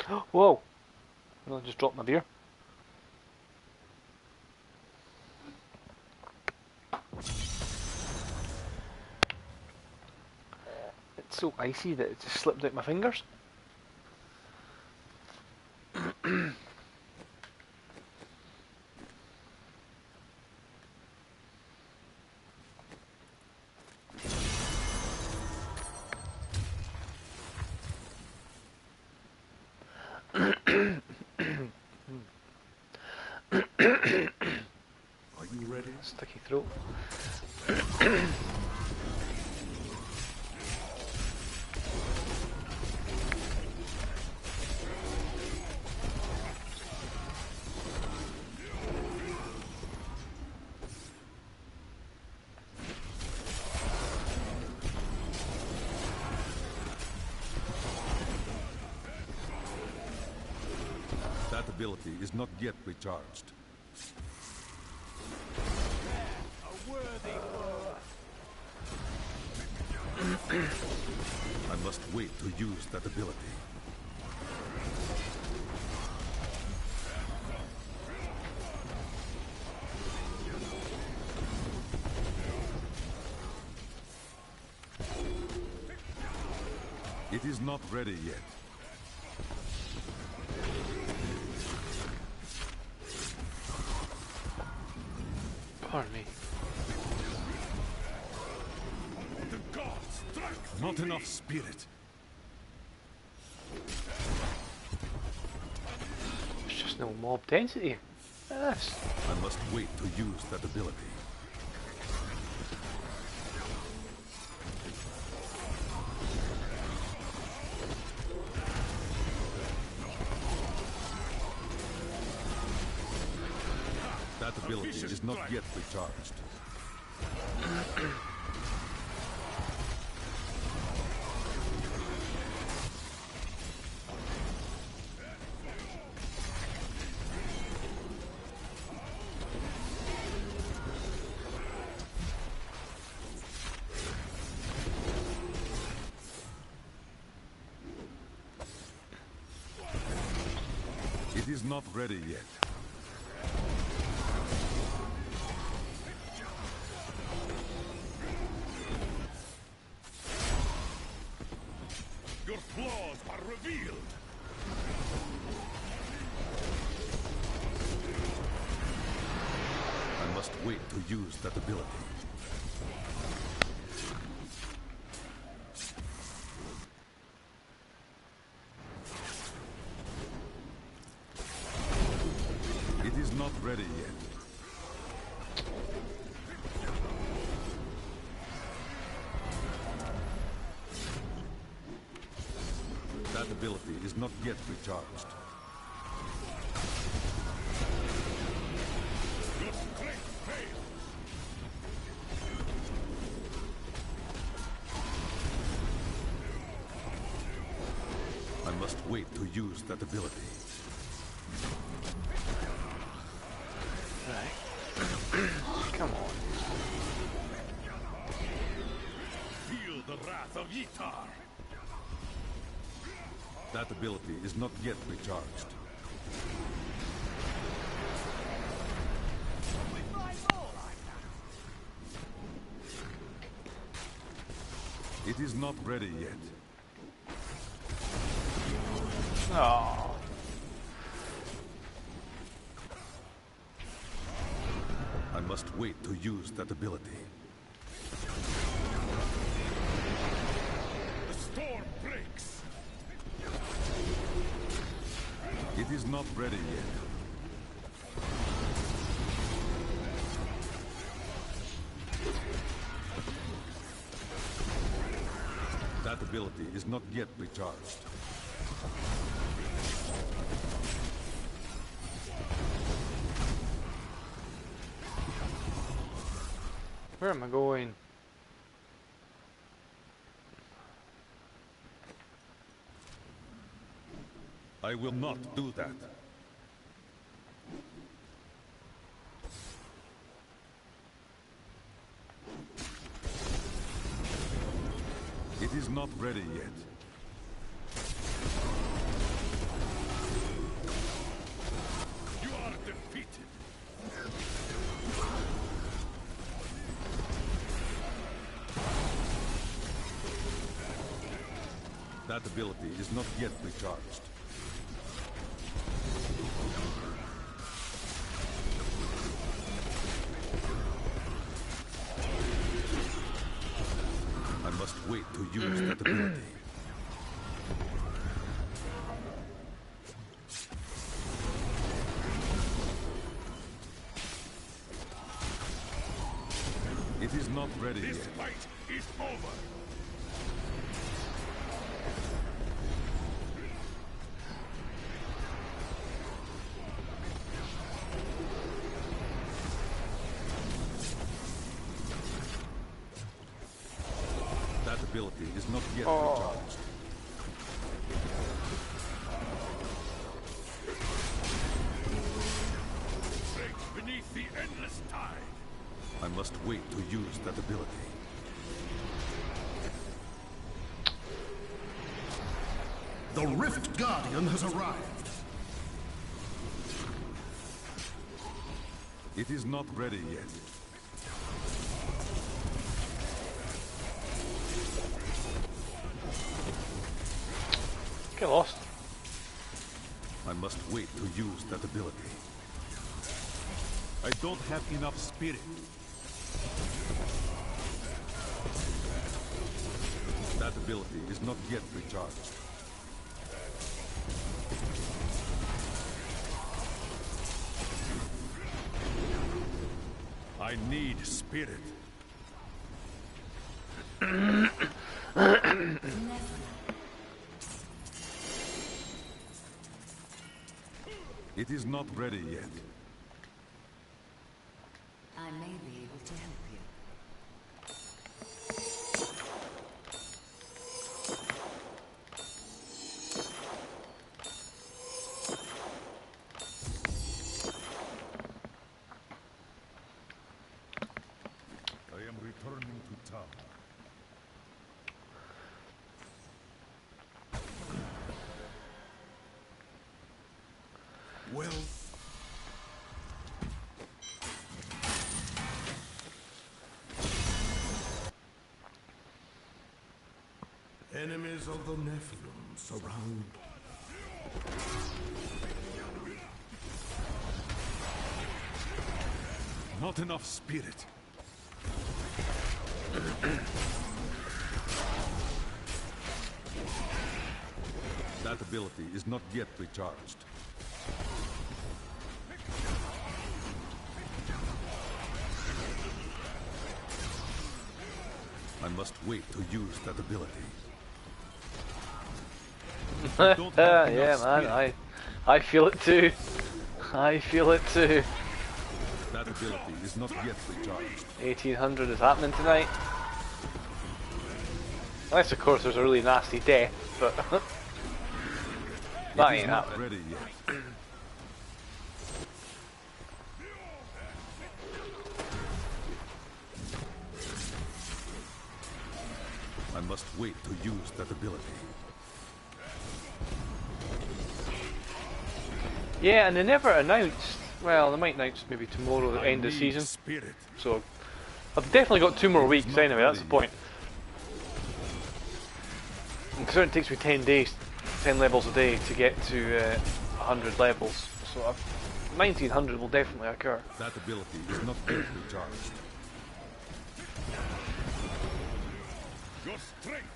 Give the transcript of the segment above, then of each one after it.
Whoa! I just dropped my beer. It's so icy that it just slipped out my fingers. Are you ready? Sticky throat. That ability is not yet recharged. I must wait to use that ability. It is not ready yet. Pardon me. The gods strike. Not enough spirit. There's just no mob density. Yes. I must wait to use that ability. That ability is not yet recharged. It is not ready yet. Your flaws are revealed. I must wait to use that ability. It is not ready yet. That ability is not yet recharged. Your strength fails. I must wait to use that ability. Right. Come on. Feel the wrath of Yitar. That ability is not yet recharged. It is not ready yet. Oh. I must wait to use that ability. The storm breaks. It is not ready yet. That ability is not yet recharged. Where am I going? I will not do that. It is not ready yet. That ability is not yet recharged. I must wait to use that ability. It is not ready yet. This fight is over. That ability is not yet recharged. Break beneath the endless tide. I must wait to use that ability. The Rift Guardian has arrived. It is not ready yet. Get lost. I must wait to use that ability. I don't have enough spirit. That ability is not yet recharged. I need spirit. It is not ready yet. I may be able to help you. I am returning to town. Well, enemies of the Nephilim surround. Not enough spirit. That ability is not yet recharged. I must wait to use that ability. I don't have Yeah, enough man, spirit. I feel it too. I feel it too. That ability is not yet recharged. 1800 is happening tonight. Unless, of course, there's a really nasty death, but that It is ain't not happening. ready yet. I must wait to use that ability. Yeah, and they never announced. Well, they might announce maybe tomorrow the I end of the need season. Spirit. So I've definitely got 2 more It is weeks not anyway. That's the ready point. Considering it takes me 10 days, 10 levels a day to get to 100 levels. So 1900 will definitely occur. That ability is not yet recharged. Your strength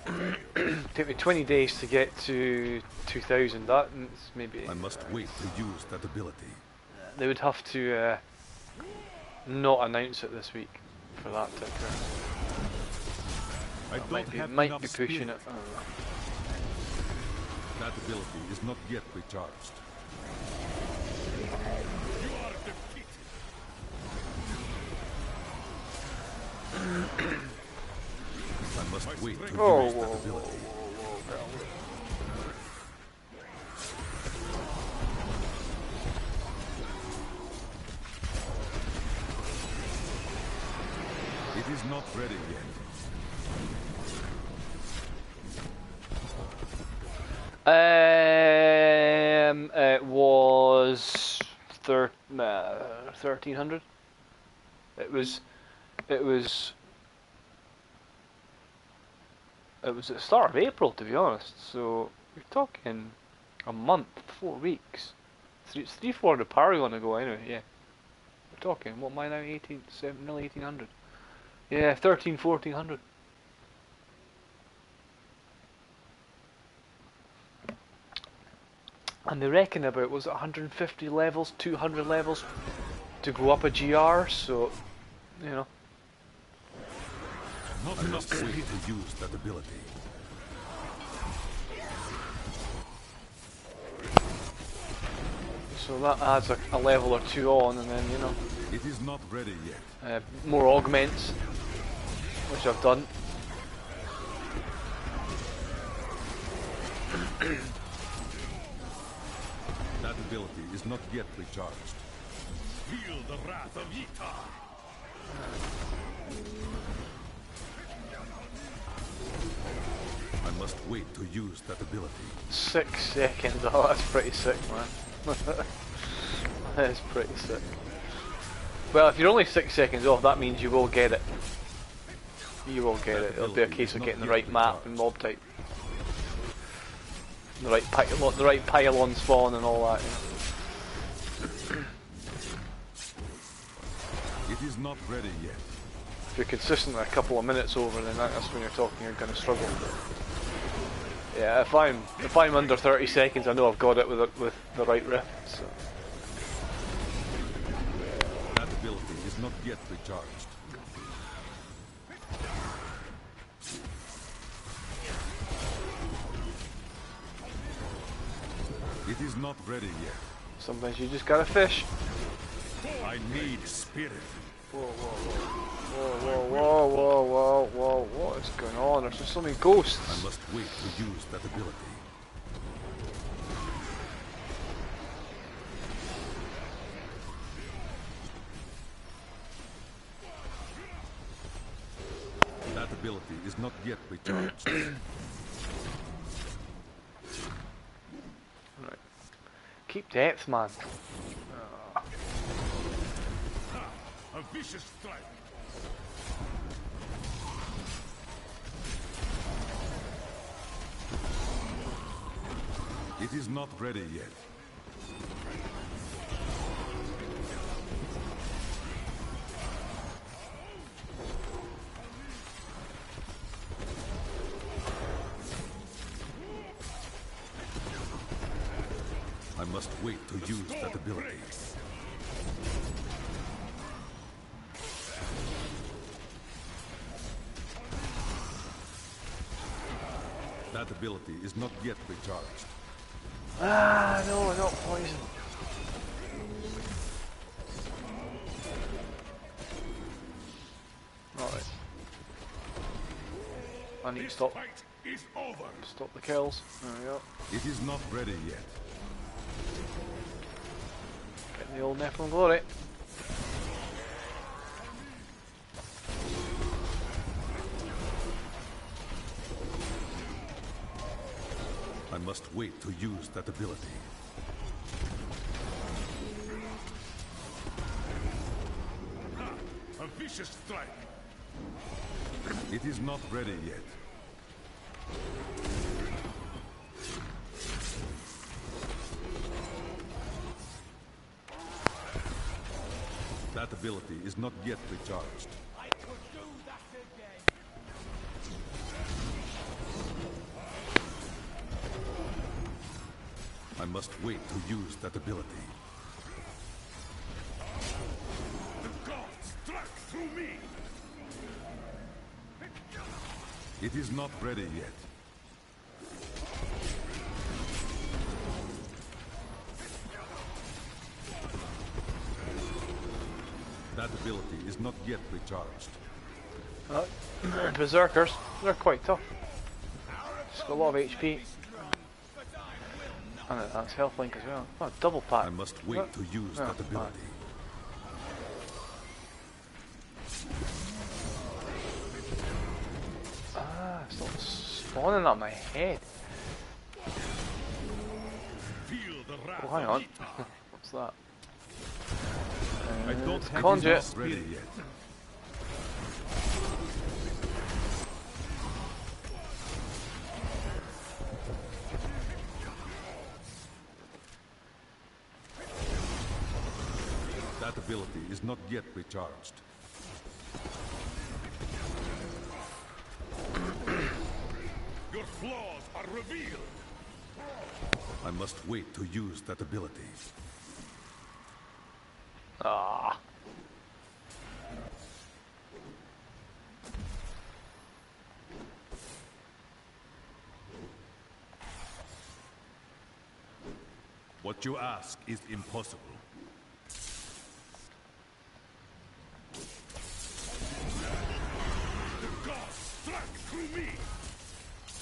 fails. Take me 20 days to get to 2000. That's maybe. I must wait to use that ability. They would have to not announce it this week for that to occur. I Might don't be, have might enough be pushing spirit. it. I don't know. That ability is not yet recharged. You are defeated. I must wait to use Oh, that whoa, ability. It is not ready yet. It was 1300. It was It was at the start of April, to be honest. So you're talking a month, 4 weeks. It's 300-400 Paragon ago anyway. Yeah, we're talking. What am I now? 18, nearly 1800. Yeah, 1400. And they reckon about, was it 150 levels, 200 levels to go up a GR. So, you know. Not enough way to use that ability. So that adds a level or two on, and then, you know. It is not ready yet. More augments, which I've done. That ability is not yet recharged. Feel the wrath of Ytar. I must wait to use that ability. 6 seconds. Oh, that's pretty sick, man. That is pretty sick. Well, if you're only 6 seconds off, that means you will get it. You will get it. It'll be a case of getting the right map and mob type. The right pylon spawn and all that. You know. It is not ready yet. If you're consistently a couple of minutes over, then that's when you're talking you're going to struggle. Yeah, if I'm under 30 seconds, I know I've got it with the right rift. So. That ability is not yet recharged. It is not ready yet. Sometimes you just gotta fish. I need spirit. Whoa, what is going on? There's just so many ghosts. I must wait to use that ability. That ability is not yet recharged. Right. Keep depth, man. A vicious strike. It is not ready yet. I must wait to use that ability. That ability is not yet recharged. Ah, no, not poison. Alright. I need to This stop fight is over. the kills. There we go. It is not ready yet. Getting the old Nephilim glory. I must wait to use that ability. A vicious strike. It is not ready yet. That ability is not yet recharged. I must wait to use that ability. The god struck through me. It is not ready yet. That ability is not yet recharged. Berserkers, they're quite tough. Just got a lot of HP. And that's health link as well. Oh, double pack. I must wait to use that ability. Ah, it's not spawning up my head. Feel the wrath Oh, hang of on. Ytar. What's that? I don't have conjure. it ready yet. ability is not yet recharged. Your flaws are revealed. I must wait to use that ability. Ah. What you ask is impossible. The gods struck through me.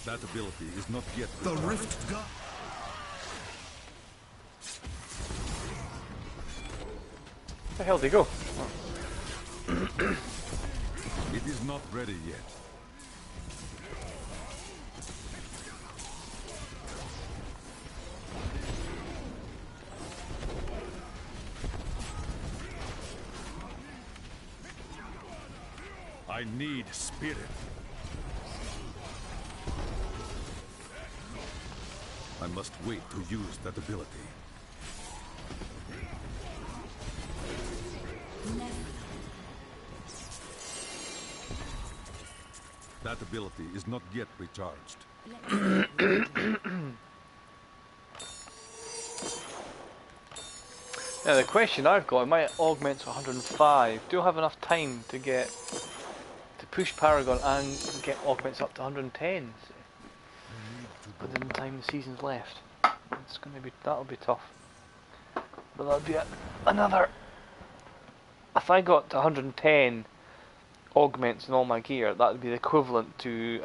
That ability is not yet The recharged. Rift God. Where the hell did he go? It is not ready yet. I need spirit. I must wait to use that ability. That ability is not yet recharged. Now the question I've got, my augment's 105. Do I have enough time to push Paragon and get augments up to 110 within the time the season's left? It's gonna be, that'll be tough. But that'll be another. If I got to 110 augments in all my gear, that would be the equivalent to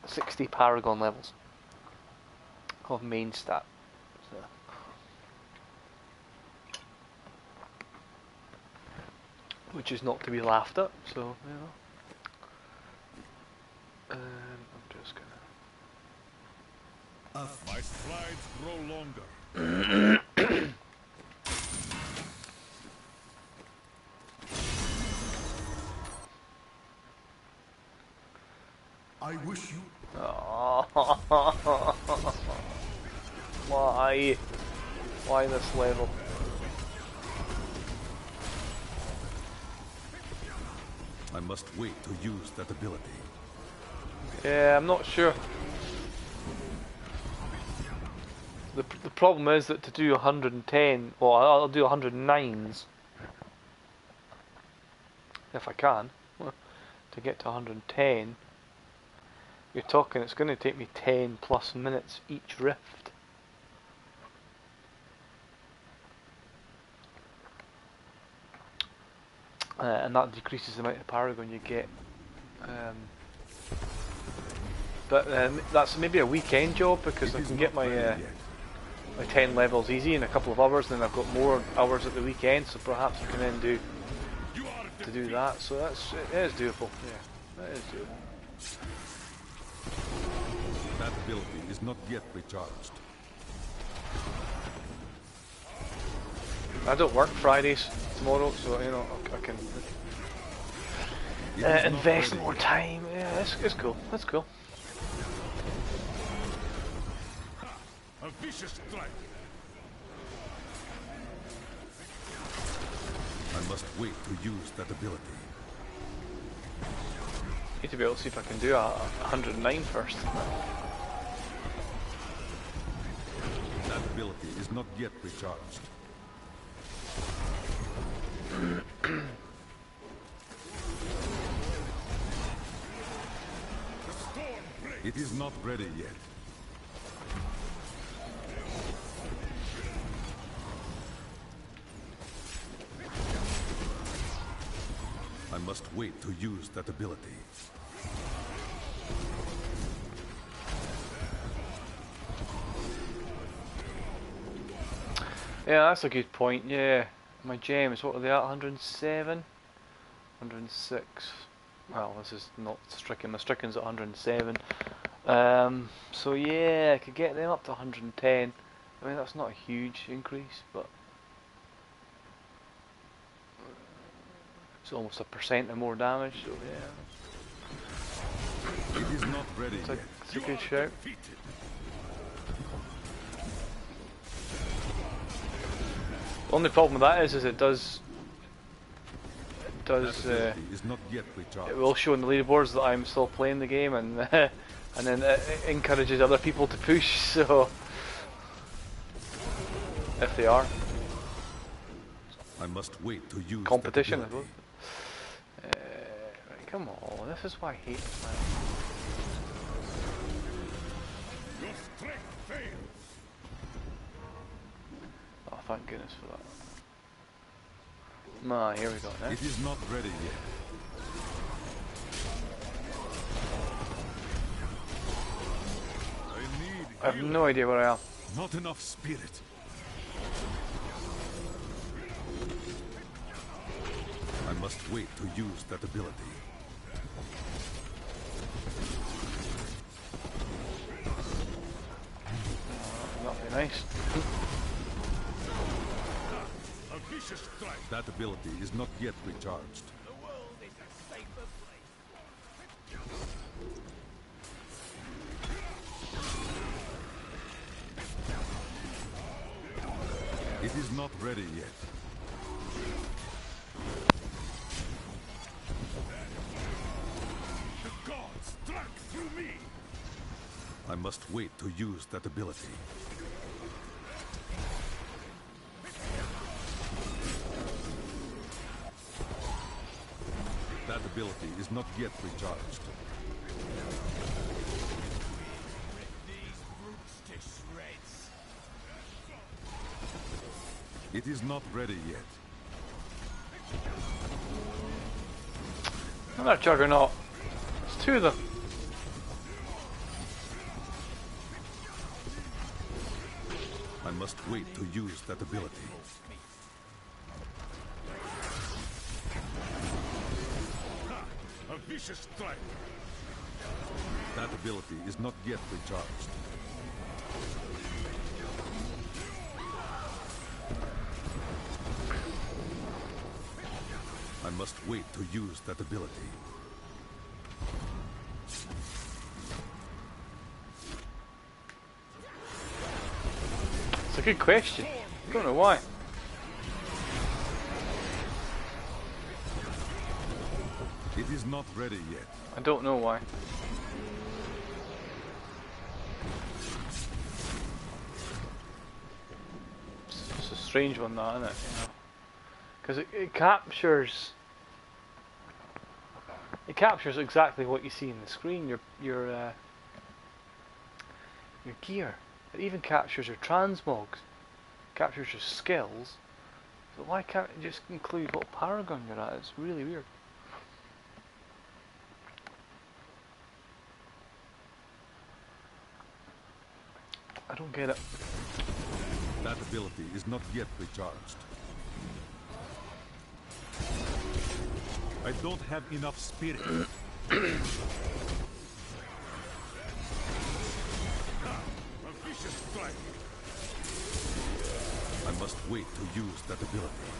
60 Paragon levels of main stat. So. Which is not to be laughed at, so, you know. I'm just gonna... My strides grow longer. I wish you. Why? Why this level? I must wait to use that ability. Yeah, I'm not sure. The problem is that to do 110, well, I'll do 109s if I can. To get to 110, you're talking it's going to take me 10 plus minutes each rift. And that decreases the amount of Paragon you get. But that's maybe a weekend job because I can get my 10 levels easy in a couple of hours, and then I've got more hours at the weekend, so perhaps I can then do that. So it is doable. Yeah, it is doable. That ability is not yet recharged. I don't work Fridays tomorrow, so you know I can invest more time. Yeah, it's cool. That's cool. A vicious strike. I must wait to use that ability. Need to be able to see if I can do a 109 first. That ability is not yet recharged. It is not ready yet. I must wait to use that ability. Yeah, that's a good point. Yeah, my gems, what are they at? 107, 106. Well, this is not stricken. My stricken's at 107. So yeah, I could get them up to 110. I mean, that's not a huge increase, but it's almost 1% or more damage. So yeah, It is not ready yet. it's a good shout. Only problem with that is it does does. That ability is not yet It recharged. will show in the leaderboards that I'm still playing the game, and and then it encourages other people to push. So if they are I must wait to use competition, I that suppose. ability. Right, come on, this is why I hate this, man. Your strength fails. Oh, thank goodness for that. Ma, here we go now. It is not ready yet. I have no idea where I am. Not enough spirit. I must wait to use that ability. Not very nice. A vicious strike. That ability is not yet recharged. The world is a safer place. It is not ready yet. The gods struck through me. I must wait to use that ability. That ability is not yet recharged. These brutes to shreds. It is not ready yet. Another juggernaut. There's two of them. I must wait to use that ability. A vicious strike. That ability is not yet recharged. I must wait to use that ability. It's a good question. I don't know why. It is not ready yet. I don't know why. It's a strange one, that, isn't it? You know, because it captures exactly what you see in the screen. Your gear. It even captures your transmogs, captures your skills. So why can't it just include what paragon you're at? It's really weird. I don't get it. That ability is not yet recharged. I don't have enough spirit. A vicious strike. I must wait to use that ability.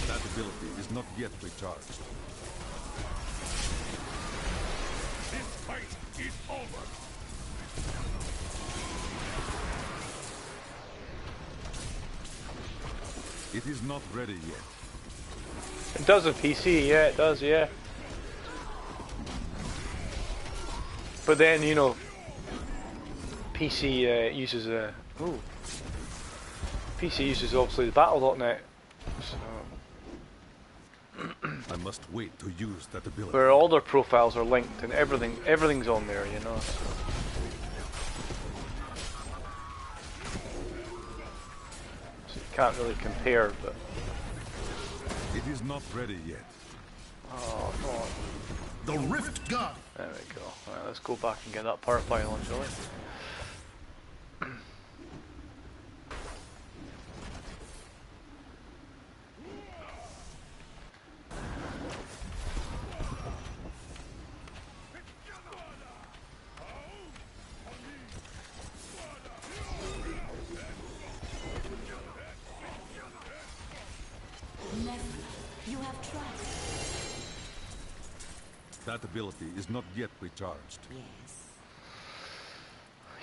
That ability is not yet recharged. This fight is over. It is not ready yet. It does with PC, yeah, it does, yeah. But then, you know, PC uses PC uses obviously the Battle.net, so, I must wait to use that ability. where all their profiles are linked and everything's on there, you know. So you can't really compare, but It is not ready yet. oh, come on. The Rift God. There we go. Right, let's go back and get that power pylon, shall we? Never. You have tried. That ability is not yet recharged. Yes.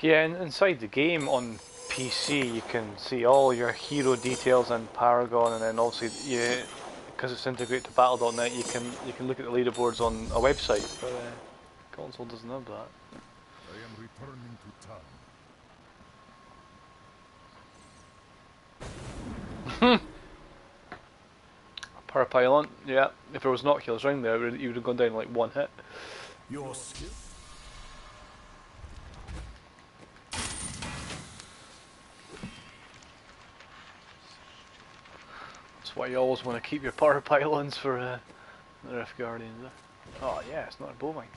Yeah, and inside the game on PC, you can see all your hero details in Paragon, and then obviously, because it's integrated to Battle.net, you can look at the leaderboards on a website. But console doesn't have that. I am returning to town. Parapylon, yeah. If there was Nocculus around there, you would have gone down like one hit. Your skill. That's why you always want to keep your Parapylons for the Rift Guardians. Oh yeah, it's not a bovine.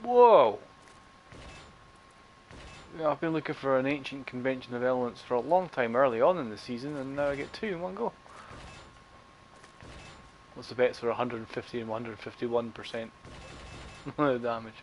Whoa! Yeah, I've been looking for an ancient convention of elements for a long time early on in the season, and now I get two in one go. What's the bets for 150 and 151% damage?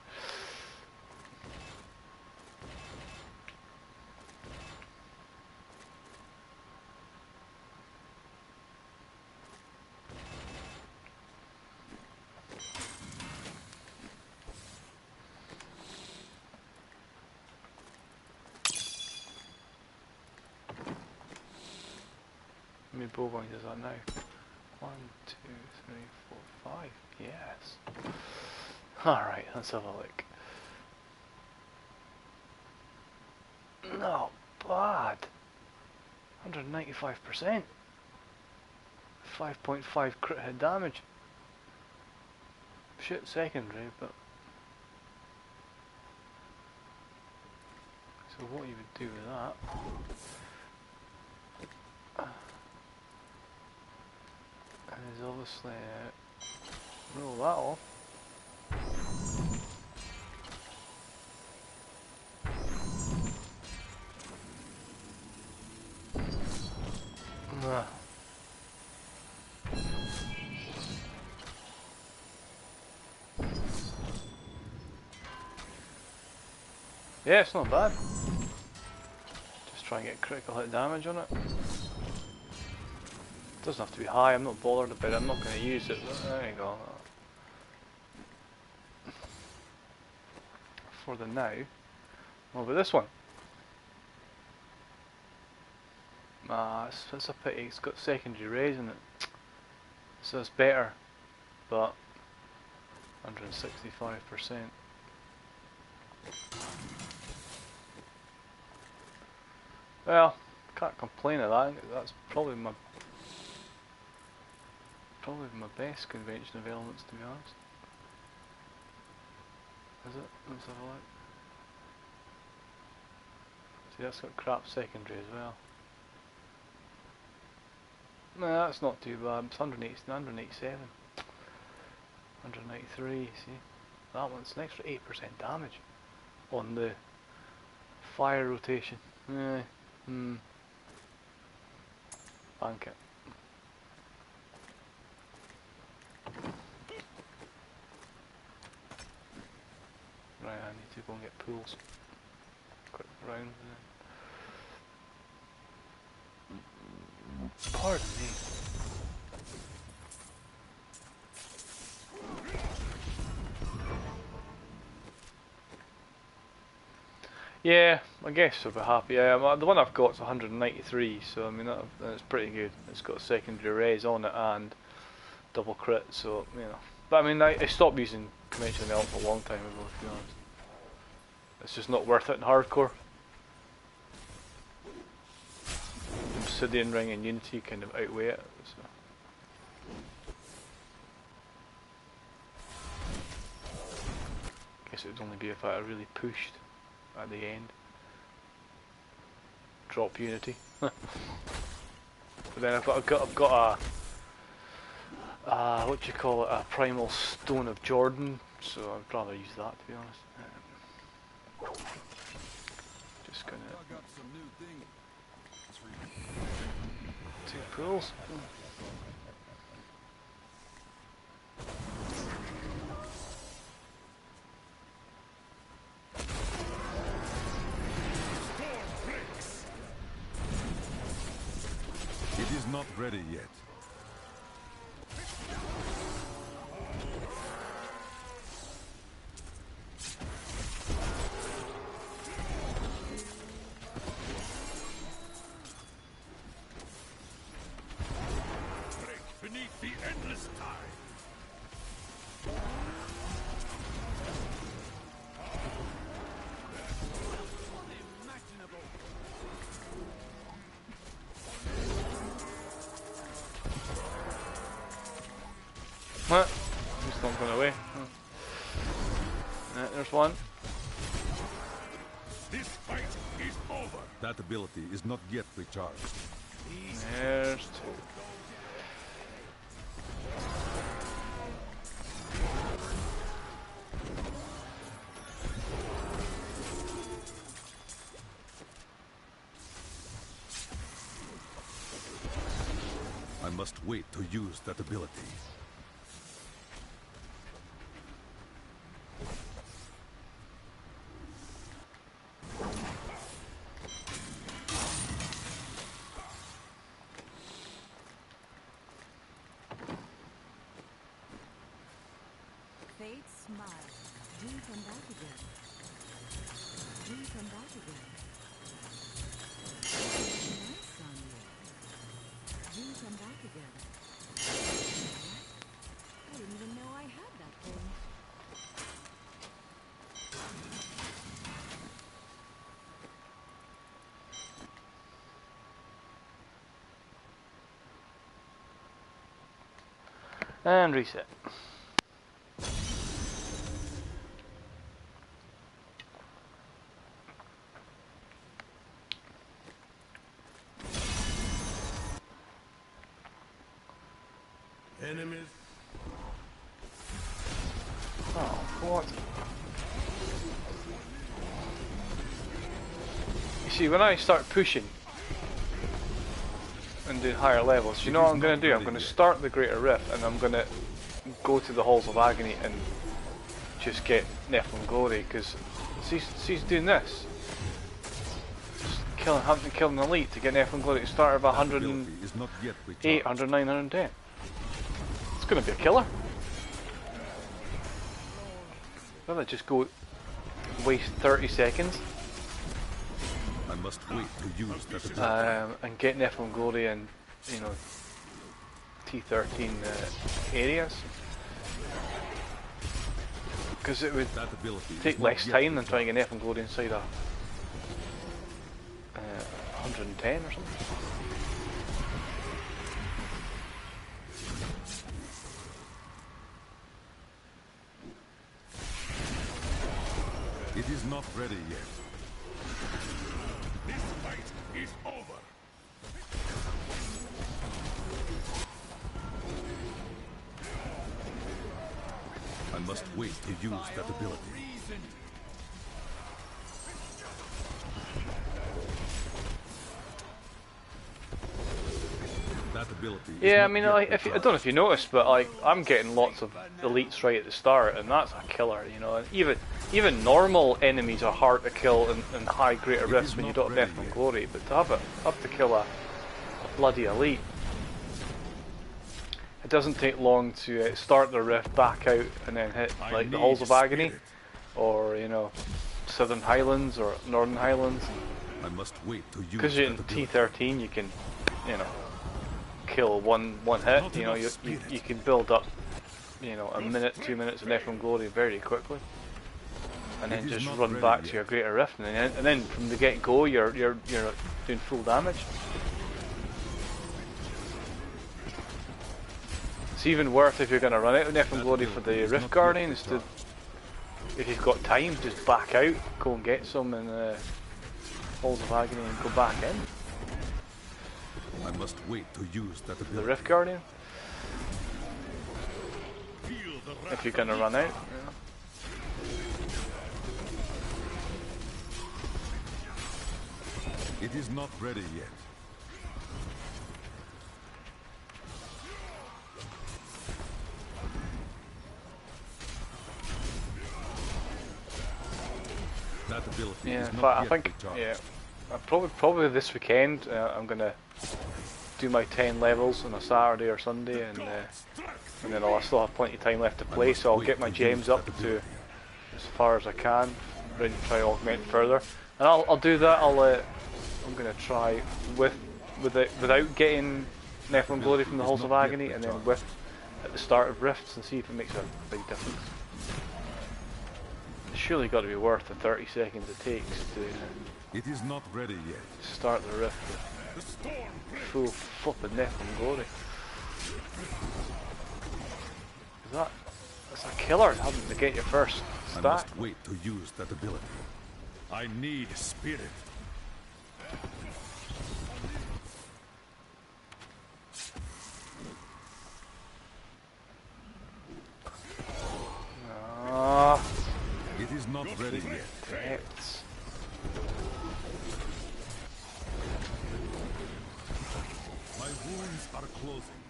How many bovines is that now? 1, 2, 3, 4, 5. Yes. Alright, let's have a look. Not bad. 195%. 5.5 crit hit damage. Shit secondary, but... So what you would do with that... is obviously roll that off. Yeah, it's not bad. Just try and get critical hit damage on it. Doesn't have to be high, I'm not bothered about it, I'm not going to use it, but there you go. For the now, what about this one? It's a pity, it's got secondary rays in it. So it's better, but 165%. Well, can't complain of that, that's probably my best convention of elements, to be honest. Is it? Let's have a look. See, that's got crap secondary as well. No, that's not too bad. It's 187. 193, see? That one's an extra 8% damage on the fire rotation. Bank it. Right, I need to go and get pools. Quick round. Pardon me. Yeah, I guess I'll be happy. The one I've got is 193, so I mean that's pretty good. It's got a secondary raise on it and double crit, so you know. But I mean, I stopped using conventional element a long time ago, to be honest. It's just not worth it in hardcore. Obsidian Ring and Unity kind of outweigh it. So. Guess it would only be if I really pushed at the end. Drop Unity. But then I've got a what do you call it? A Primal Stone of Jordan. So I'd rather use that, to be honest. Just gonna. Two pools. ready yet. Break beneath the endless tide. What? He's not going away. There's one. This fight is over. That ability is not yet recharged. There's two. I must wait to use that ability. Fate smile. Do you come back again? Do you come back again? Nice on you. Do you come back again? I didn't even know I had that thing. And reset. Enemies. Oh, what? You see, when I start pushing and doing higher levels, you know what I'm going to do? I'm going to start the Greater Rift and I'm going to go to the Halls of Agony and just get Nephilim Glory, because she's doing this. Just having to kill an elite to get Nephilim Glory to start at 108, 109, 110. It's going to be a killer. Rather just go waste 30 seconds I must wait to use that ability. and get Nephilim Glory in, you know, T13 areas, because it would That ability take is not less yet time than trying recharged. to get Nephilim Glory inside a 110 or something. It is not ready yet. This fight is over. I must wait to use that ability. That ability is Yeah, I not mean, yet like, I don't know if you noticed, but like, I'm getting lots of elites right at the start, and that's a killer, you know. And even normal enemies are hard to kill in high greater It rifts is when you not don't have ready Nephilim yet. Glory, but to have to kill a bloody elite, it doesn't take long to start the rift, back out, and then hit I like the need Halls of Agony, spirit. or you know, Southern Highlands or Northern Highlands. I must wait to use Because you're in that ability. T13, you can, you know, kill one hit. Not You know, enough you spirit. can build up, you know, a minute, 2 minutes of Nephilim Glory very quickly, and It then is just not run ready back yet. to your Greater Rift, and then from the get go, you're doing full damage. It's even worth if you're going to run out of Nephilim That Glory for ability the is Rift not yet Guardians. To, recharged. if you've got time, just back out, go and get some in Halls of Agony, and go back in I must wait to use that the ability. Rift Guardian Feel the wrath if you're going to run out. It is not ready yet. That ability Yeah, is in not fact, I yet think recharged. probably this weekend I'm gonna do my 10 levels on a Saturday or Sunday, and then I'll still have plenty of time left to play, so I'll get my gems up to as far as I can, ready to try augment further. And I'll do that. I'm gonna try without getting Nephilim Glory from the Halls of Agony, and then with at the start of Rifts, and see if it makes a big difference. It's surely got to be worth the 30 seconds it takes to It is not ready yet. start the Rift with full flipping Nephilim Glory. That's a killer having to get your first I stack. must wait to use that ability. I need spirit. Ah, It is not ready yet. depths. My wounds are closing.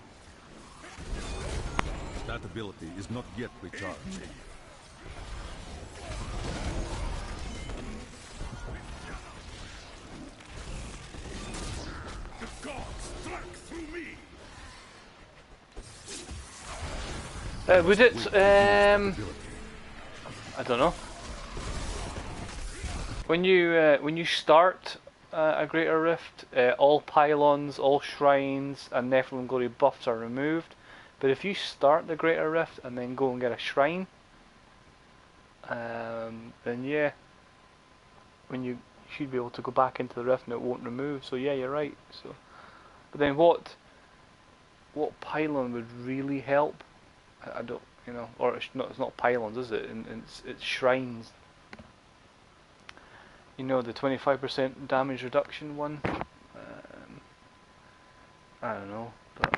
That ability is not yet recharged. The gods struck through me. Would it? I don't know. When you start a Greater Rift, all pylons, all shrines, and Nephilim Glory buffs are removed. But if you start the Greater Rift and then go and get a shrine, then yeah, when you should be able to go back into the Rift and it won't remove. So yeah, you're right. So, but then what pylon would really help? I don't, you know, or it's not pylons, is it? And it's shrines. You know, the 25% damage reduction one. I don't know, but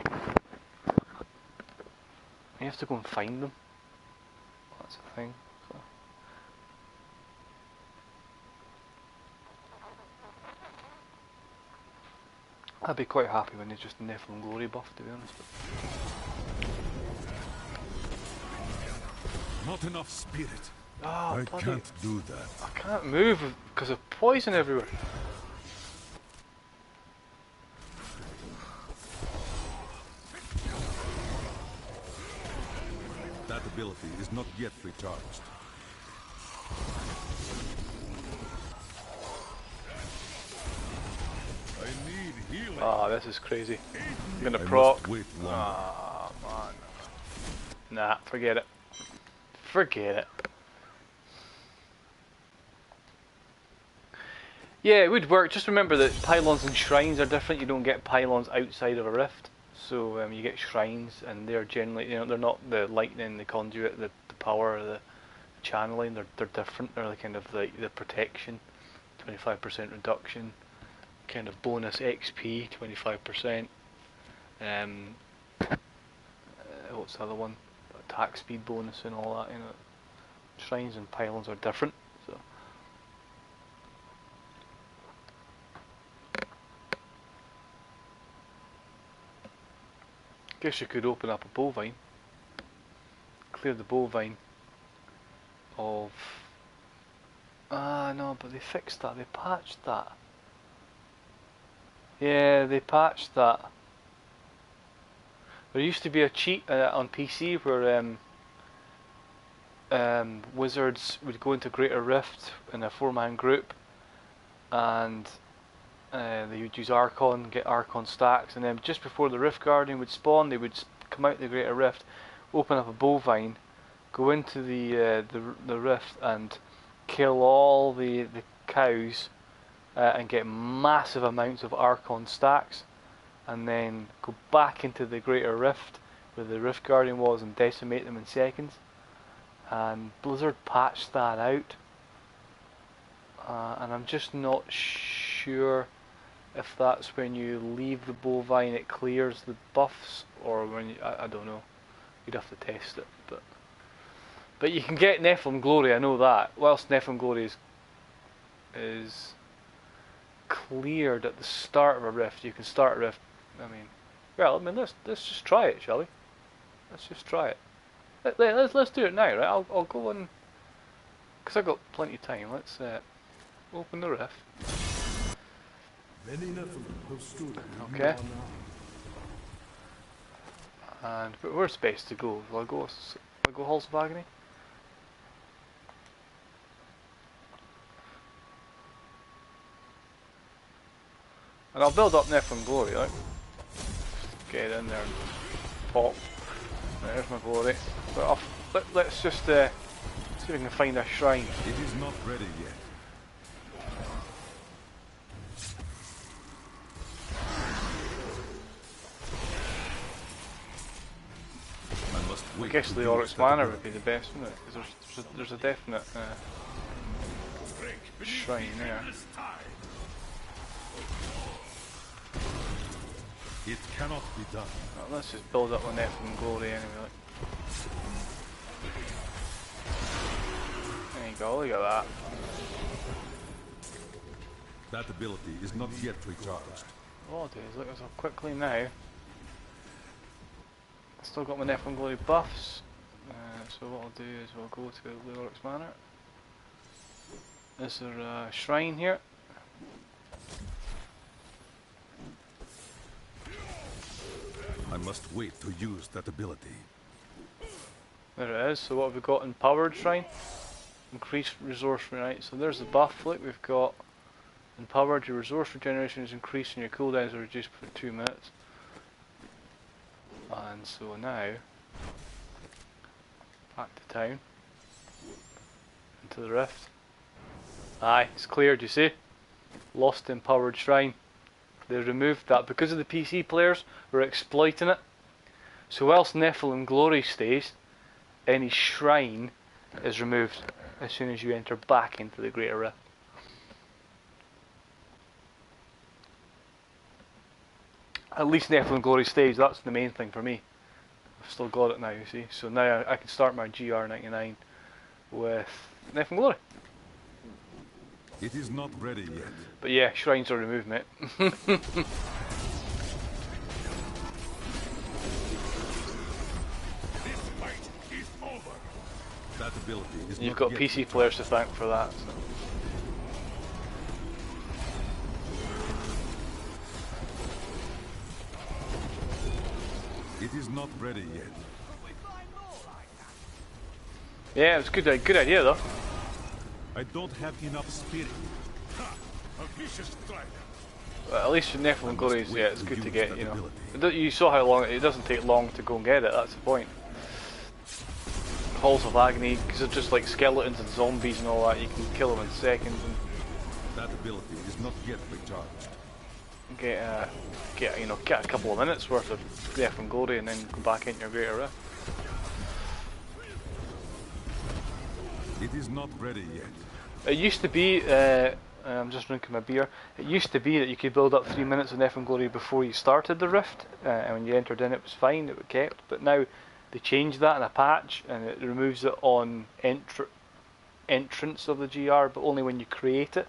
you have to go and find them. That's the thing. So. I'd be quite happy when it's just a Nephilim Glory buff, to be honest. Not enough spirit. Oh, I bloody, can't do that. I can't move because of poison everywhere. That ability is not yet recharged. I need healing. Ah, this is crazy. I'm gonna I proc. must wait longer. Ah, man. Nah, forget it. Forget it. Yeah, it would work. Just remember that pylons and shrines are different. You don't get pylons outside of a rift. So you get shrines, and they're generally, you know, they're not the lightning, the conduit, the power, the channeling. They're different. They're kind of like the protection, 25% reduction, kind of bonus XP, 25%. What's the other one? Attack speed bonus and all that. You know, shrines and pylons are different. So. Guess you could open up a bovine, clear the bovine of... Ah no, but they fixed that, they patched that. Yeah, they patched that. There used to be a cheat on PC where wizards would go into Greater Rift in a 4-man group, and they would use Archon, get Archon stacks, and then just before the Rift Guardian would spawn, they would come out the Greater Rift, open up a bovine, go into the Rift and kill all the cows and get massive amounts of Archon stacks, and then go back into the Greater Rift where the Rift Guardian was and decimate them in seconds. And Blizzard patched that out, and I'm just not sure if that's when you leave the bovine it clears the buffs, or when you, I don't know. You'd have to test it, but you can get Nephilim Glory. I know that. Whilst Nephilim Glory is cleared at the start of a rift, you can start a rift. I mean, well, I mean, let's just try it, shall we? Let's just try it. Let's do it now, right? I'll go on, because I've got plenty of time. Let's open the rift. Many Nephilim have stood in Okay. your arms. And but where's best to go? Will I go? Halls of Agony? And I'll build up Nephilim Glory, like. Get in there and pop. There's my glory. But let's just see if we can find a shrine. It is not ready yet. I guess the Oryx Manor would be the best, wouldn't it? Because there's a definite shrine there. It cannot be done. Well, let's just build up on Nephilim Glory anyway. Like. There you go, look at that. That ability is not yet recharged. What I'll do is look at this quickly now. Still got my Nephilim Glory buffs. So what I'll do is we'll go to the Oryx Manor. Is there a shrine here? I must wait to use that ability. There it is. So what have we got? Empowered Shrine? Increased resource, right? So there's the buff. Look, we've got empowered. Your resource regeneration is increased and your cooldowns are reduced for 2 minutes. And so now, back to town, into the rift. Aye, it's cleared, you see? Lost the empowered shrine. They removed that because of the PC players were exploiting it. So whilst Nephilim Glory stays, any shrine is removed as soon as you enter back into the Greater Rift. At least Nephilim Glory stays, that's the main thing for me. I've still got it now, you see. So now I can start my GR99 with Nephilim Glory. It is not ready yet. But yeah, shrines are removed, mate. This fight is over. That ability is You've not got yet PC recharged. players to thank for that. So. It is not ready yet. Yeah, it was a good idea though. I don't have enough spirit. A vicious strike. Well, at least with Nephilim Glories, yeah, it's good to use get, that you know. ability. You saw how long, it doesn't take long to go and get it, that's the point. Halls of Agony, because they're just like skeletons and zombies and all that, you can kill them in seconds and That ability is not yet recharged. get a couple of minutes worth of Nephilim Glory and then go back into your Greater Rift. It is not ready yet. It used to be, I'm just drinking my beer, it used to be that you could build up 3 minutes of Nephilim Glory before you started the Rift, and when you entered in it was fine, it was kept, but now they changed that in a patch and it removes it on entrance of the GR, but only when you create it.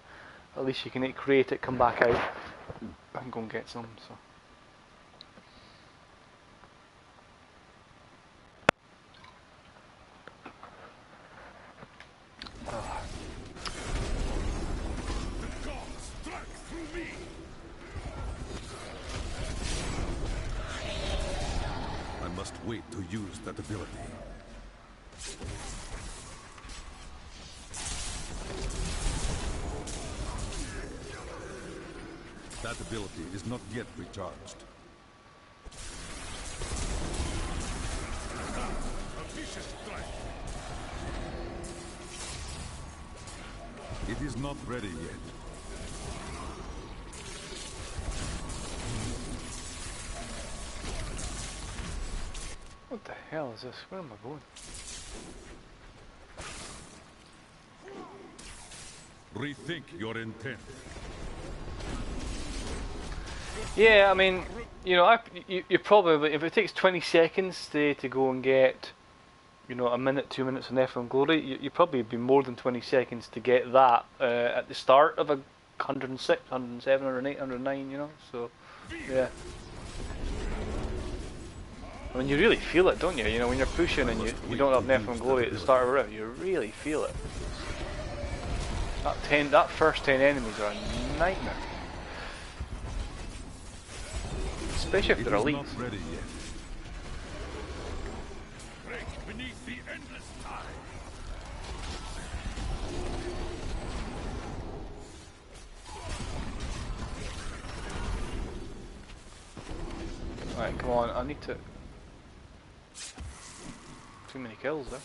At least you can create it, come back out and go and get some. So. The gods struck through me. I must wait to use that ability. That ability is not yet recharged. A vicious strike. It is not ready yet. What the hell is this? Where am I going? Rethink your intent. Yeah, I mean, you know, you probably, if it takes 20 seconds to go and get, you know, a minute, 2 minutes of Nephilim Glory, you probably be more than 20 seconds to get that at the start of a 106, 107, 108, 109, you know, so, yeah. I mean, you really feel it, don't you? You know, when you're pushing and you don't have Nephilim Glory at the start of a round, you really feel it. That first 10 enemies are a nightmare. Especially if they're elites. Not ready yet. Come on, I need to... Too many kills there.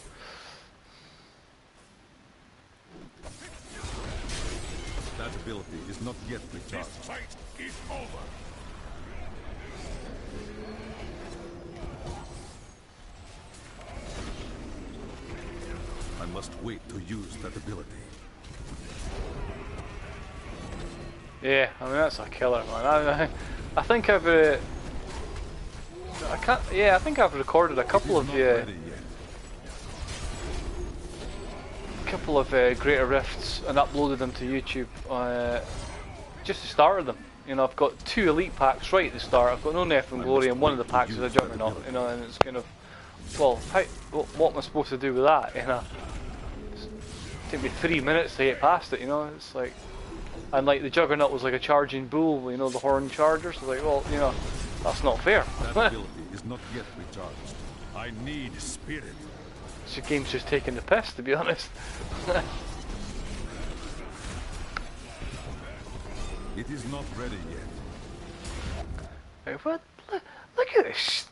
That ability is not yet This recharged. fight is over. I must wait to use that ability. Yeah, I mean that's a killer, man. I think I've I can't. Yeah, I think I've recorded a couple of Greater Rifts and uploaded them to YouTube. Just the start of them. You know, I've got 2 elite packs right at the start. I've got no Neph and Glory, and one of the packs is a Juggernaut. You know, and it's kind of, well, what am I supposed to do with that? You know, it took me 3 minutes to get past it. You know, it's like. And like the Juggernaut was like a charging bull, you know, the horn chargers. So like, well, you know, that's not fair. That ability is not yet recharged. I need spirit. This game's just taking the piss, to be honest. It is not ready yet. Like, what? Look at this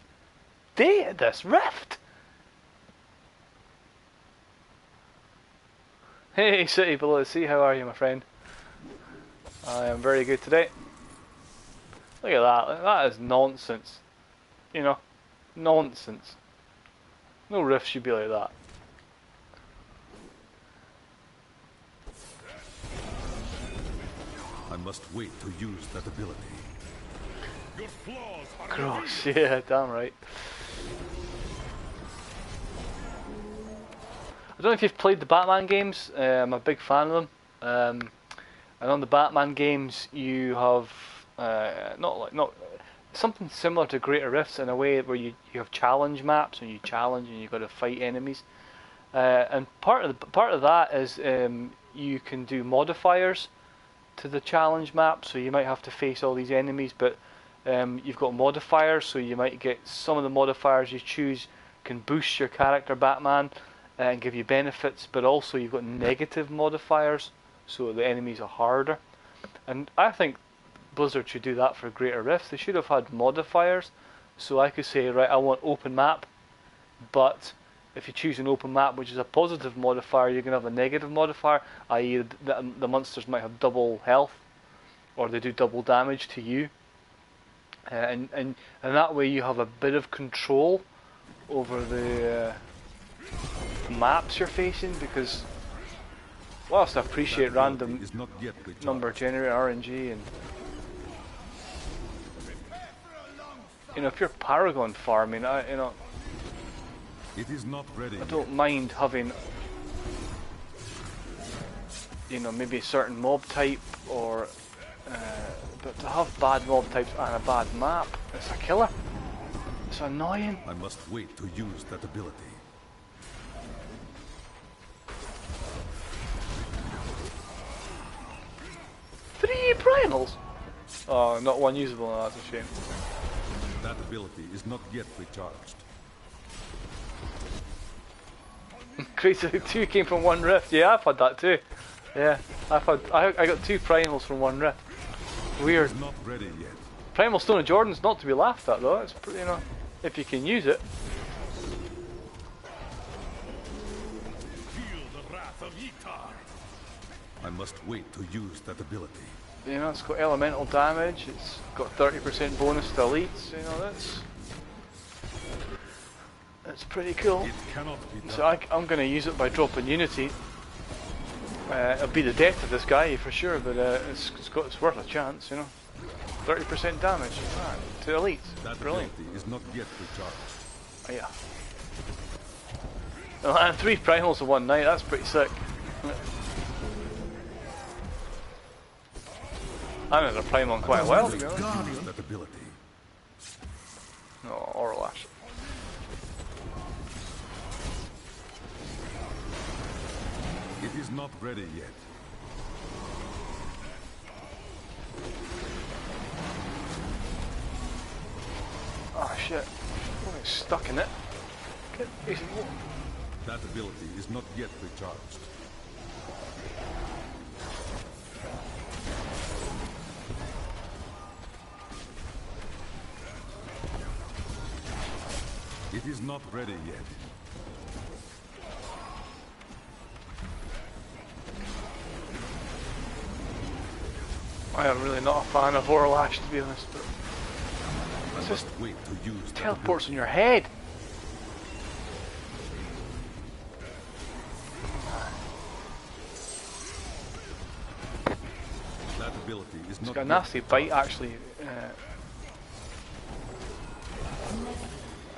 state of this rift. Hey, City Below the Sea, how are you, my friend? I am very good today. Look at that. That is nonsense. You know, nonsense. No riff should be like that. I must wait to use that ability. Your flaws are Gross, yeah, damn right. I don't know if you've played the Batman games. I'm a big fan of them. And on the Batman games, you have not something similar to Greater Rifts in a way where you have challenge maps and you challenge and you've got to fight enemies. And part of that is you can do modifiers to the challenge map. So you might have to face all these enemies, but you've got modifiers. So you might get some of the modifiers you choose can boost your character Batman and give you benefits, but also you've got negative modifiers. So the enemies are harder, and I think Blizzard should do that for Greater Rifts. They should have had modifiers, so I could say, right, I want open map, but if you choose an open map which is a positive modifier, you're going to have a negative modifier, i.e. the monsters might have double health, or they do double damage to you, and that way you have a bit of control over the maps you're facing, because whilst I appreciate random number generator RNG, and you know, if you're Paragon farming, It is not ready. I don't mind having, you know, maybe a certain mob type, or but to have bad mob types and a bad map, it's a killer. It's annoying. I must wait to use that ability. Three primals. Oh, not one usable. No, that's a shame. That ability is not yet recharged. Crazy, 2 came from 1 rift. Yeah, I've had that too. Yeah, I got 2 primals from 1 rift. Weird. It is not ready yet. Primal Stone of Jordan's not to be laughed at though. It's pretty, you know, if you can use it. feel the wrath of Ytar. I must wait to use that ability. You know, it's got elemental damage. It's got 30% bonus to elites. You know, that's pretty cool. It cannot be done. So I'm going to use it by dropping Unity. It'll be the death of this guy for sure, but it's worth a chance, you know. 30% damage to elites. That Brilliant. ability is not yet recharged. Oh, yeah. Well, and 3 primals in one night. That's pretty sick. I haven't had a primal in quite a while, to be honest. Use that ability. No, Oral Ash. It is not ready yet. Oh shit. Oh, it's stuck in it. Get piece of wood. That ability is not yet recharged. It is not ready yet. I am really not a fan of Orlash, to be honest, but I must wait to use that teleports ability. in your head. That ability is It's not got a yet nasty bite, charged. actually.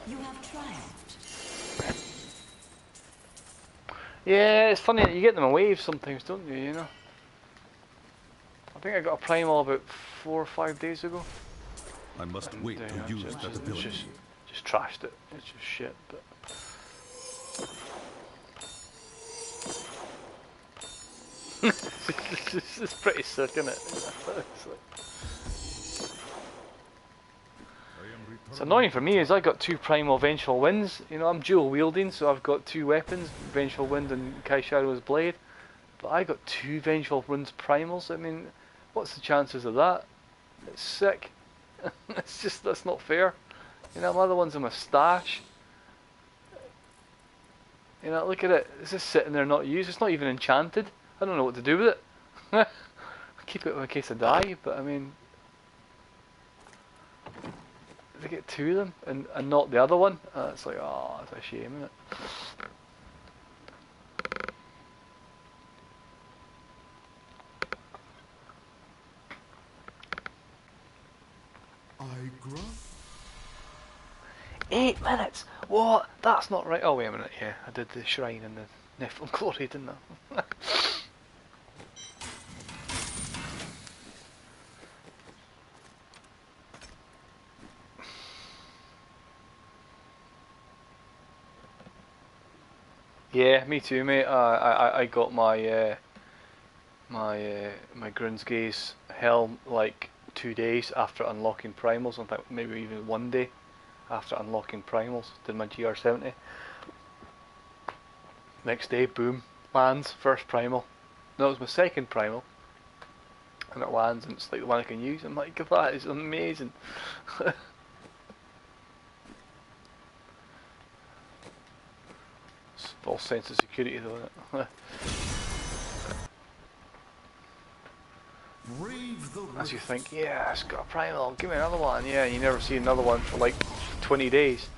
You have triumphed. Yeah, it's funny that you get them in waves sometimes, don't you? You know. I think I got a primal about 4 or 5 days ago. I must And, wait you to know, use that ability. just trashed it. It's just shit, but. It's pretty sick, isn't it? It's annoying for me is I got 2 primal vengeful winds. You know, I'm dual wielding, so I've got 2 weapons, vengeful wind and Kai Shadow's blade. But I got 2 vengeful winds primals. I mean, what's the chances of that? It's sick. It's just, that's not fair. You know, my other one's in my stash. You know, look at it. It's just sitting there not used. It's not even enchanted. I don't know what to do with it. I keep it in case I die, but I mean, they get 2 of them and not the other one. It's like, oh, it's a shame, isn't it? I grunt. 8 minutes? What? That's not right. Oh, wait a minute. Yeah, I did the shrine and the Nephilim glory, didn't I? Yeah, me too, mate. I got my my Grunsgaze helm like 2 days after unlocking primals. In fact, maybe even 1 day after unlocking primals. Did my GR70. Next day, boom, lands first primal. No, it was my second primal, and it lands, and it's like the one I can use. I'm like, that is amazing. False sense of security though, isn't it? Brave the As you rift. think, yeah, it's got a primal, give me another one. Yeah, you never see another one for like 20 days.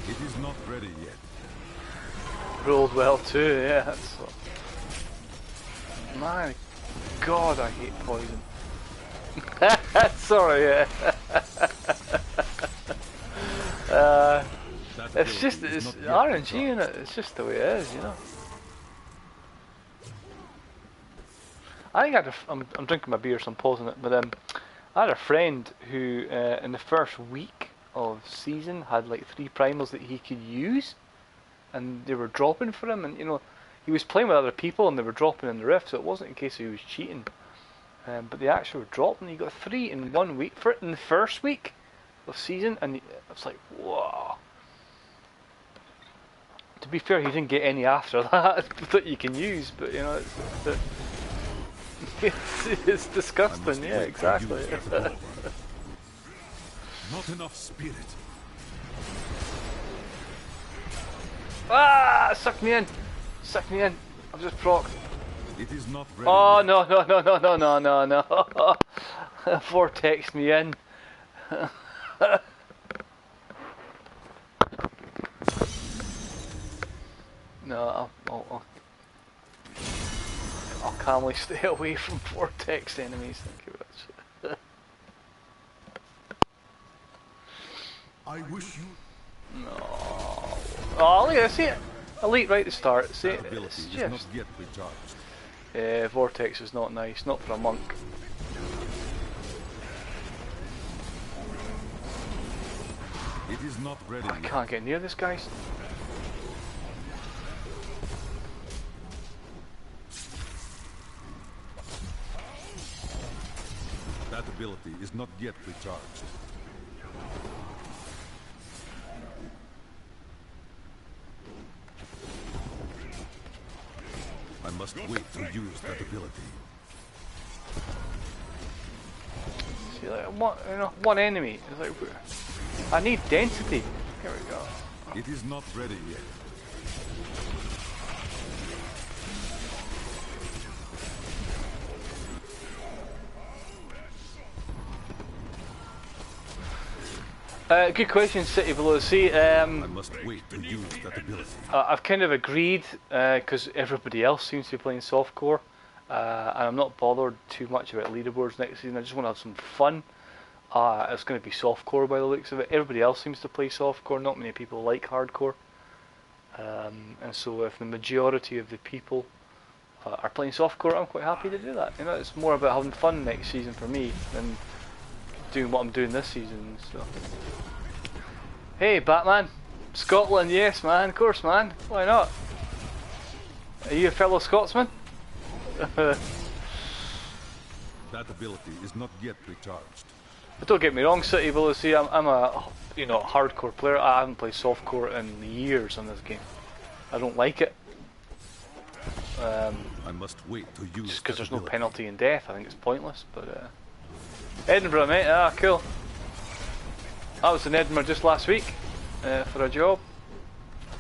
It is not ready yet. Rolled well too, yeah. That's my God, I hate poison. Sorry, yeah. That It's just, ability is it's not yet RNG in it. It's just the way it is, you know. I think I'm drinking my beer, so I'm pausing it. But I had a friend who, in the first week of season, had like 3 primals that he could use, and they were dropping for him. And you know, he was playing with other people, and they were dropping in the rift, so it wasn't in case he was cheating. But they actually were dropping. He got 3 in 1 week for it in the first week of season, and I was like, whoa. To be fair, he didn't get any after that that you can use, but you know, it's disgusting. Yeah, exactly. Not enough spirit. Ah, suck me in, suck me in. I've just procced. It is not ready. Oh yet. no no no no no no no no! Vortex me in. No, I'll calmly stay away from vortex enemies. Thank you very much. I wish you. No. Oh, look at this. See it? Elite right to start. See, That ability it's is not just. yet recharged. Vortex is not nice, not for a monk. It is not ready I yet. can't get near this, guys. That ability is not yet recharged. I must wait to use that ability. See, like, one enemy. It's like, I need density. Here we go. It is not ready yet. Good question, City Below. See, I must wait to use that ability. I've kind of agreed because everybody else seems to be playing softcore, and I'm not bothered too much about leaderboards next season. I just want to have some fun. It's going to be softcore by the looks of it. Everybody else seems to play softcore. Not many people like hardcore, and so if the majority of the people are playing softcore, I'm quite happy to do that. You know, it's more about having fun next season for me than doing what I'm doing this season. So, hey, Batman, Scotland, yes, man, of course, man. Why not? Are you a fellow Scotsman? That ability is not yet recharged. But don't get me wrong, City Below. See, I'm a hardcore player. I haven't played softcore in years on this game. I don't like it. I must wait to use Just because that there's no ability. penalty in death, I think it's pointless. But Edinburgh, mate. Ah, cool. I was in Edinburgh just last week for a job.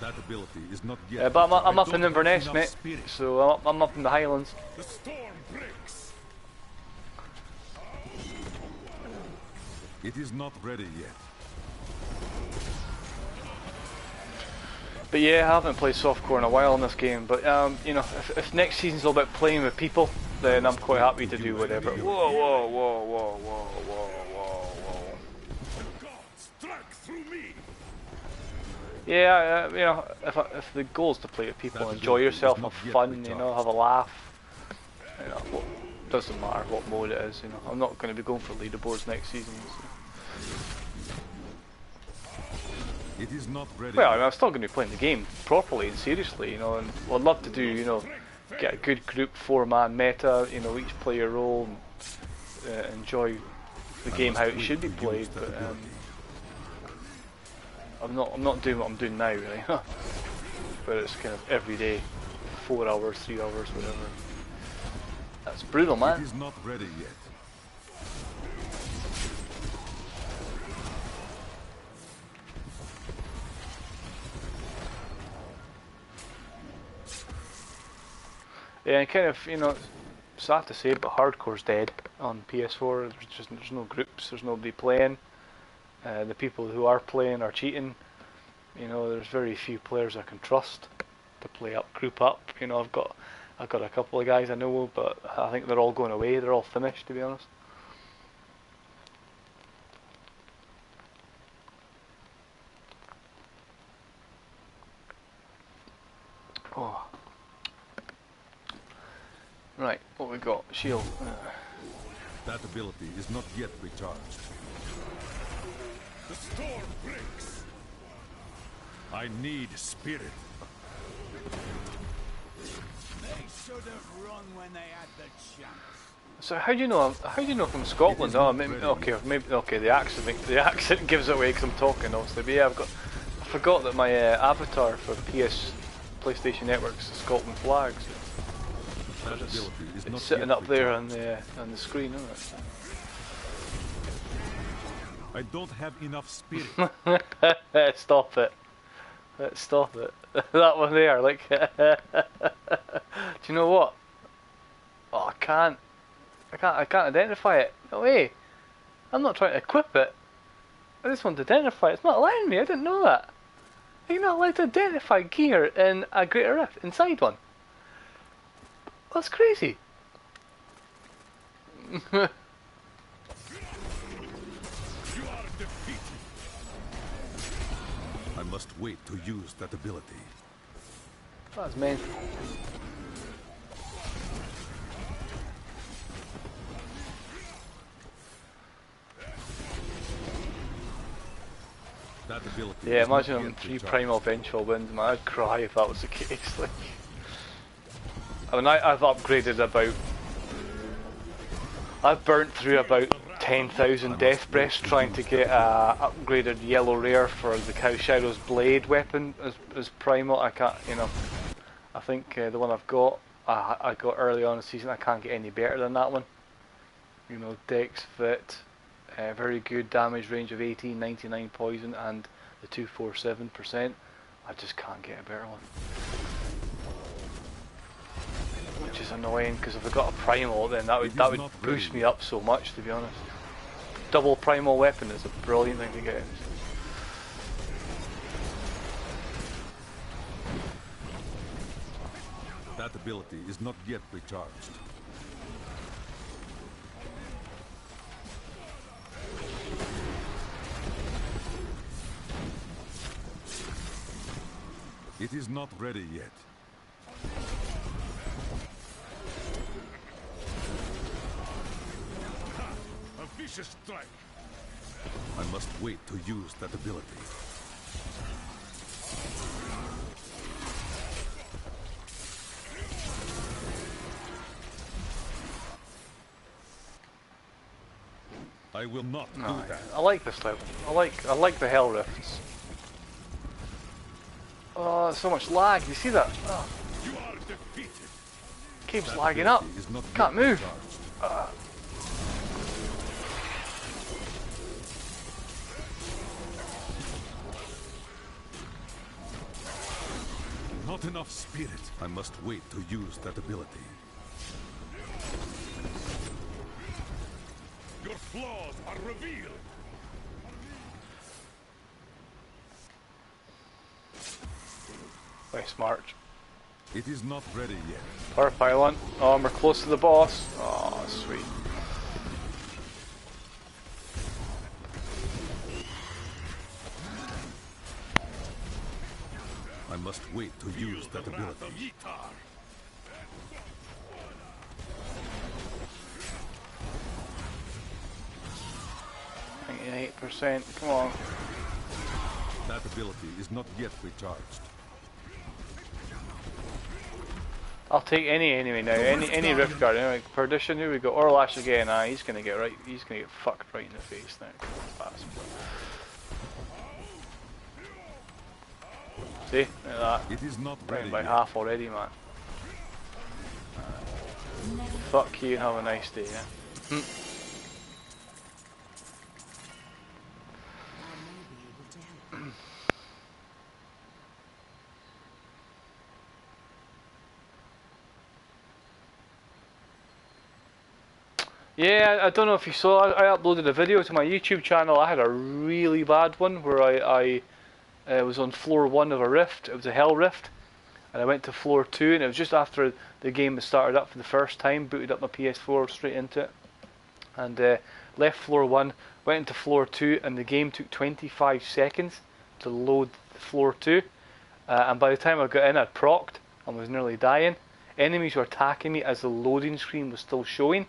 That ability is not yet. But I'm I up in don't have Inverness, enough mate. spirit. So I'm up in the Highlands. The storm breaks. It is not ready yet. But yeah, I haven't played softcore in a while in this game. But you know, if next season's all about playing with people, then I'm quite happy to do whatever. Whoa, whoa, whoa, whoa, whoa, whoa, whoa, whoa. The gods strike through me. Yeah, you know, if the goal is to play with people, enjoy yourself, have fun, you know, have a laugh. You know, doesn't matter what mode it is. You know, I'm not going to be going for leaderboards next season. So. It is not ready. Well, I mean, I'm still going to be playing the game properly and seriously, you know, and I'd love to do, you know, get a good group 4-man meta, you know, each play a role, and enjoy the game how it should be played. But I'm not doing what I'm doing now, really. But it's kind of every day, 4 hours, 3 hours, whatever. That's brutal, It man. is not ready yet. Yeah, and kind of, you know, sad to say, but hardcore's dead on PS4. There's no groups, there's nobody playing. The people who are playing are cheating. You know, there's very few players I can trust to play up, group up. You know, I've got a couple of guys I know, but I think they're all going away. They're all finished, to be honest. Oh. Right, what we got? Shield. That ability is not yet recharged. The storm breaks. I need spirit. They should have run when they had the chance. So how do you know? How do you know from Scotland? Oh, maybe, okay. The accent gives it away because I'm talking, obviously. But yeah, I forgot that my avatar for PlayStation Network's the Scotland flag. So That ability is not it's sitting yet up there recharged. on the screen, isn't it? I don't have enough spirit. Stop it! Stop it! That one there, like. Do you know what? Oh, I can't identify it. No way! I'm not trying to equip it. I just want to identify it. It's not allowing me. I didn't know that. You're not allowed to identify gear in a Greater Rift inside one. That's crazy. You are defeated. I must wait to use that ability. That's mean. That ability Yeah, is not imagine having yet 3 recharged. primal vengeful wins, man. I'd cry if that was the case. Like, I mean, I've upgraded about. I've burnt through about 10,000 death breaths trying to get a upgraded yellow rare for the Cowshadow's blade weapon as primal. I can't, you know. I think the one I've got, I got early on in the season. I can't get any better than that one. You know, Dex fit, very good damage range of 18, 99 poison, and the 247%. I just can't get a better one. Which is annoying, because if I got a primal, then that would boost me up so much, to be honest. Double primal weapon is a brilliant thing to get. That ability is not yet recharged. It is not ready yet. A vicious strike. I must wait to use that ability. I will not do that. I like this level. I like the hell rifts. Oh, so much lag. You see that? Oh. You are defeated. Keeps That lagging up. ability is not Can't yet move. recharged. Not enough spirit. I must wait to use that ability. Your flaws are revealed. Very smart. It is not ready yet. Power pylon. Oh, we're close to the boss. Oh, sweet. I must wait to use that The wrath ability. of Yitar. 98%. Come on. That ability is not yet recharged. I'll take any enemy now. Any rift guard. Anyway, Perdition. Here we go. Orlash again. He's gonna get right. He's gonna get fucked right in the face now. Bastard. See? Look at that. It is not Down ready by yet. half already, man. Fuck you. Have a nice day. Yeah. I may be able to help. Yeah, I don't know if you saw, I uploaded a video to my YouTube channel. I had a really bad one where I was on floor 1 of a rift. It was a hell rift. And I went to floor 2, and it was just after the game had started up for the first time. Booted up my PS4 straight into it. And left floor 1, went into floor 2, and the game took 25 seconds to load floor 2. And by the time I got in, I'd procced and was nearly dying. Enemies were attacking me as the loading screen was still showing.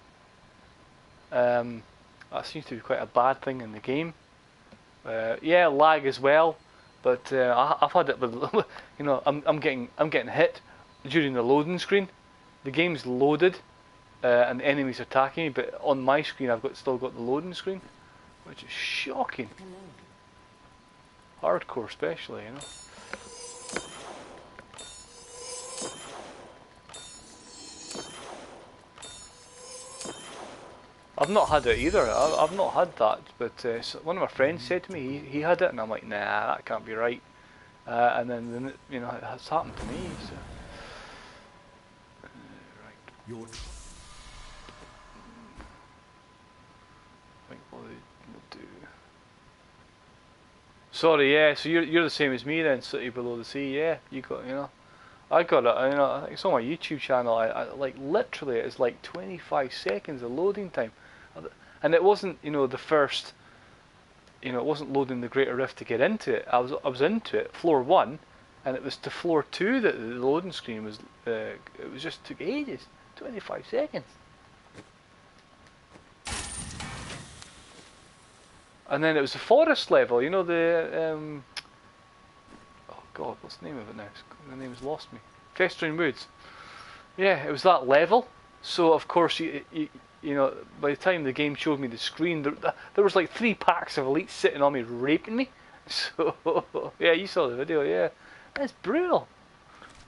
That seems to be quite a bad thing in the game. Yeah, lag as well, but I've had it with, you know, I'm getting hit during the loading screen. The game's loaded, and the enemies are attacking me, but on my screen I've still got the loading screen, which is shocking. Hello. Hardcore, especially, you know. I've not had it either. I've not had that, but one of my friends said to me he had it, and I'm like, nah, that can't be right. And then you know, it has happened to me. So. Right. Your I think we'll do. Sorry, yeah. So you're the same as me then, City Below the Sea. Yeah, you got, you know. I got it. You know, I think it's on my YouTube channel. I like literally it's like 25 seconds of loading time. And it wasn't, you know, the first, you know, it wasn't loading the Greater Rift to get into it. I was into it, floor 1, and it was to floor 2 that the loading screen was. It was just took ages, 25 seconds. And then it was the forest level, you know, the oh God, what's the name of it now? The name's lost me. Festering Woods. Yeah, it was that level. So of course you know, by the time the game showed me the screen, there was like 3 packs of elites sitting on me, raping me. So, yeah, you saw the video, yeah. It's brutal.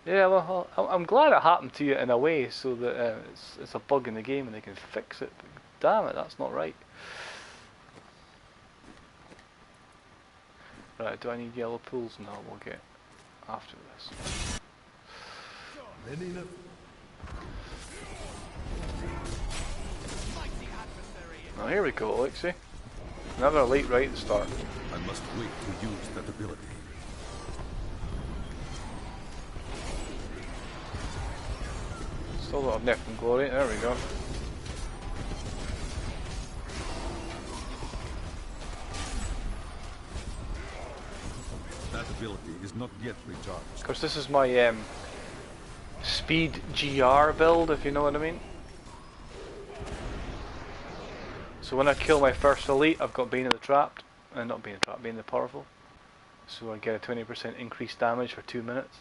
Yeah, well, I'm glad it happened to you in a way, so that it's a bug in the game and they can fix it. But damn it, that's not right. Right, do I need yellow pools? No, we'll get after this. Many enough. Oh, here we go, Alexei. Another elite right at the start. I must wait to use that ability. Still a lot of Nip and Glory. There we go. That ability is not yet recharged. Of course, this is my speed GR build, if you know what I mean. So when I kill my first elite, I've got Bane of the Trapped, not Bane of the Trapped, Bane of the Powerful. So I get a 20% increased damage for 2 minutes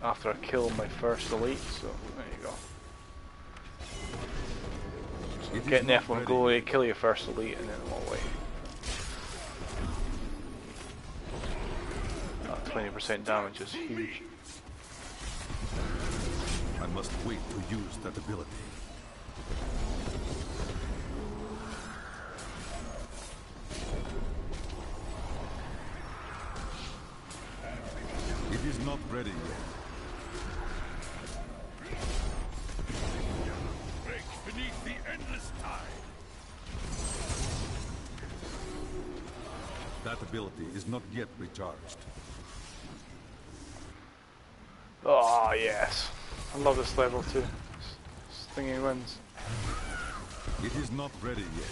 after I kill my first elite. So there you go. So get Nephilim Glory, kill your first elite, and then I'm away. That 20% damage is huge. I must wait to use that ability. It is not ready yet. Break beneath the endless tide. That ability is not yet recharged. Oh yes, I love this level too. This thingy wins. It is not ready yet.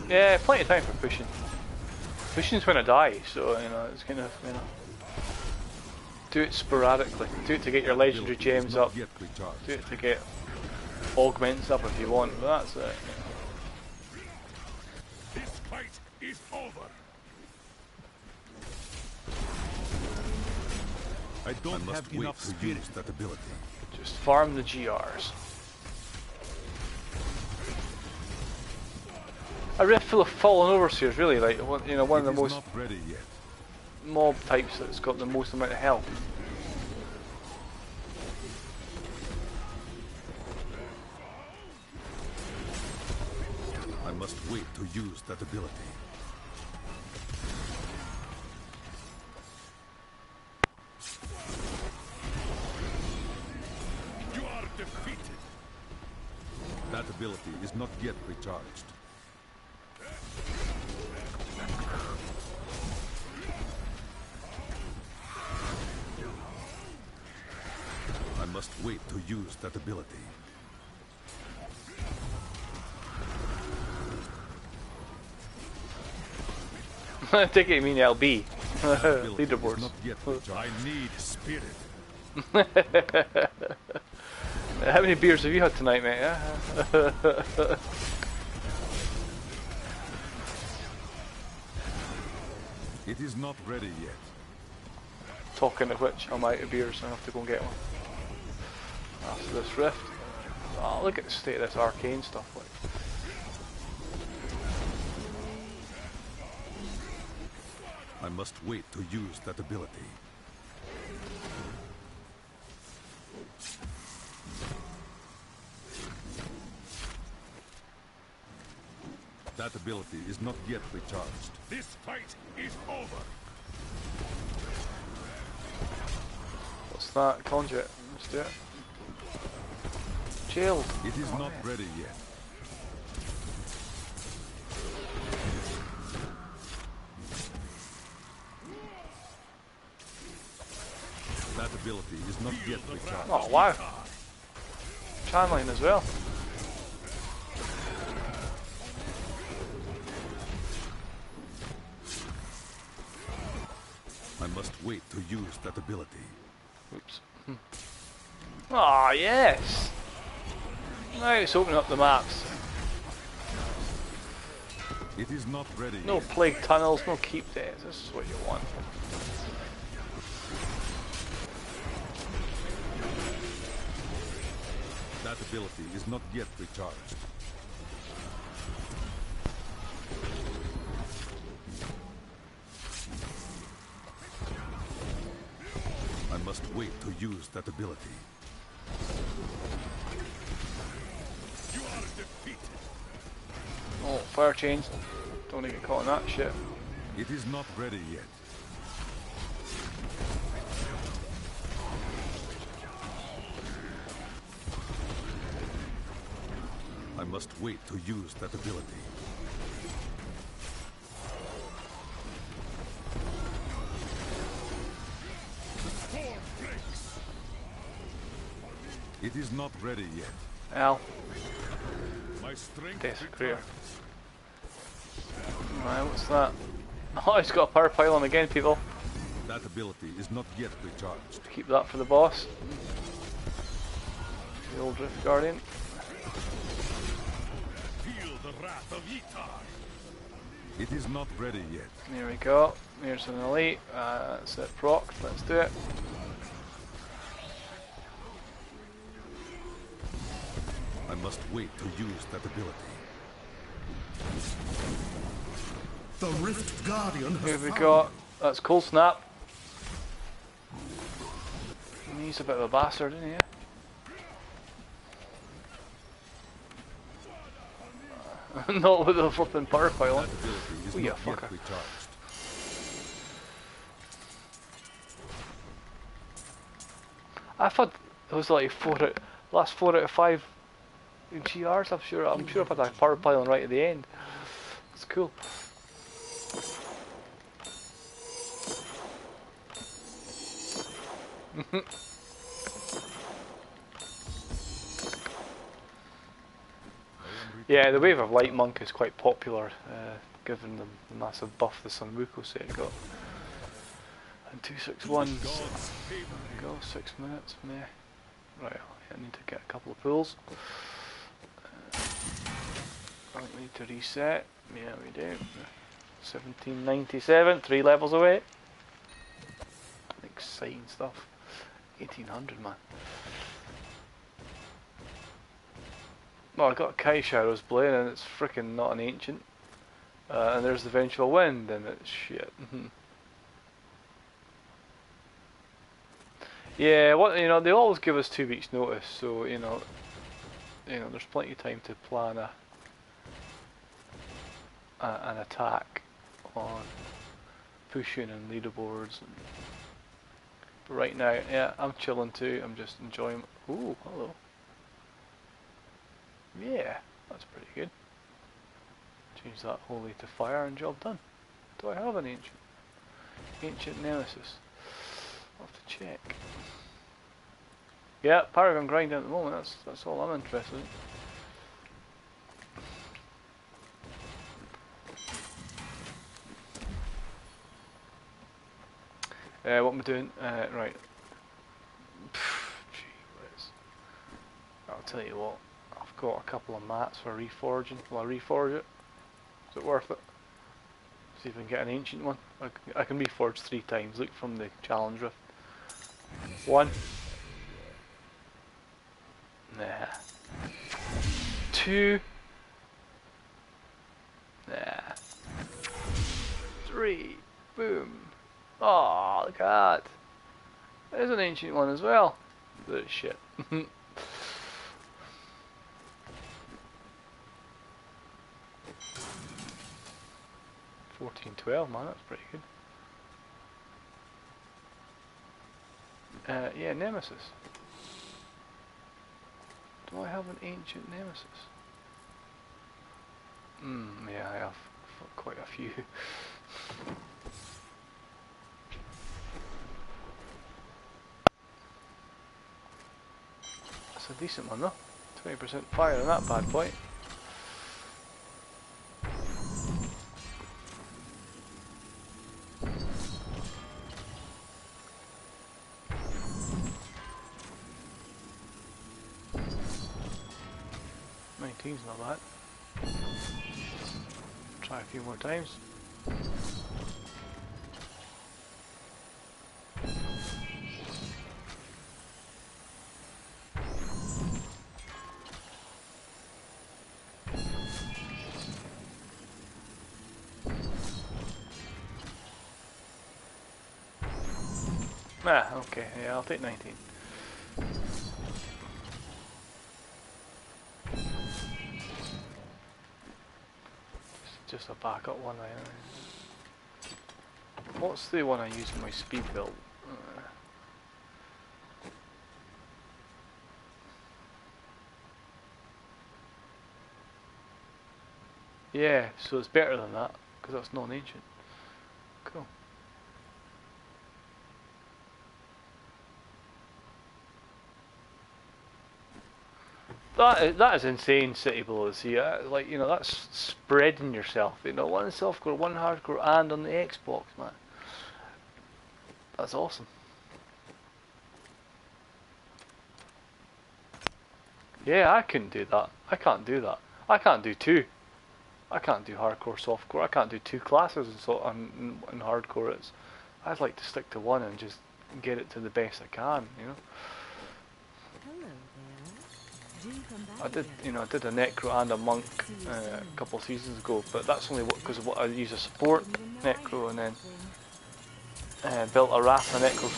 Yeah, plenty of time for pushing. Pushing's when I die, so you know it's kind of do it sporadically. Do it to get your legendary gems up. Yet recharged. Do it to get augments up if you want, but that's it. This fight is over. I don't have enough to use that ability. Just farm the GRs. I really feel fallen overseers really like one of the most not ready yet. mob types that's got the most amount of health. I must wait to use that ability. You are defeated. That ability is not yet recharged. I must wait to use that ability. I take it you mean LB. That ability is Leaderboards. not yet recharged. I need spirit. How many beers have you had tonight, mate? It is not ready yet. Talking of which, I'm out of beers, so I have to go and get one. After this rift. Oh, look at the state of this arcane stuff. Like. I must wait to use that ability. That ability is not yet recharged. This fight is over. What's that? Conduit. Let's do it. Jailed. It is not ready yet. That ability is not yet recharged. Oh wow. Channeling as well. I must wait to use that ability. Oops. Ah yes. Now it's opening up the maps. It is not ready No yet. plague tunnels, no keep days. This is what you want. That ability is not yet recharged. I must wait to use that ability. You are defeated. Oh, fire chains. Don't want to get caught in that shit. It is not ready yet. I must wait to use that ability. It is not ready yet. Ow. My strength Desecrator. returns. Right, what's that? Oh, he's got a power pylon again, people. That ability is not yet recharged. Keep that for the boss. The old Drift Guardian. Feel the wrath of Itar. It is not ready yet. There we go. Here's an elite. That's it, proc. Let's do it. I must wait to use that ability. The Rift Guardian has Here we found go. That's Cold Snap. He's a bit of a bastard, isn't he? Not with the flipping power pylon. That ability is Oh, you not fucker. yet recharged. I've had it was like last 4 out of 5 GRs. I'm sure I've had a power pylon right at the end. It's cool. Yeah, the Wave of Light Monk is quite popular, given the massive buff the Sun Wukong set got. And 261. There God's favor. we go, 6 minutes. Meh. Right, I need to get a couple of pulls. I think we need to reset. Yeah, we do. 1797, 3 levels away. Exciting stuff. 1800, man. Well, I got a Kai Shadow's Blade and it's freaking not an ancient. And there's the Vengeful Wind and it's shit. Yeah, what you know, they always give us 2 weeks notice, so you know there's plenty of time to plan an attack on pushing and leaderboards. But right now, yeah, I'm chilling too. I'm just enjoying. Ooh, hello. Yeah, that's pretty good. Change that holy to fire and job done. Do I have an ancient? Ancient nemesis. I'll have to check. Yeah, Paragon grinding at the moment. That's all I'm interested in. What am I doing? Right. Gee whiz. I'll tell you what. I've got a couple of mats for reforging. Will I reforge it? Is it worth it? See if I can get an ancient one. I can reforge 3 times. Look from the challenge rift. 1. Nah. 2. Nah. 3. Boom. Oh, look at that. There's an ancient one as well. This shit. 1412, man, that's pretty good. Yeah, Nemesis. Do I have an ancient Nemesis? Yeah, I have quite a few. That's a decent one though. 20% fire on that bad boy. Not bad. Try a few more times. Ah, okay, yeah, I'll take 19. just a backup one. What's the one I use in my speed build? Yeah, so it's better than that because that's non-ancient. Cool. That is insane, City Below the Sea. Like, you know, that's spreading yourself. You know, one softcore, one hardcore, and on the Xbox, man. That's awesome. Yeah, I couldn't do that. I can't do that. I can't do two. I can't do hardcore, softcore. I can't do two classes in hardcore. I'd like to stick to one and just get it to the best I can. You know. Hello there. Do come back I did, again. you know, I did a necro and a monk a couple of seasons ago, but that's only because of what I use a support necro, and then built a Wrath and necro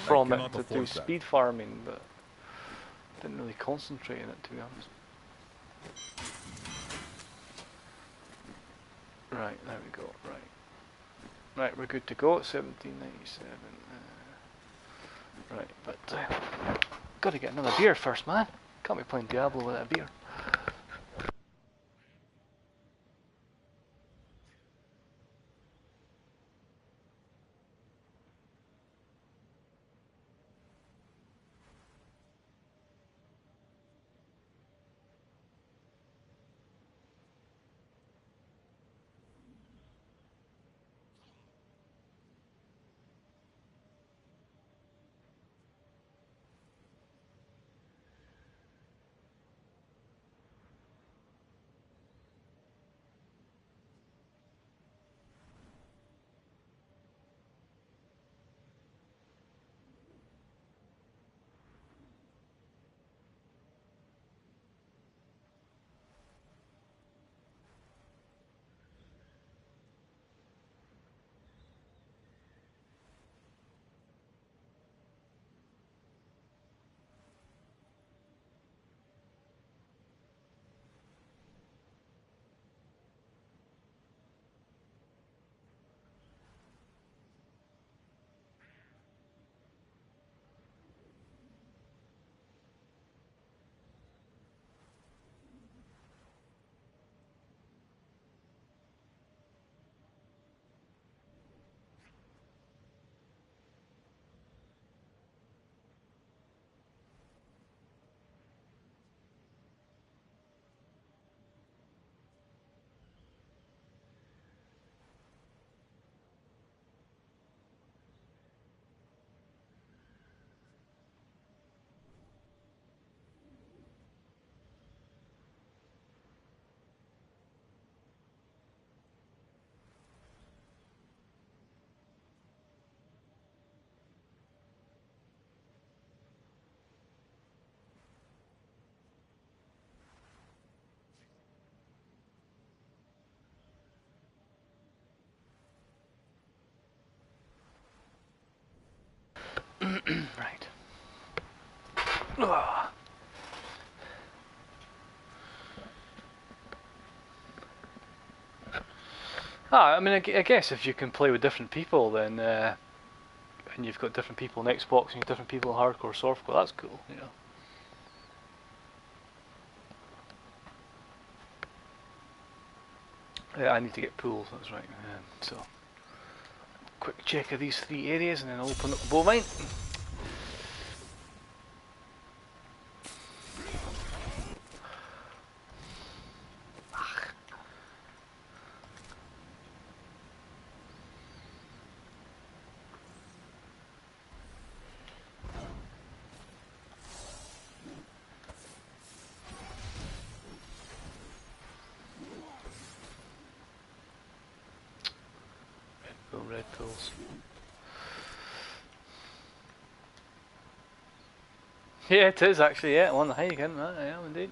from it cannot to do afford that. speed farming, but didn't really concentrate on it, to be honest. Right, there we go. Right, we're good to go. 1797. Right, but got to get another beer first, man. Can't be playing Diablo without a beer. Right. Ugh. I mean, I guess if you can play with different people, then and you've got different people on Xbox and different people on hardcore, softcore, that's cool, you know. Yeah, I need to get pools, that's right. So, quick check of these three areas and then I'll open up the bovine. Red pools. Yeah, it is actually, yeah, on the high again, right? I am indeed.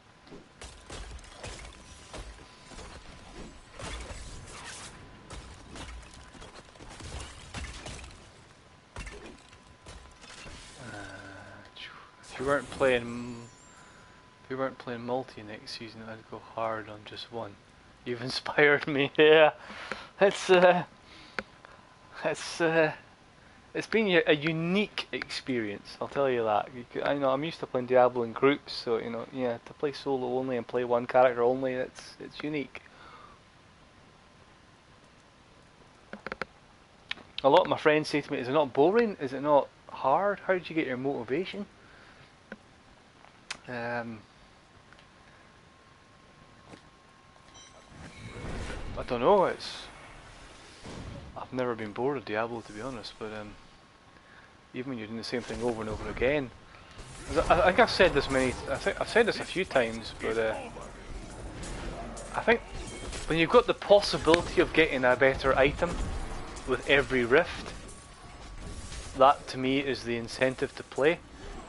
If you weren't playing multi next season, I'd go hard on just one. You've inspired me. Yeah, it's it's uh, it's been a unique experience. I'll tell you that. I know I'm used to playing Diablo in groups, so you know, yeah, to play solo only and play one character only, it's unique. A lot of my friends say to me, "Is it not boring? Is it not hard? How did you get your motivation?" I don't know. I've never been bored of Diablo, to be honest, but even when you're doing the same thing over and over again, I think I've said this I've said this a few times, but I think when you've got the possibility of getting a better item with every rift, that to me is the incentive to play.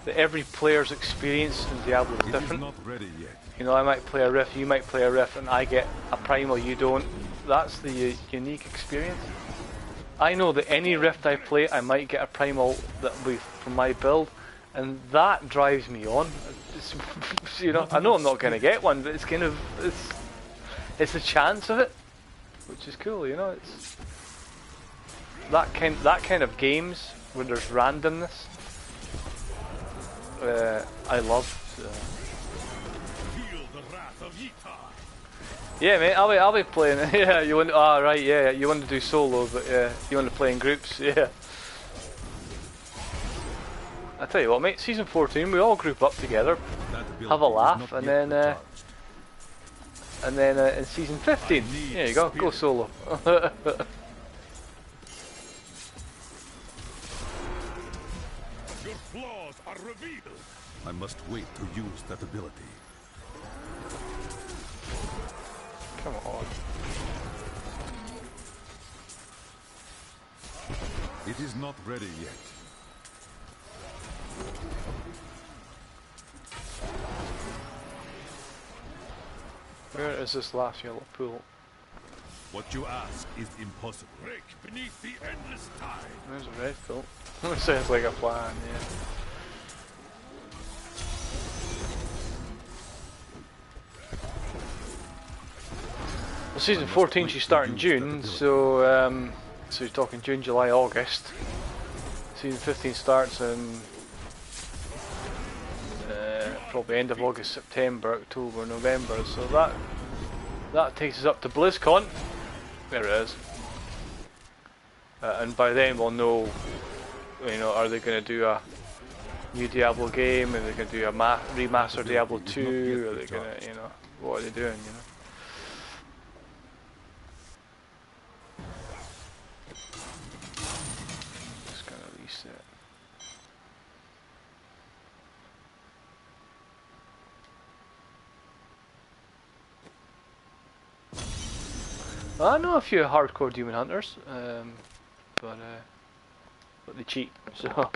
That every player's experience in Diablo is different. Not ready yet. You know, I might play a rift, you might play a rift, and I get a primal, you don't. That's the unique experience. I know that any rift I play, I might get a primal that will be from my build, and that drives me on. You know, I know I'm not going to get one, but it's kind of it's the chance of it, which is cool. You know, it's that kind of games where there's randomness. I love. Feel the wrath of Ytar. Yeah, mate, I'll be playing. Yeah, you want? Ah, right. Yeah, you want to do solo, but yeah, you want to play in groups. Yeah. I tell you what, mate. Season 14, we all group up together, have a laugh, and then in season 15, there you go, go solo. Your flaws are revealed. I must wait to use that ability. Come on. It is not ready yet. Where is this last yellow pool? What you ask is impossible. Break beneath the endless tide. There's a red pool. Sounds like a plan, yeah. Well, season 14 should start in June, so so you're talking June, July, August. Season 15 starts in probably end of August, September, October, November. So that takes us up to BlizzCon. There it is. And by then we'll know, you know, are they going to do a new Diablo game? Are they going to do a remaster Diablo 2? Are they going to, you know, what are they doing, you know? Just going to reset. I know a few hardcore demon hunters, but they cheat, so.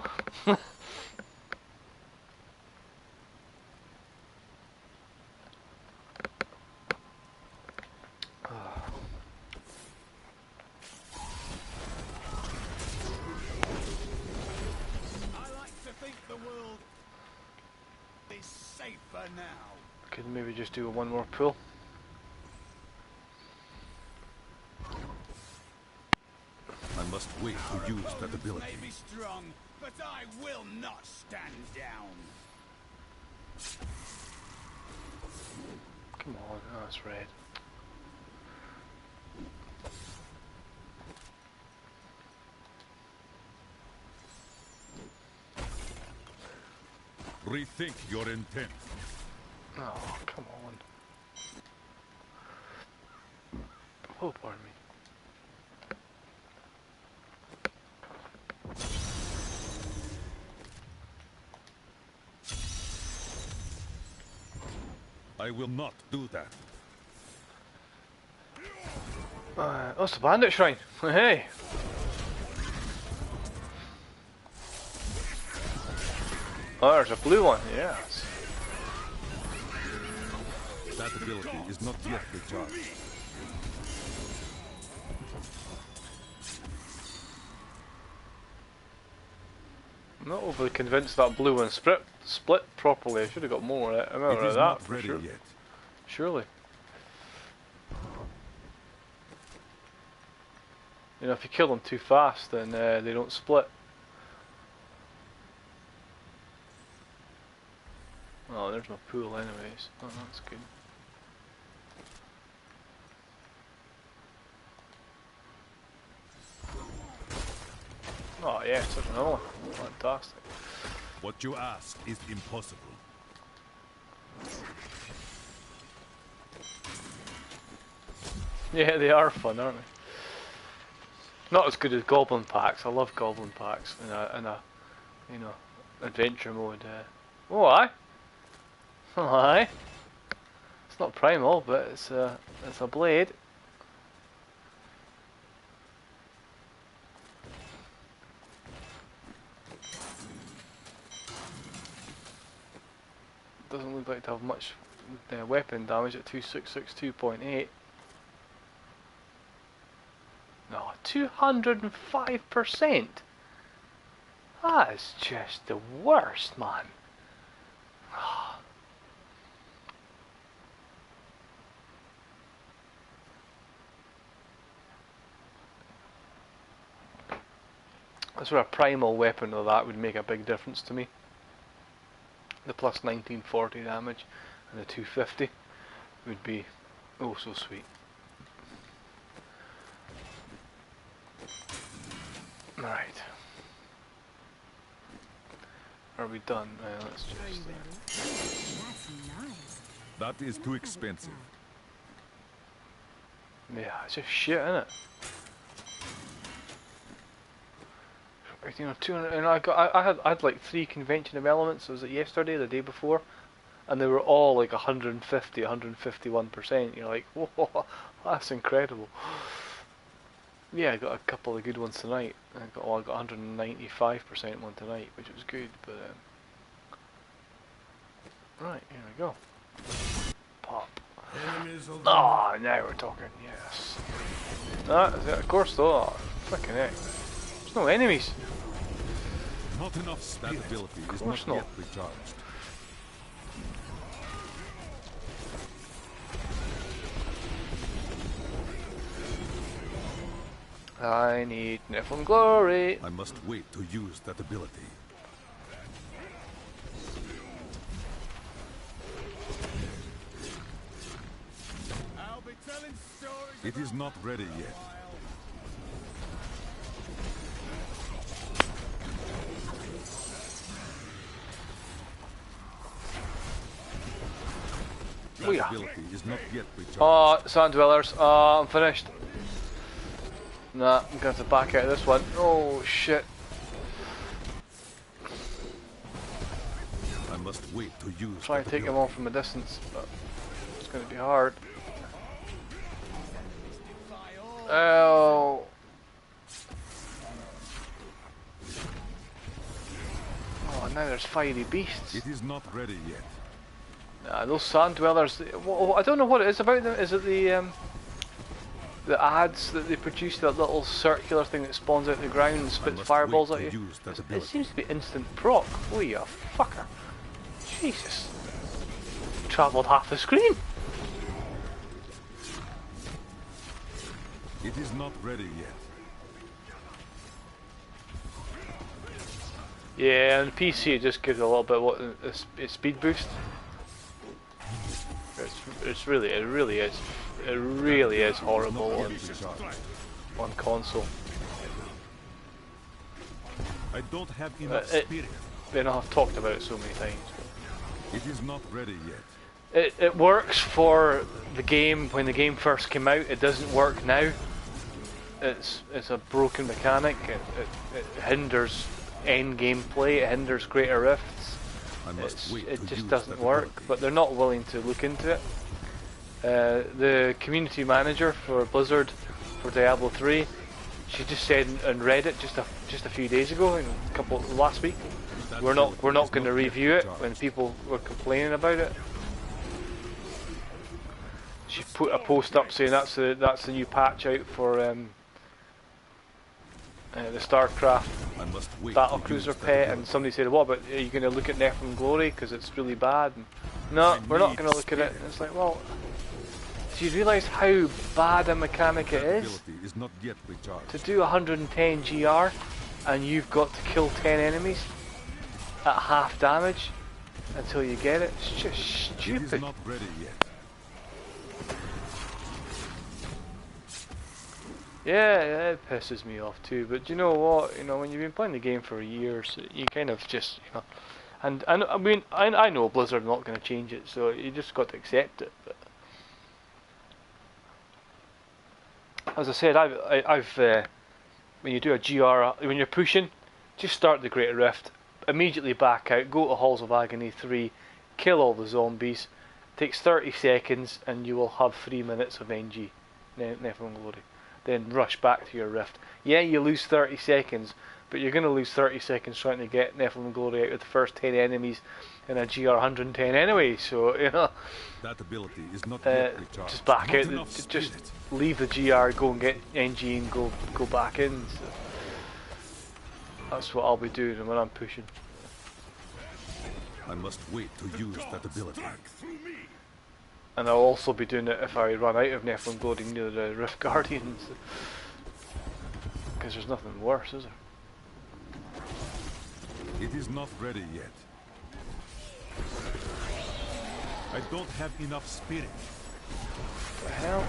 Could maybe just do one more pull. I must wait to use that ability. May be strong, but I will not stand down. Come on, oh, it's red. Rethink your intent. Oh, come on. Oh, pardon me. I will not do that. Oh, it's the bandit shrine. Hey. Oh, there's a blue one. Yes. That ability is not yet recharged. I'm not overly convinced that blue one split properly. I should have got more of it. I remember It is that not for ready sure. yet. Surely. You know, if you kill them too fast, then they don't split. Oh, there's no pool anyways. Oh, that's good. Oh yes, there's another one. Fantastic. What you ask is impossible. Yeah, they are fun, aren't they? Not as good as goblin packs. I love goblin packs in a you know, adventure mode. Oh, aye. Oh, aye. It's not primal, but it's a blade. Doesn't look like to have much weapon damage at 2662.8. No, 205%. That's just the worst, man. That's where a primal weapon of that would make a big difference to me. The plus 1940 damage and the 250 would be oh so sweet. Right. Are we done? Let's just... That's nice. That is too expensive. Yeah, it's just shit, innit? You know, 200, and I had like 3 convention of elements. Was it yesterday, the day before? And they were all like 150, 151%. You're like, whoa, that's incredible. Yeah, I got a couple of good ones tonight. I got 195% one tonight, which was good. But right, here we go. Pop. Ah, now we're talking. Yes. Of course, though. Oh, fucking heck. There's no enemies. Not enough spirit. That ability is not yet recharged. I need Nephilim glory. I must wait to use that ability. I'll be telling stories. It is not ready yet. That ability is not yet recharged. Oh, Sand Dwellers. I'm finished. Nah, I'm going to have to back out of this one. Oh, shit. I must wait to use Try and take them all from a distance, but it's going to be hard. Oh. Oh, now there's fiery beasts. It is not ready yet. Nah, those Sand Dwellers, I don't know what it is about them. Is it the ads that they produce, that little circular thing that spawns out the ground and spits fireballs at you? It seems to be instant proc. Oh, you fucker. Jesus. Travelled half the screen. It is not ready yet. Yeah, and PC it just gives a little bit of a speed boost. It really is horrible on console. I don't have enough spirit. You know, I've talked about it so many times. It is not ready yet. It works for the game when the game first came out. It doesn't work now. It's a broken mechanic. It hinders end game play. It hinders greater rifts. It just doesn't work. But they're not willing to look into it. The community manager for Blizzard for Diablo 3, she just said on Reddit just a few days ago, last week, we're not going to review it when people were complaining about it. She put a post up saying that's the new patch out for the StarCraft Battlecruiser pet, and somebody said, "What about, are you going to look at Nephilim Glory because it's really bad?" And, no, we're not going to look at it. And it's like, well, Do you realise how bad a mechanic it That is? ability is not yet recharged. To do 110 GR and you've got to kill 10 enemies at half damage until you get it. It's just It is stupid. not ready yet. Yeah, it pisses me off too. But you know what? You know, when you've been playing the game for years, you kind of just, you know. And I mean, I know Blizzard are not going to change it, so you just got to accept it. But as I said, I've when you do a GR, when you're pushing, just start the Greater Rift, immediately back out, go to Halls of Agony 3, kill all the zombies. Takes 30 seconds, and you will have 3 minutes of NG, Nephilim Glory. Then rush back to your Rift. Yeah, you lose 30 seconds, but you're going to lose 30 seconds trying to get Nephilim Glory out with the first 10 enemies in a GR 110 anyway, so, you know. That ability is not yet recharged. Just back Not out, enough just spirit. leave the GR, go and get NG and go back in. So that's what I'll be doing when I'm pushing. I must wait to use that ability. Strike through me. And I'll also be doing it if I run out of Nephilim Glory near the Rift Guardians. Because there's nothing worse, is there? It is not ready yet. I don't have enough spirit. What the hell?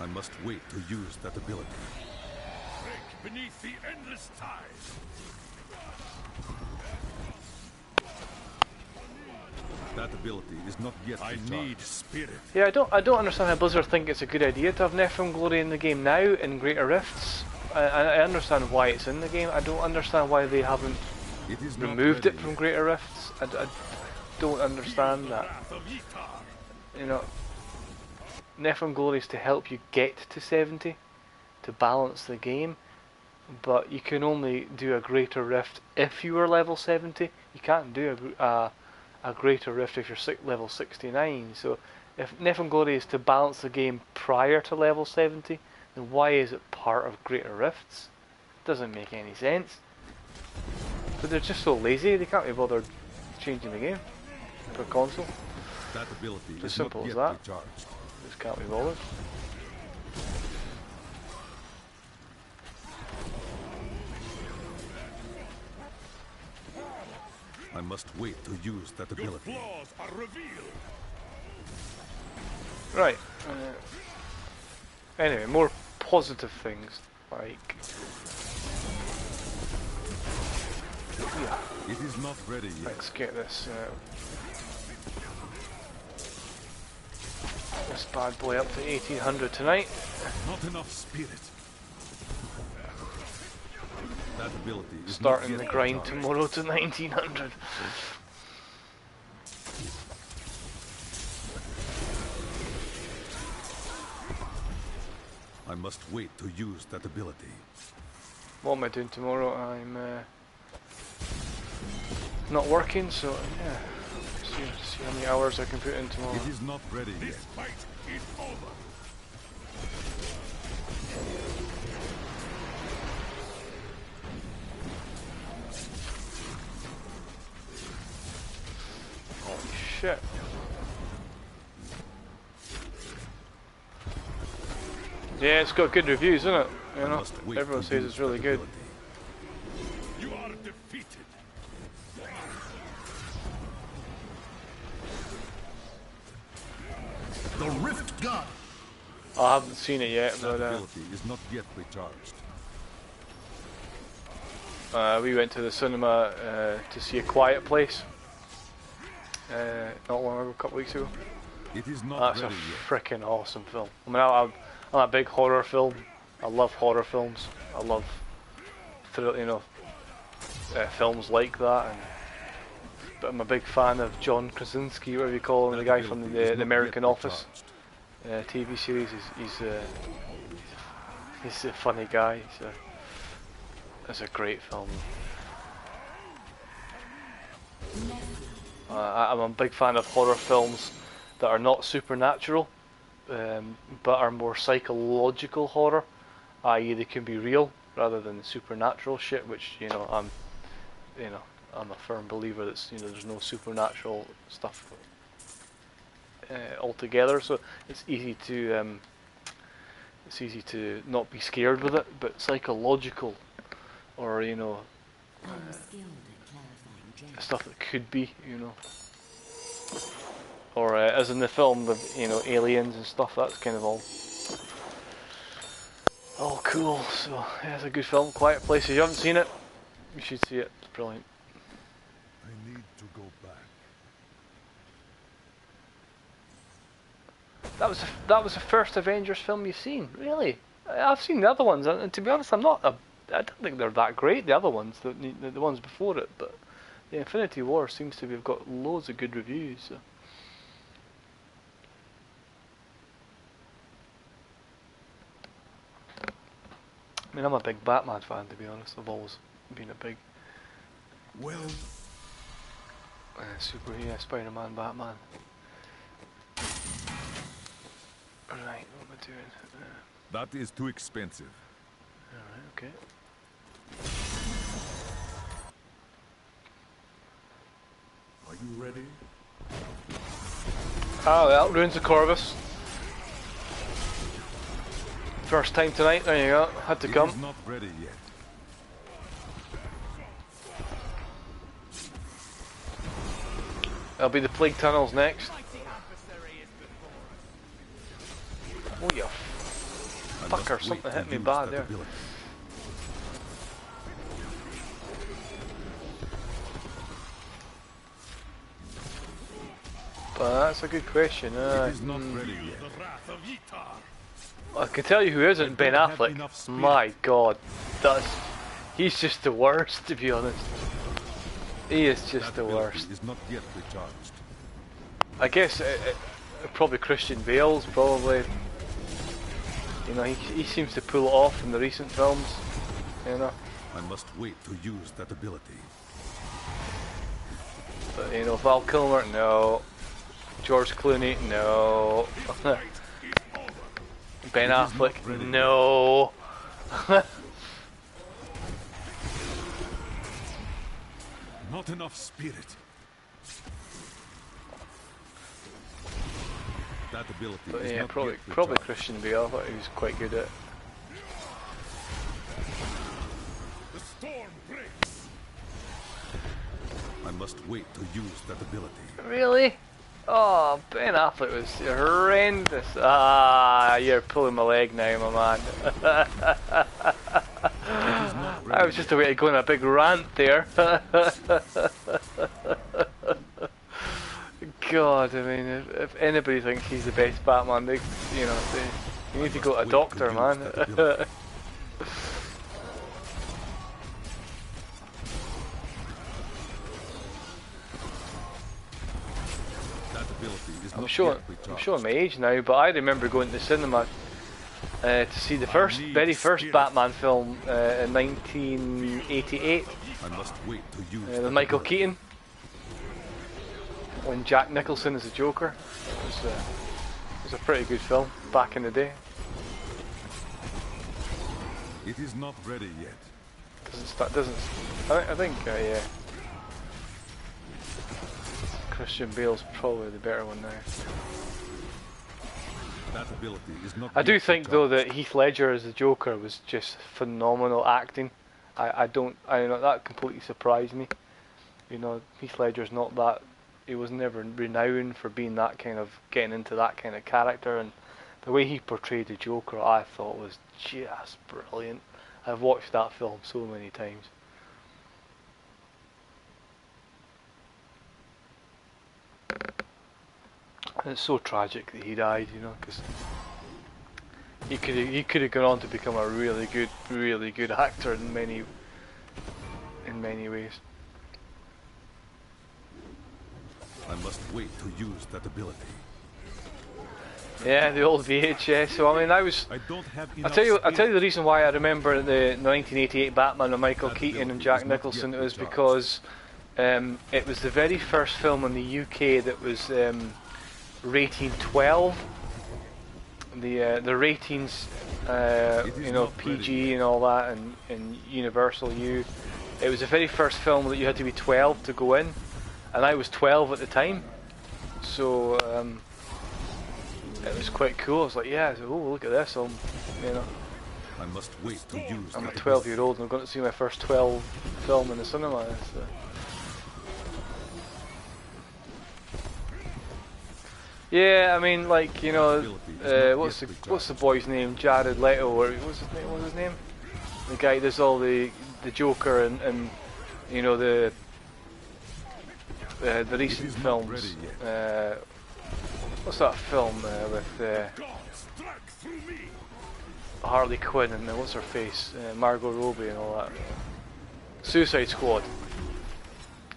I must wait to use that ability. Break beneath the endless tide. That ability is not yet I recharged. need spirit. Yeah, I don't understand how Blizzard think it's a good idea to have Nephilim Glory in the game now in Greater Rifts. I understand why it's in the game. I don't understand why they haven't It is not removed ready it from yet. Greater Rifts. I don't understand that. Wrath of Itar. You know, Nephilim Glory is to help you get to 70, to balance the game, but you can only do a Greater Rift if you are level 70. You can't do a Greater Rift if you're level 69. So if Nephilim Glory is to balance the game prior to level 70, then why is it part of Greater Rifts? Doesn't make any sense. But they're just so lazy, they can't be bothered changing the game per console. That ability As is simple not as yet that. recharged. Just can't be bothered. I must wait to use that Your ability. flaws are revealed. Right. Anyway, more positive things like. Yeah, It is not ready yet. let's get this this bad boy up to 1800 tonight. Not enough spirit. That ability is Starting not the yet grind recharged. tomorrow to 1900. I must wait to use that ability. What am I doing tomorrow? I'm not working, so yeah. See how many hours I can put in tomorrow. It is not ready yet. This fight is over. Holy shit. Yeah, it's got good reviews, isn't it? You I know, must wait everyone to says use it's really that good. ability. You are defeated. The Rift God. I haven't seen it yet, That but ability is not yet recharged. we went to the cinema to see A Quiet Place not long ago, a couple weeks ago. It is not That's a ready yet. freaking awesome film. I mean, I'm a big horror film. I love horror films. I love, films like that. But I'm a big fan of John Krasinski, whatever you call him, the That guy from ability is the not American yet Office recharged. TV series. He's a funny guy. It's a great film. I'm a big fan of horror films that are not supernatural, but are more psychological horror, i.e. they can be real rather than supernatural shit. Which I'm a firm believer that there's no supernatural stuff altogether, so it's easy to not be scared with it. But psychological, or I'm skilled at clarifying gems. stuff that could be, or as in the film with aliens and stuff. That's kind of all cool. So yeah, it's a good film. Quiet Place. If you haven't seen it, you should see it. It's brilliant. I need to go back. That was the first Avengers film you've seen, really? I've seen the other ones, and to be honest, I don't think they're that great. The other ones, the ones before it, but the Infinity War seems to have got loads of good reviews. So. I mean, I'm a big Batman fan, to be honest. I've always been a big Spider-Man, Batman. Right, what am I doing? That is too expensive. Alright, okay. Are you ready? Oh well, Ruins of Corvus. First time tonight, there you go. Had to come. It is not ready yet. It'll be the Plague Tunnels next. Oh, you fucker, something hit me bad there. But that's a good question. It is not ready yet. I can tell you who isn't, Ben Affleck. My God, he's just the worst, to be honest. He is just the worst. Is not yet recharged. I guess probably Christian Bale's probably. He seems to pull it off in the recent films. I must wait to use that ability. But Val Kilmer, no. George Clooney, no. Ben Affleck, no. Not enough spirit. That ability But is yeah, not probably yet recharged. Christian Bale. I thought he was quite good at it. The storm breaks. I must wait to use that ability. Really? Oh, Ben Affleck was horrendous. Ah, you're pulling my leg now, my man. I was just about to go on a big rant there. God, I mean, if anybody thinks he's the best Batman, you need to go to a doctor, man. I'm showing my age now, but I remember going to the cinema to see the very first Batman film in 1988 with Michael Keaton, when Jack Nicholson is the Joker. It was a pretty good film back in the day. It is not ready yet. I think yeah. Christian Bale's probably the better one now. That ability is not I do yet think though recharged. that Heath Ledger as the Joker was just phenomenal acting. I know that completely surprised me. Heath Ledger's not that. He was never renowned for being that kind of getting into that kind of character, and the way he portrayed the Joker, I thought was just brilliant. I've watched that film so many times. And it's so tragic that he died, because he could have gone on to become a really good actor in many ways. I must wait to use that ability. Yeah, the old VHS. So I mean, I don't have I'll enough tell you spirit. the reason why I remember the 1988 Batman with Michael Keaton and Jack Nicholson. It was because it was the very first film in the UK that was rated 12. The ratings, PG and all that, and Universal U. It was the very first film that you had to be 12 to go in, and I was 12 at the time. So it was quite cool. I was like, yeah, so, oh, look at this. You know, I must wait to use I'm a that 12-year-old and I'm going to see my first 12 film in the cinema. So. Yeah, I mean, like, you know, what's the boy's name? Jared Leto, or what's his name? What's his name? The guy who does all the Joker and you know the recent films. What's that film with Harley Quinn and what's her face, Margot Robbie and all that. Suicide Squad.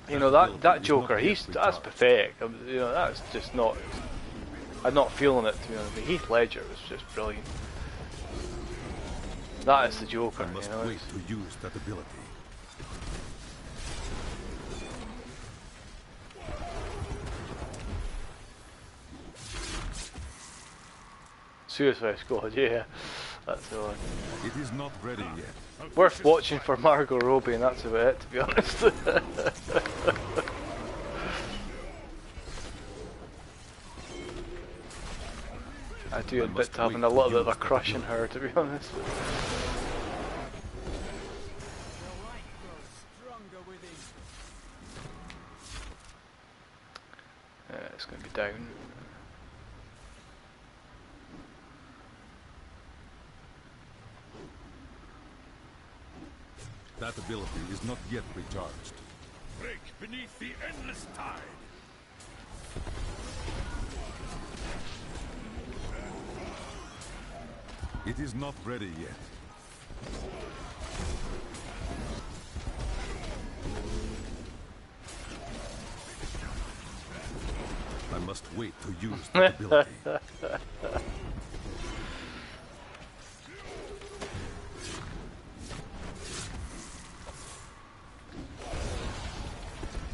You know that Joker. That's pathetic. You know that's just not. I'm not feeling it, to be honest. But Heath Ledger was just brilliant. That is the Joker. I must wait to use that ability. Suicide Squad, yeah, that's the one. It is not ready yet. Worth watching for Margot Robbie, and that's about it, to be honest. I do admit to having a little bit of a crush on her, to be honest. It's going to be down. That ability is not yet recharged. Break beneath the endless tide. It is not ready yet. I must wait to use that ability.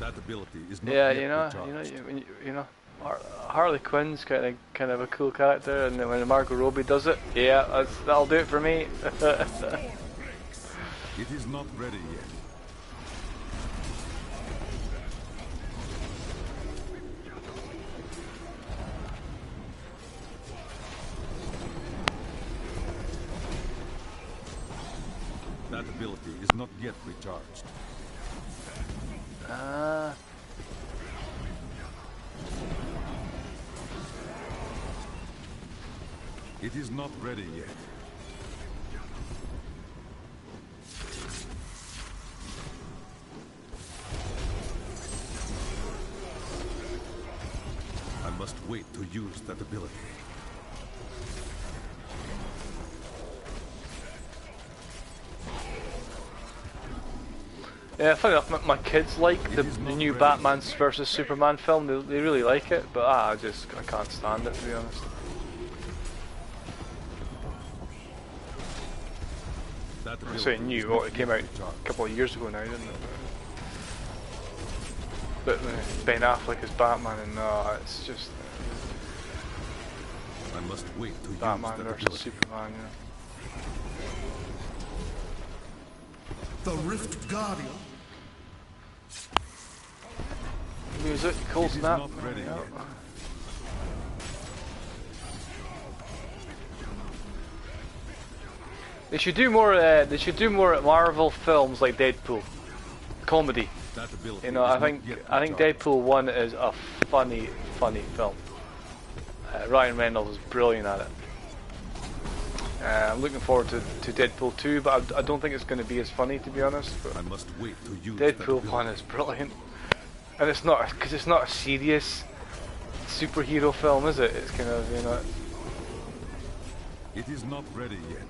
That ability is not yet you know, Harley Quinn's kind of a cool character, and when Margot Robbie does it, yeah, that'll do it for me. It is not ready yet. That ability is not yet recharged. It is not ready yet. I must wait to use that ability. Yeah, funny enough, my kids like the new Batman versus Superman film. They really like it, but I can't stand it, to be honest. I say new. Oh, it came out a couple of years ago now, didn't it? But Ben Affleck as Batman, and it's just I must wait to Batman use that versus ability. Superman. The Rift Guardian. Music, cool It is snap. not ready Yeah. yet. They should do more. They should do more Marvel films like Deadpool, comedy. That ability You know, is I not think yet recharged. Deadpool 1 is a funny film. Ryan Reynolds is brilliant at it. I'm looking forward to Deadpool 2, but I don't think it's going to be as funny, to be honest. But I must wait to use that Deadpool ability. 1 is brilliant, and it's not because it's not a serious superhero film, is it? It's kind of, you know. It is not ready yet.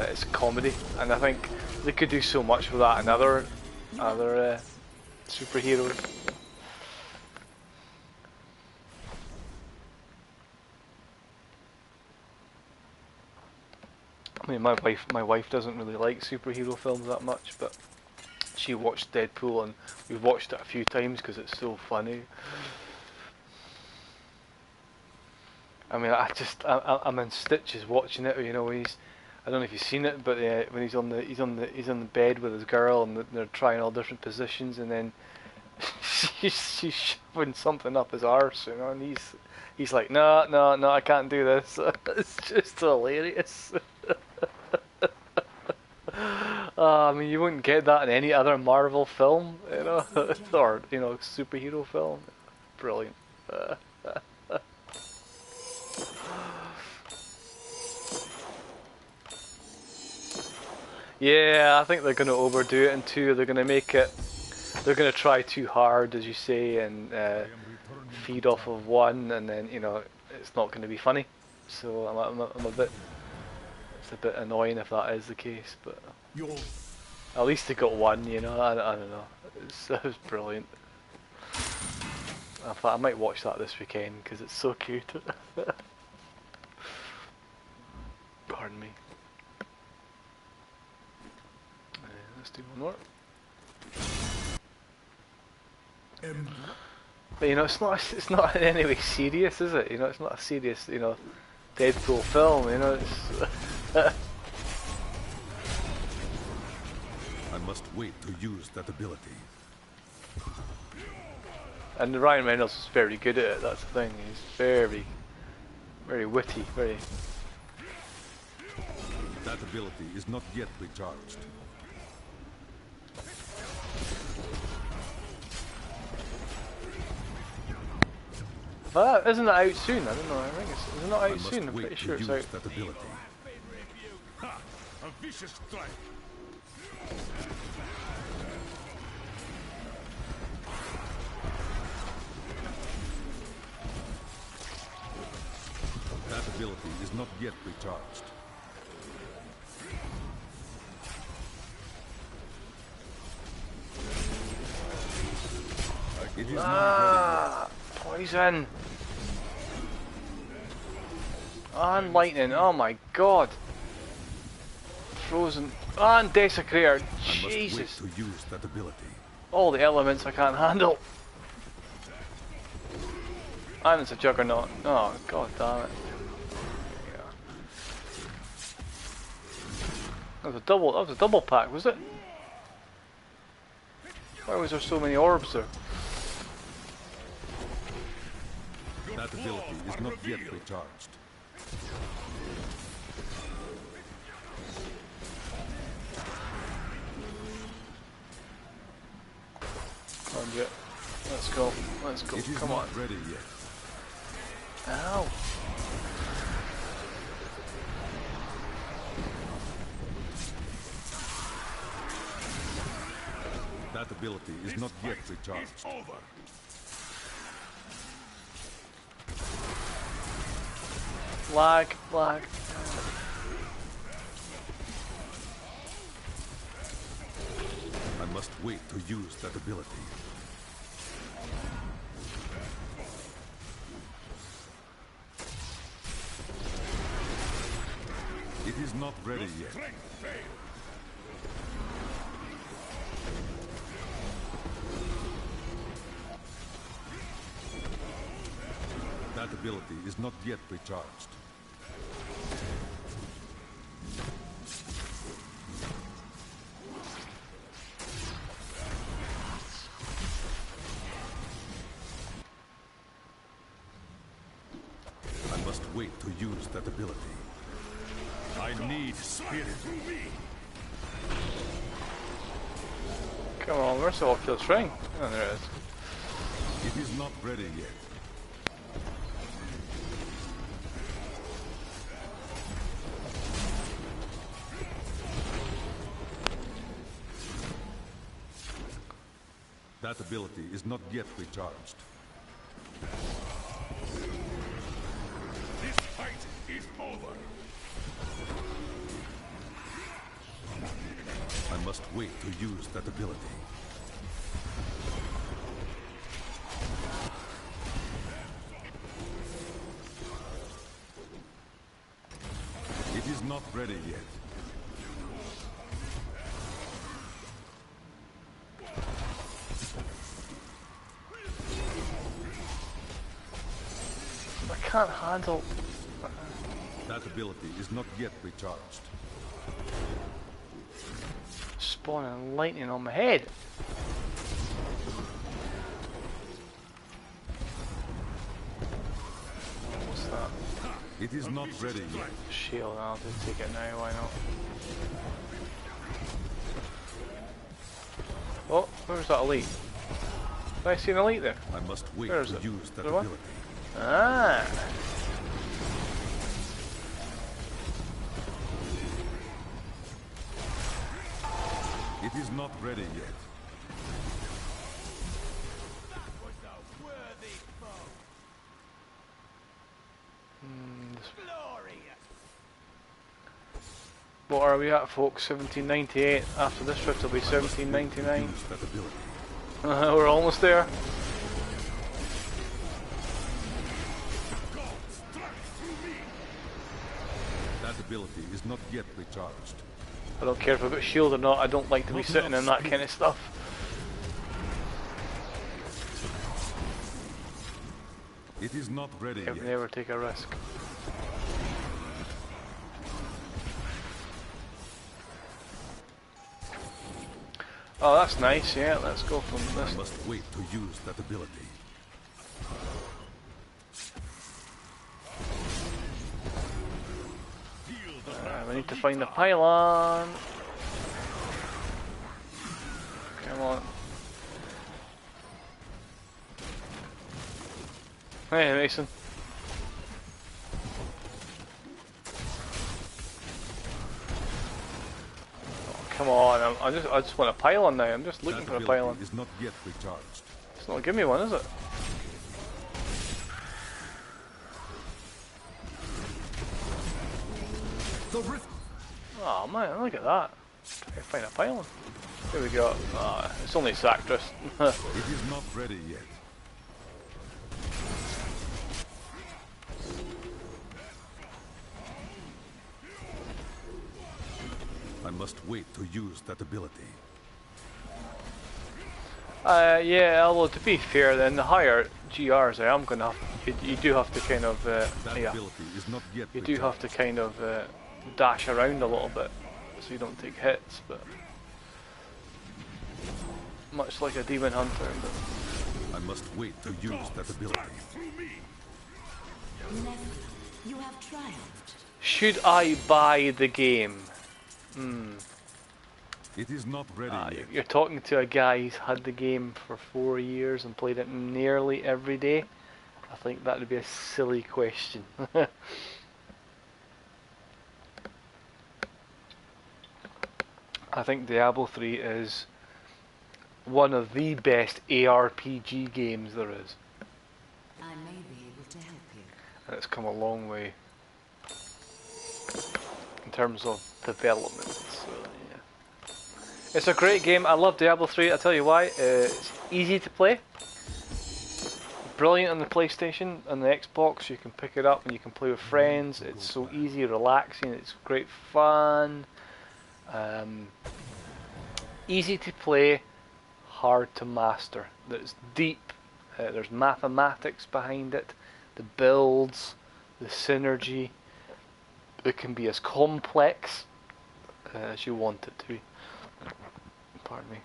It's comedy, and I think they could do so much with that and other superheroes. I mean, my wife doesn't really like superhero films that much, but she watched Deadpool, and we've watched it a few times because it's so funny. I mean, I'm in stitches watching it. You know, I don't know if you've seen it, but when he's on the bed with his girl, and they're trying all different positions, and then she's shoving something up his arse, you know, and he's like, no, no, no, I can't do this. It's just hilarious. I mean, you wouldn't get that in any other Marvel film, you know, or you know, superhero film. Brilliant. Yeah, I think they're going to overdo it, and two, they're going to make it. They're going to try too hard, as you say, and feed off of one, and then you know it's not going to be funny. So I'm a bit. It's a bit annoying if that is the case, but at least they got one. You know, I don't know. It was brilliant. In fact, I might watch that this weekend because it's so cute. Pardon me. Let's do one more. But you know, it's not in any way serious, is it? You know, it's not a serious, you know, Deadpool film. You know, it's. I must wait to use that ability. And Ryan Reynolds is very good at it. That's the thing. He's very, very witty. Very. That ability is not yet recharged. Isn't that out soon? I don't know. I think it's not out soon. I'm pretty sure it's out. That ability. Ha! A vicious strike. That ability is not yet recharged. It is not ready yet. Poison! And lightning, oh my god! Frozen, and Desecrator, Jesus! I must wait to use that ability. All the elements I can't handle. And it's a Juggernaut, oh god damn it. Yeah. That was a double pack, was it? Why was there so many orbs there? That ability is not yet recharged. Let's go. Let's go. It is Come not on. ready yet. Ow. That ability is not yet recharged. Over. Lag. I must wait to use that ability. It is not ready yet. That ability is not yet recharged. I must wait to use that ability. I need spirit. Come on, where's the off-field string? Oh, there it is. It is not ready yet. That ability is not yet recharged. This fight is over. I must wait to use that ability. It is not ready yet. I can't handle. That ability is not yet recharged. Spawning lightning on my head. It is not ready yet. Shield, I'll just take it now, why not? Oh, where's that elite? Did I see an elite there? I must wait Where is to it? use that There one? ability. Ah! It is not ready yet. Was a worthy foe. Glorious. What are we at, folks? 1798. After this trip, it'll be 1799. Use that ability. We're almost there. That ability is not yet recharged. I don't care if I've got shield or not. I don't like to be sitting in that kind of stuff. It is not ready I would yet. never take a risk. Oh, that's nice. Yeah, let's go from I this. must wait to use that ability. We need to find the pylon. Come on. Hey, Mason. Oh, come on, I just want a pylon now. I'm just looking That for a ability pylon. is not yet recharged. It's not giving me one, is it? The rift. Oh man, look at that. Try to find a pylon. Here we go. Ah, it's only Sactress. It is not ready yet. I must wait to use that ability. Yeah, although to be fair, then the higher GRs I am gonna have, you do have to kind of, That yeah, ability is not yet you do have to kind of dash around a little bit so you don't take hits, but much like a demon hunter. But I must wait to use that ability. Nephilim, you have triumphed. should I buy the game? It is not ready yet. You're talking to a guy who's had the game for 4 years and played it nearly every day. I think that would be a silly question. I think Diablo 3 is one of the best ARPG games there is. I may be able to help you. And it's come a long way in terms of development. So, yeah. It's a great game. I love Diablo 3. I'll tell you why. It's easy to play. Brilliant on the PlayStation and the Xbox. You can pick it up and you can play with friends. It's so easy, relaxing. It's great fun. Easy to play, hard to master. It's deep. There's mathematics behind it. The builds, the synergy. It can be as complex as you want it to be. Pardon me.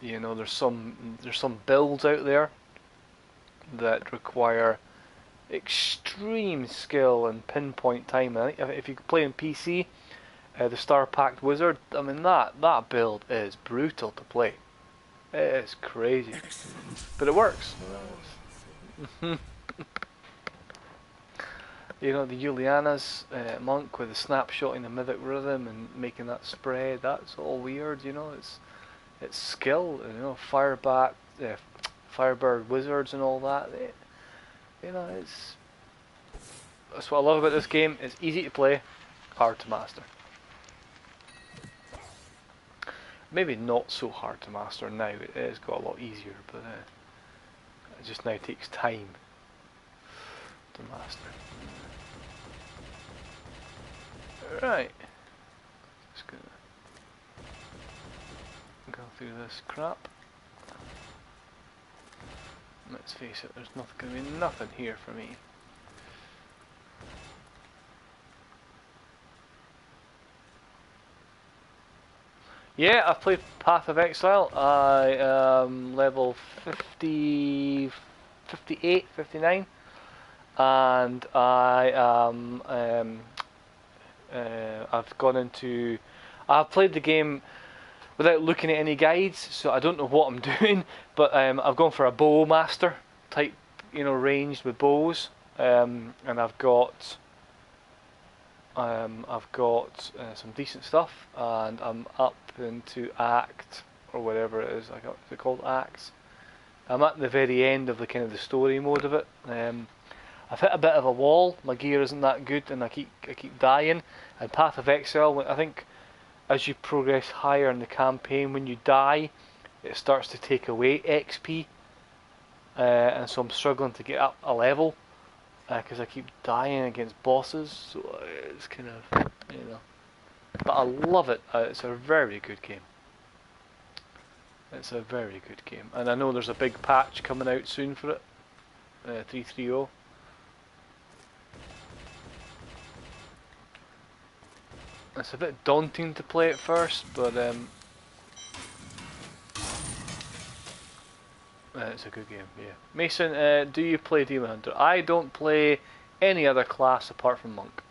You know, there's some builds out there that require extreme skill and pinpoint time. I think if you play on PC, the Star Packed Wizard, I mean that build is brutal to play. It is crazy, but it works. You know, the Juliana's monk with the snapshot in the mythic rhythm and making that spread. That's all weird. You know, it's skill. You know, Firebird wizards and all that. You know, that's what I love about this game. It's easy to play, hard to master. Maybe not so hard to master now. It has got a lot easier, but it just now takes time to master. Right. Just gonna go through this crap. Let's face it, there's going to be nothing here for me. Yeah, I've played Path of Exile. I am level 54 58, 59, and I've gone into. I've played the game without looking at any guides, so I don't know what I'm doing. But I've gone for a bow master type, ranged with bows, and I've got some decent stuff, and I'm up into Act or whatever it is. Is it called Acts? I'm at the very end of the story mode of it. I've hit a bit of a wall. My gear isn't that good, and I keep dying. And Path of Exile, I think, as you progress higher in the campaign, when you die, it starts to take away XP, and so I'm struggling to get up a level because I keep dying against bosses. So it's kind of, but I love it. It's a very good game. It's a very good game, and I know there's a big patch coming out soon for it, 3.3.0. It's a bit daunting to play at first, but it's a good game, yeah. Mason, do you play Demon Hunter? I don't play any other class apart from Monk,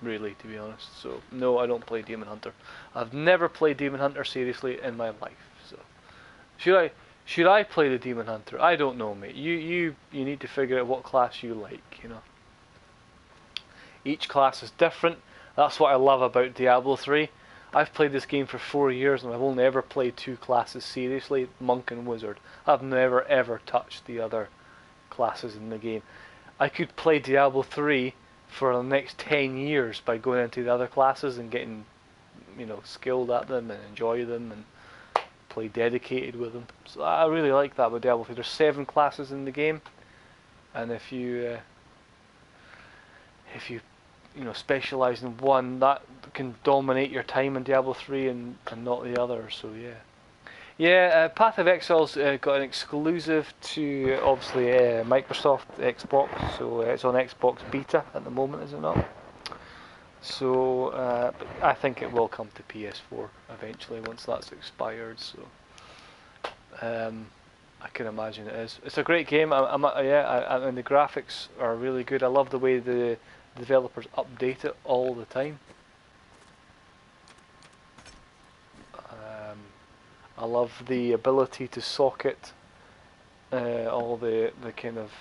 really, to be honest. So, no, I don't play Demon Hunter. I've never played Demon Hunter seriously in my life. So, should I play the Demon Hunter? I don't know, mate. You need to figure out what class you like, Each class is different. That's what I love about Diablo 3. I've played this game for 4 years and I've only ever played two classes seriously, Monk and Wizard. I've never ever touched the other classes in the game. I could play Diablo 3 for the next 10 years by going into the other classes and getting, skilled at them and enjoy them and play dedicated with them. So I really like that with Diablo 3. There's 7 classes in the game, and if you specialize in one, that can dominate your time in Diablo 3 and not the other. So Path of Exile's got an exclusive to obviously Microsoft Xbox, so it's on Xbox Beta at the moment, is it not? So but I think it will come to PS4 eventually once that's expired. So I can imagine it is. It's a great game. And the graphics are really good. I love the way the developers update it all the time. I love the ability to socket all the kind of,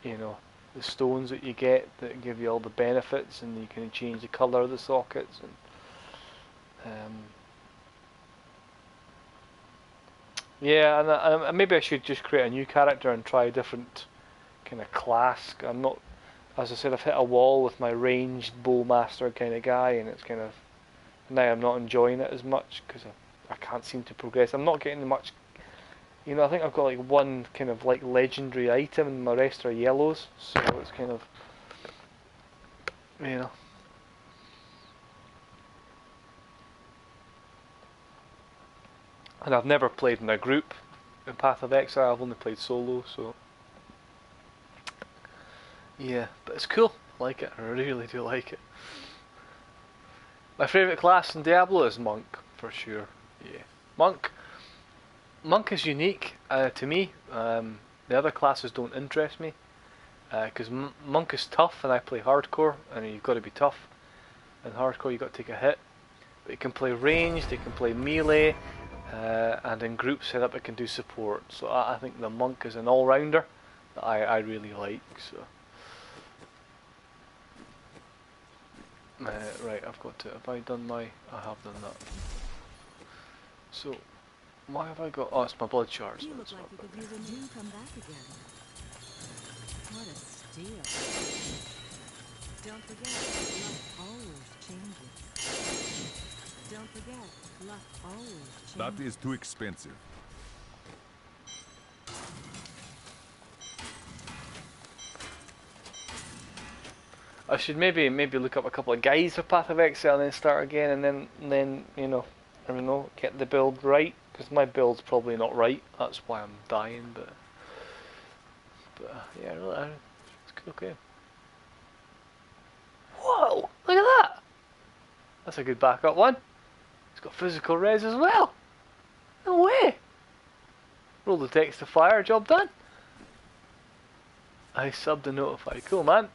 the stones that you get that give you all the benefits, and you can change the colour of the sockets. And maybe I should just create a new character and try a different kind of class. I'm not, as I said, I've hit a wall with my ranged bowmaster kind of guy, and it's kind of, now I'm not enjoying it as much because I can't seem to progress. I'm not getting much, I think I've got like one kind of like legendary item and my rest are yellows, so it's kind of, And I've never played in a group in Path of Exile. I've only played solo, so yeah, but it's cool. I like it. I really do like it. My favourite class in Diablo is Monk, for sure. Yeah, Monk is unique to me. The other classes don't interest me because Monk is tough, and I play hardcore, and you've got to be tough. In hardcore, you've got to take a hit. But you can play ranged, you can play melee. And in group setup it can do support, so I think the Monk is an all-rounder that I really like. So right, I've got to, have I done my, I have done that. So why have I got, oh, it's my blood shards. You look like you could use a new come back again. What a steal. Don't forget, luck always changes. Don't forget, luck always changes. That is too expensive. I should maybe look up a couple of guides for Path of Exile and then start again, and then I don't know, get the build right, because my build's probably not right. That's why I'm dying. But yeah, really, it's a cool game. Whoa! Look at that. That's a good backup one. It's got physical res as well. No way. Roll the text to fire. Job done. I subbed and notified. Cool, man.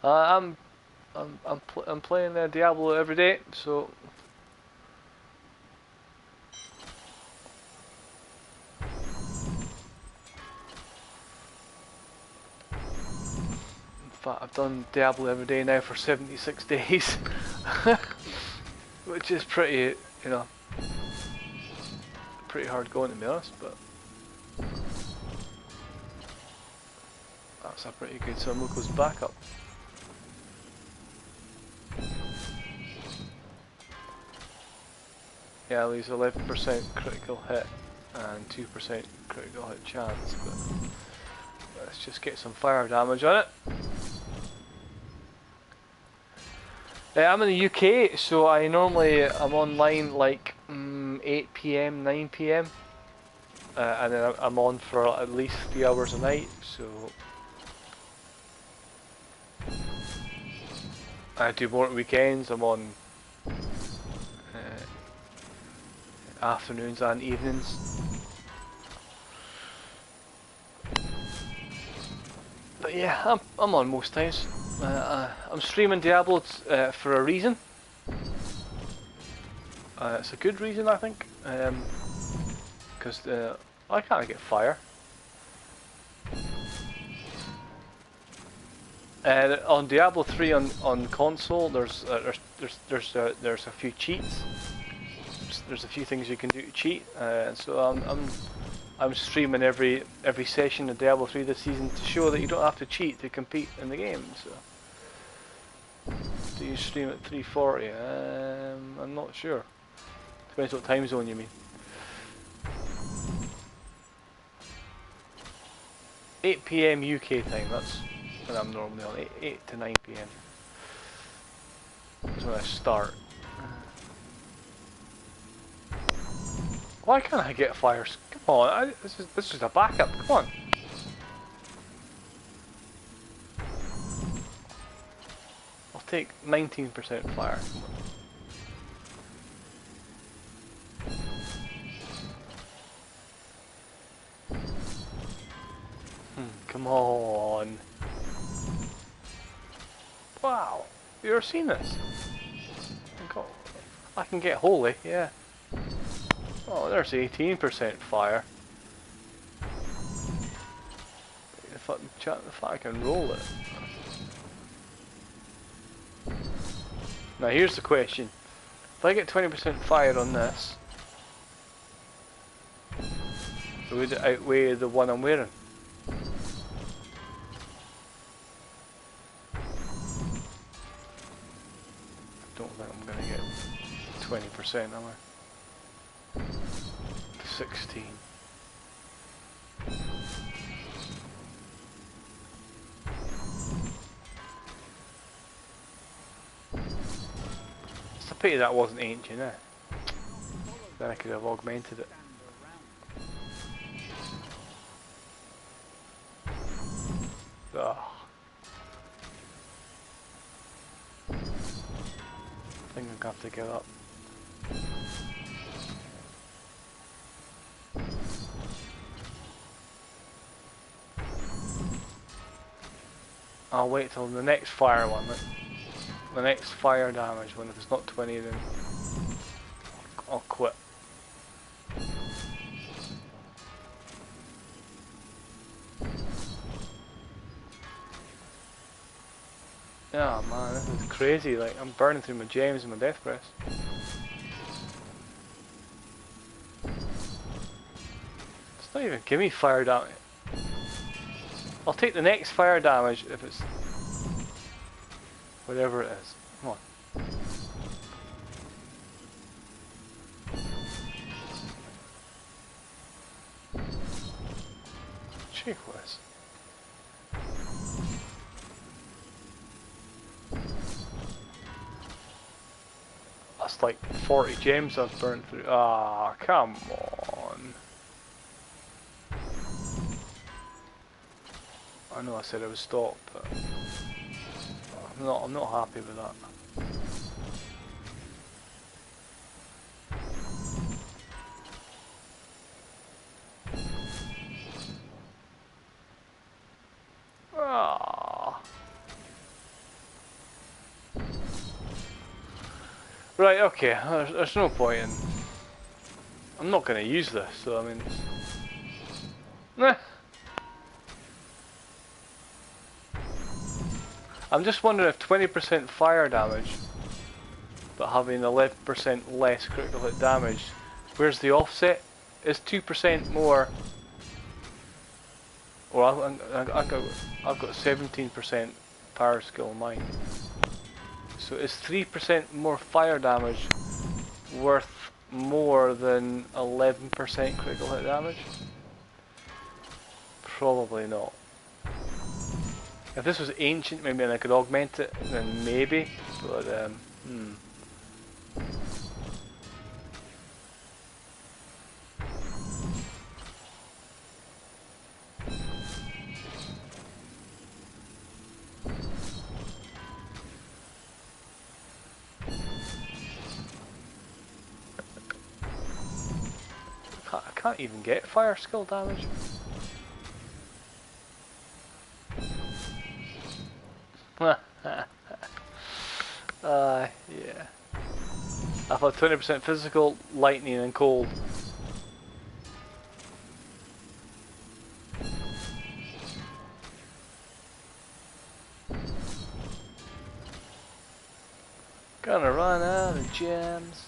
I'm playing Diablo every day, so in fact I've done Diablo every day now for 76 days, which is pretty, you know, pretty hard going to be honest, but that's a pretty good. So Moko's back up. Yeah, leaves 11% critical hit and 2% critical hit chance, but let's just get some fire damage on it. I'm in the UK, so I'm online like 8 PM, 9 PM, and then I'm on for at least 3 hours a night, so I do more at weekends. I'm on afternoons and evenings. But yeah, I'm on most times. I'm streaming Diablo for a reason. It's a good reason, I think, because I can't get fire. On Diablo 3 on console, there's a few cheats. There's a few things you can do to cheat, and so I'm streaming every session of Diablo 3 this season to show that you don't have to cheat to compete in the game. So, do you stream at 3:40? I'm not sure. Depends what time zone you mean. 8 PM UK time. That's when I'm normally on. 8 to 9 PM. That's when I start. Why can't I get fires? Come on, this is just a backup. Come on. I'll take 19% fire. Come on. Wow, you ever seen this? I can get holy, yeah. Oh, there's 18% fire. If I can roll it. Now here's the question. If I get 20% fire on this, would it outweigh the one I'm wearing? I don't think I'm going to get 20%, am I? 16. It's a pity that wasn't ancient, eh? Then I could have augmented it. Ugh. I think I'm gonna have to give up. I'll wait till the next fire one. The next fire damage one. If it's not 20, then I'll quit. Oh man, this is crazy. Like, I'm burning through my gems and my death press. It's not even give me fire damage. I'll take the next fire damage if it's whatever it is. Come on. Gee whiz. That's like 40 gems I've burned through. Ah, come on. I know I said I would stop, but I'm not happy with that. Right, okay, there's no point in... I'm not going to use this, so I mean... Nah. I'm just wondering if 20% fire damage, but having 11% less critical hit damage, where's the offset? Is 2% more... Well, I've got 17% power skill in mine. So is 3% more fire damage worth more than 11% critical hit damage? Probably not. If this was ancient, maybe and I could augment it, then maybe. But I can't even get fire skill damage. Yeah. I've had 20% physical, lightning and cold. Gonna run out of gems.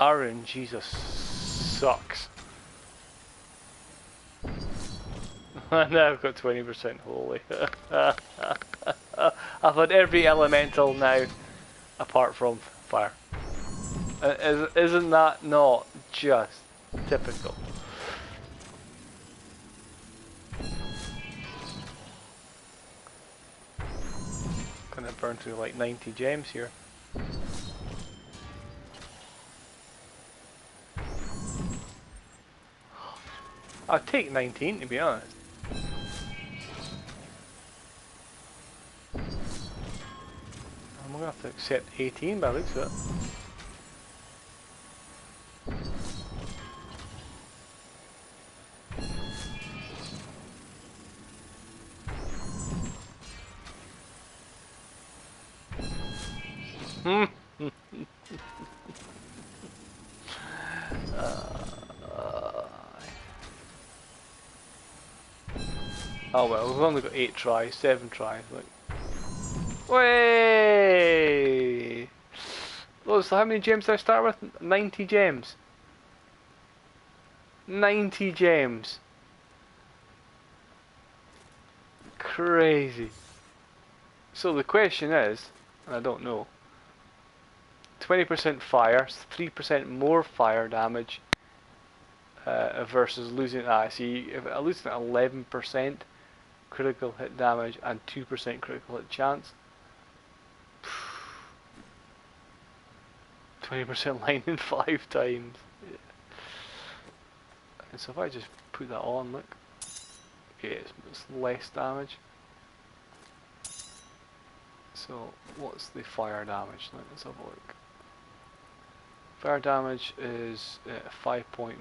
RNG just sucks. Now I've got 20% holy. I've had every elemental now, apart from fire. Isn't that not just typical? Gonna burn through like 90 gems here. I'd take 19 to be honest. I'm gonna have to accept 18 by the looks of it. Oh well, we've only got 8 tries, 7 tries, look. Way! Oh, so how many gems did I start with? 90 gems. 90 gems. Crazy. So the question is, and I don't know, 20% fire, 3% more fire damage versus losing, see, if I lose 11% critical hit damage and 2% critical hit chance, 20% lightning 5 times. Yeah. And so if I just put that on, look, okay, it's less damage. So what's the fire damage? Let's have a look. Fire damage is 5.1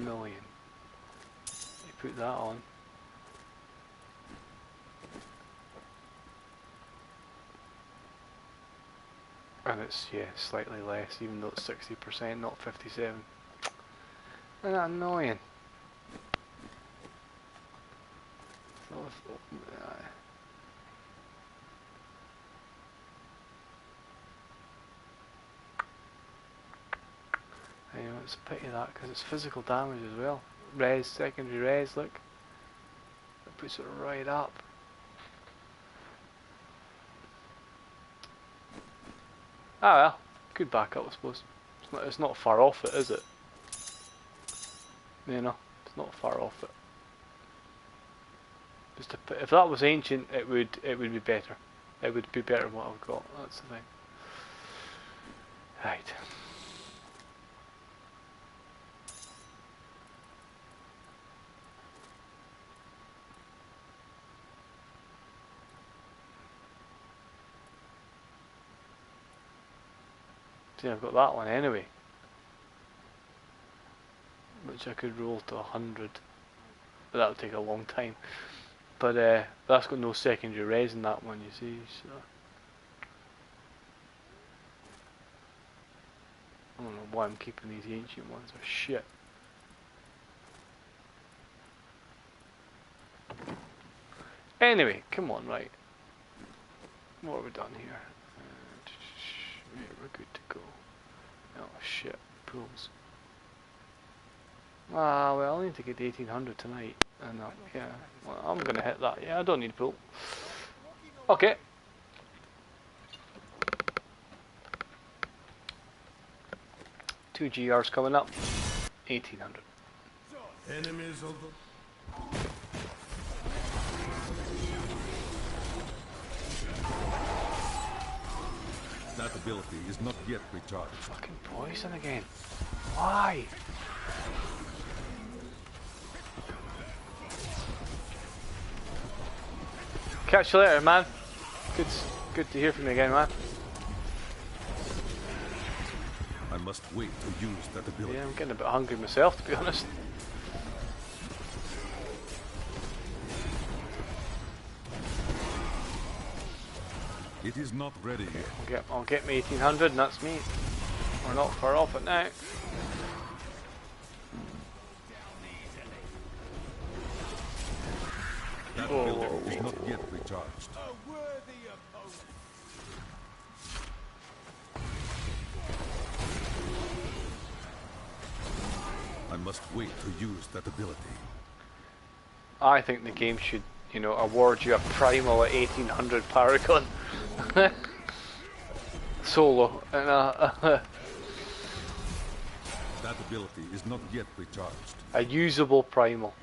million. You put that on. And it's, yeah, slightly less, even though it's 60%, not 57. Isn't that annoying? Anyway, it's a pity that, because it's physical damage as well. Res, secondary res, look. It puts it right up. Ah well, good backup I suppose. It's not far off it, is it? You know, it's not far off it. Just to, if that was ancient, it would be better. It would be better than what I've got. That's the thing. Right. See, I've got that one anyway, which I could roll to 100, but that would take a long time. But that's got no secondary res in that one, you see. So I don't know why I'm keeping these ancient ones. They're shit. Anyway, come on, right. What have we done here? Yeah, we're good to go. Oh shit, pools. Ah, well, I need to get 1800 tonight. And yeah, well, I'm gonna hit that. Yeah, I don't need pool. Okay. Two GRs coming up. 1800. Enemies of the... That ability is not yet recharged. Fucking poison again. Why? Catch you later, man. Good to hear from you again, man. I must wait to use that ability. Yeah, I'm getting a bit hungry myself, to be honest. It is not ready yet. I'll get me 1800, and that's me. We're not far off it now. That ability is not yet recharged. A worthy opponent. I must wait to use that ability. I think the game should, you know, award you a primal at 1800 Paragon. Solo. And, That ability is not yet recharged. a usable primal.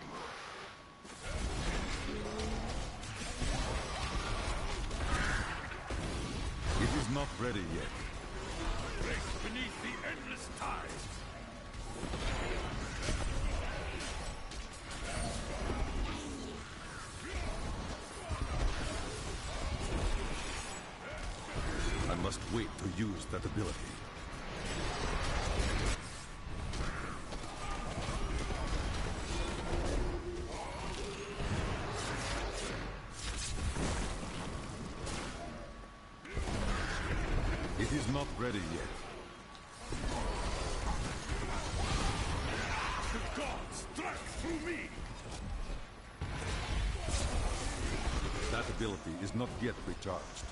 It is not ready yet. Break beneath the endless tide. I must wait to use that ability. It is not ready yet. The gods strike through me. That ability is not yet recharged.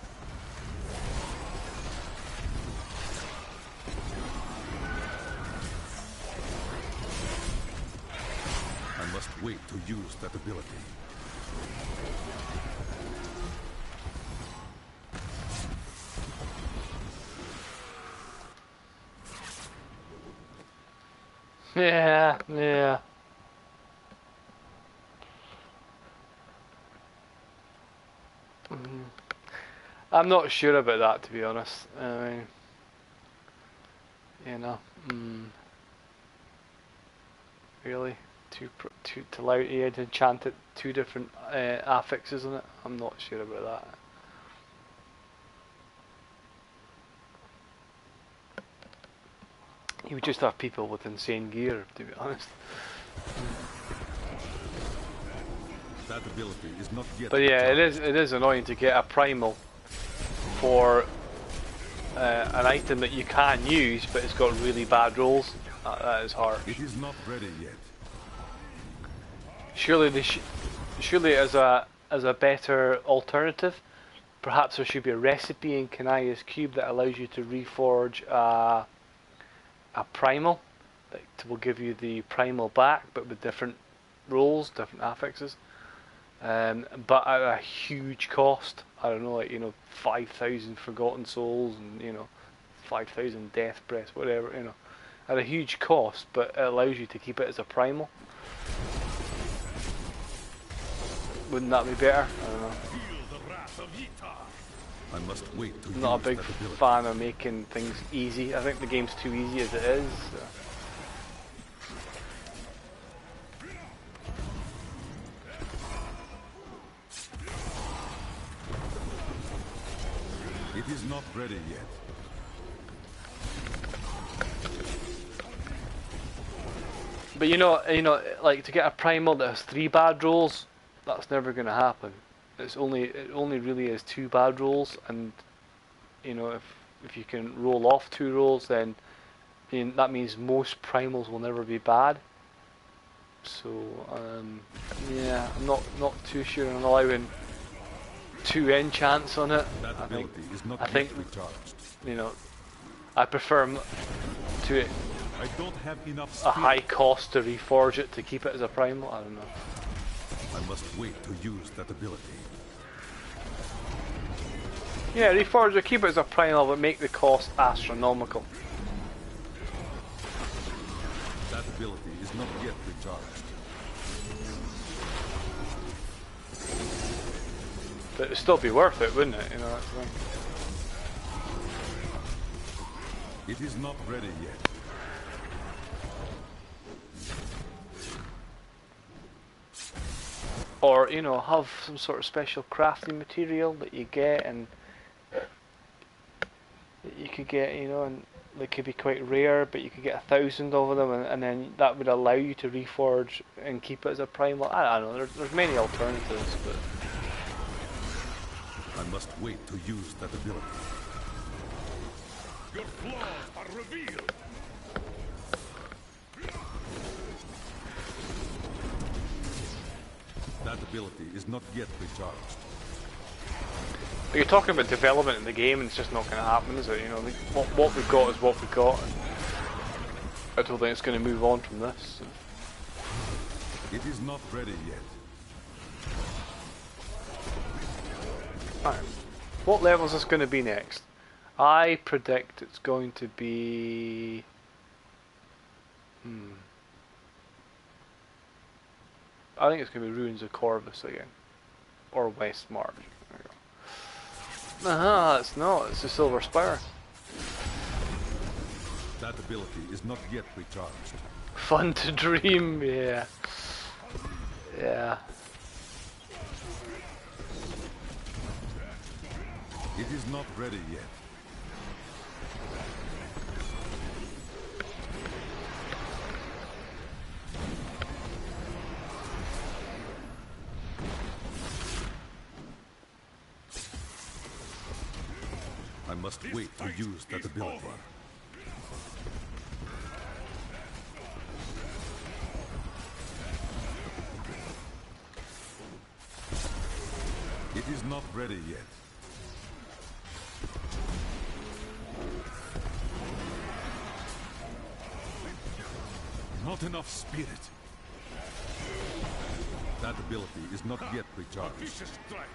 I must wait to use that ability. Yeah. I'm not sure about that, to be honest. I mean, you know, really, to allow you to enchant it two different affixes on it. I'm not sure about that. You would just have people with insane gear, to be honest. That ability is not yet. But yeah, recharged. it is annoying to get a primal for an item that you can use, but it's got really bad rolls. That is hard. It is not ready yet. Surely as a better alternative, perhaps there should be a recipe in Kanaya's Cube that allows you to reforge a primal that will give you the primal back, but with different rolls, different affixes, but at a huge cost. I don't know, like, 5,000 Forgotten Souls and 5,000 Death Breaths, whatever, at a huge cost, but it allows you to keep it as a primal. Wouldn't that be better? I don't know. Feel the wrath of Ytar. I must wait to I'm use not a big that ability. fan of making things easy. I think the game's too easy as it is. So. It is not ready yet. But like to get a primal that has 3 bad rolls, that's never going to happen. It only really is 2 bad rolls, and if you can roll off 2 rolls, then that means most primals will never be bad. So yeah, I'm not too sure on allowing 2 enchants on it. That ability is not I think yet recharged. I prefer to it I don't have enough a spirit. high cost to reforge it to keep it as a primal. I don't know. I must wait to use that ability. Yeah, reforge it, keep it as a primal, but make the cost astronomical. That ability is not yet recharged. But it'd still be worth it, wouldn't it? That's the thing. It is not ready yet. Or, have some sort of special crafting material that you get, and that you could get, and they could be quite rare, but you could get 1,000 of them, and then that would allow you to reforge and keep it as a primal. I don't know, there's many alternatives, but... I must wait to use that ability. Your flaws are revealed. That ability is not yet recharged. But you're talking about development in the game, and it's just not going to happen, is it? What we've got is what we've got. I don't think it's going to move on from this. So. It is not ready yet. Alright. What level is this going to be next? I predict it's going to be... I think it's going to be Ruins of Corvus again. Or West March. There we go. Aha, it's not. It's the Silver Spire. That ability is not yet recharged. Fun to dream, yeah. Yeah. It is not ready yet. I must wait to use that ability. It is not ready yet. Not enough spirit. That ability is not yet recharged. Vicious strike.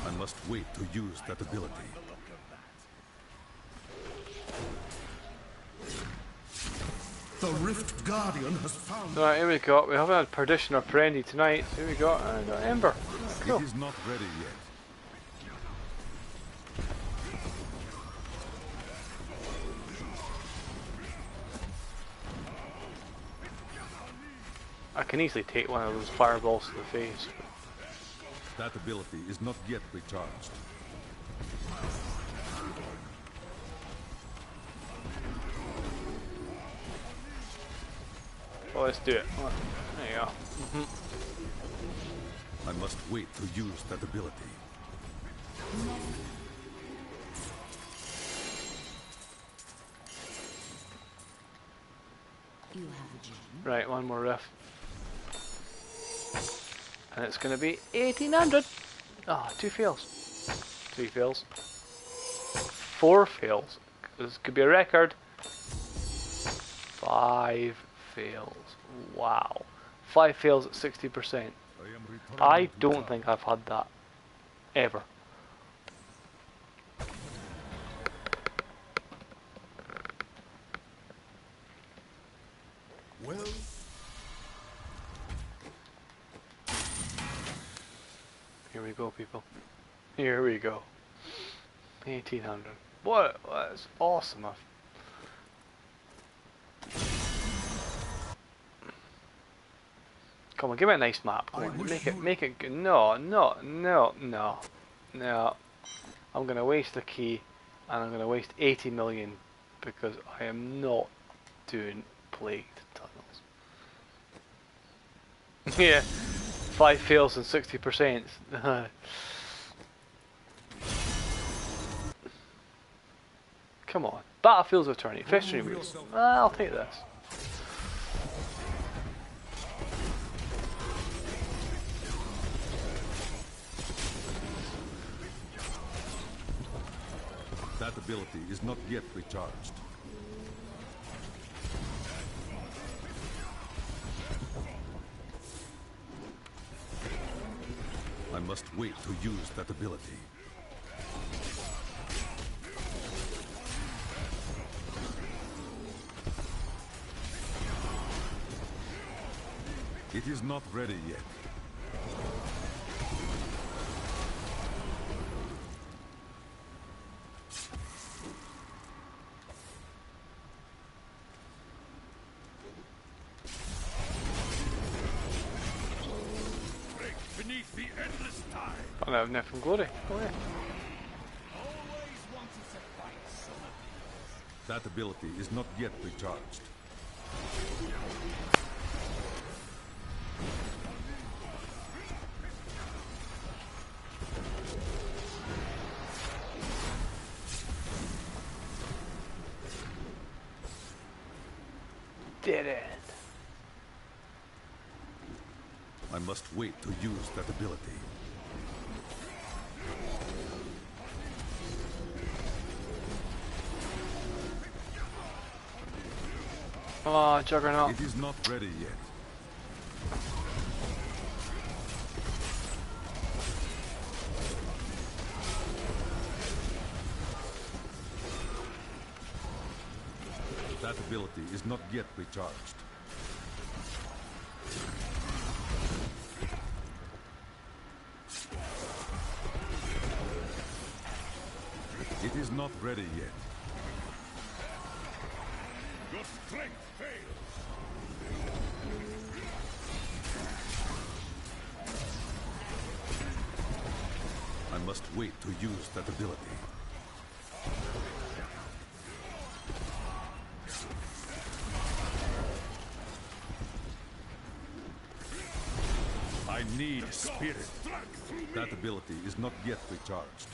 I must wait to use that ability. The Rift Guardian has found... Right, here we go. We haven't had Perdition or Perenni tonight. Here we go. And Ember. Cool. It is not ready yet. I can easily take one of those fireballs to the face. That ability is not yet recharged. Well, let's do it. There you go. I must wait to use that ability. You have a gem. Right, one more riff. And it's going to be 1,800. Ah, 2 fails. 3 fails. 4 fails. This could be a record. 5 fails. Wow. 5 fails at 60%. I don't think I've had that. Ever. Well, Here we go, people. Here we go. 1,800. What? That's awesome. Come on, give me a nice map. Come on, make it good. No. I'm going to waste a key, and I'm going to waste 80 million because I am not doing plagued tunnels. Yeah, 5 fails and 60%. Come on, Battlefield's Eternity, festering roots. I'll take this. That ability is not yet recharged. I must wait to use that ability. It is not ready yet. Beneath the endless tide. I don't have from glory. Oh yeah. Always wanted to fight some of these. That ability is not yet recharged. Did it. I must wait to use that ability. Oh, Juggernaut. It is not ready yet. That ability is not yet recharged. It is not ready yet. Your strength fails. I must wait to use that ability. I need spirit. That ability is not yet recharged.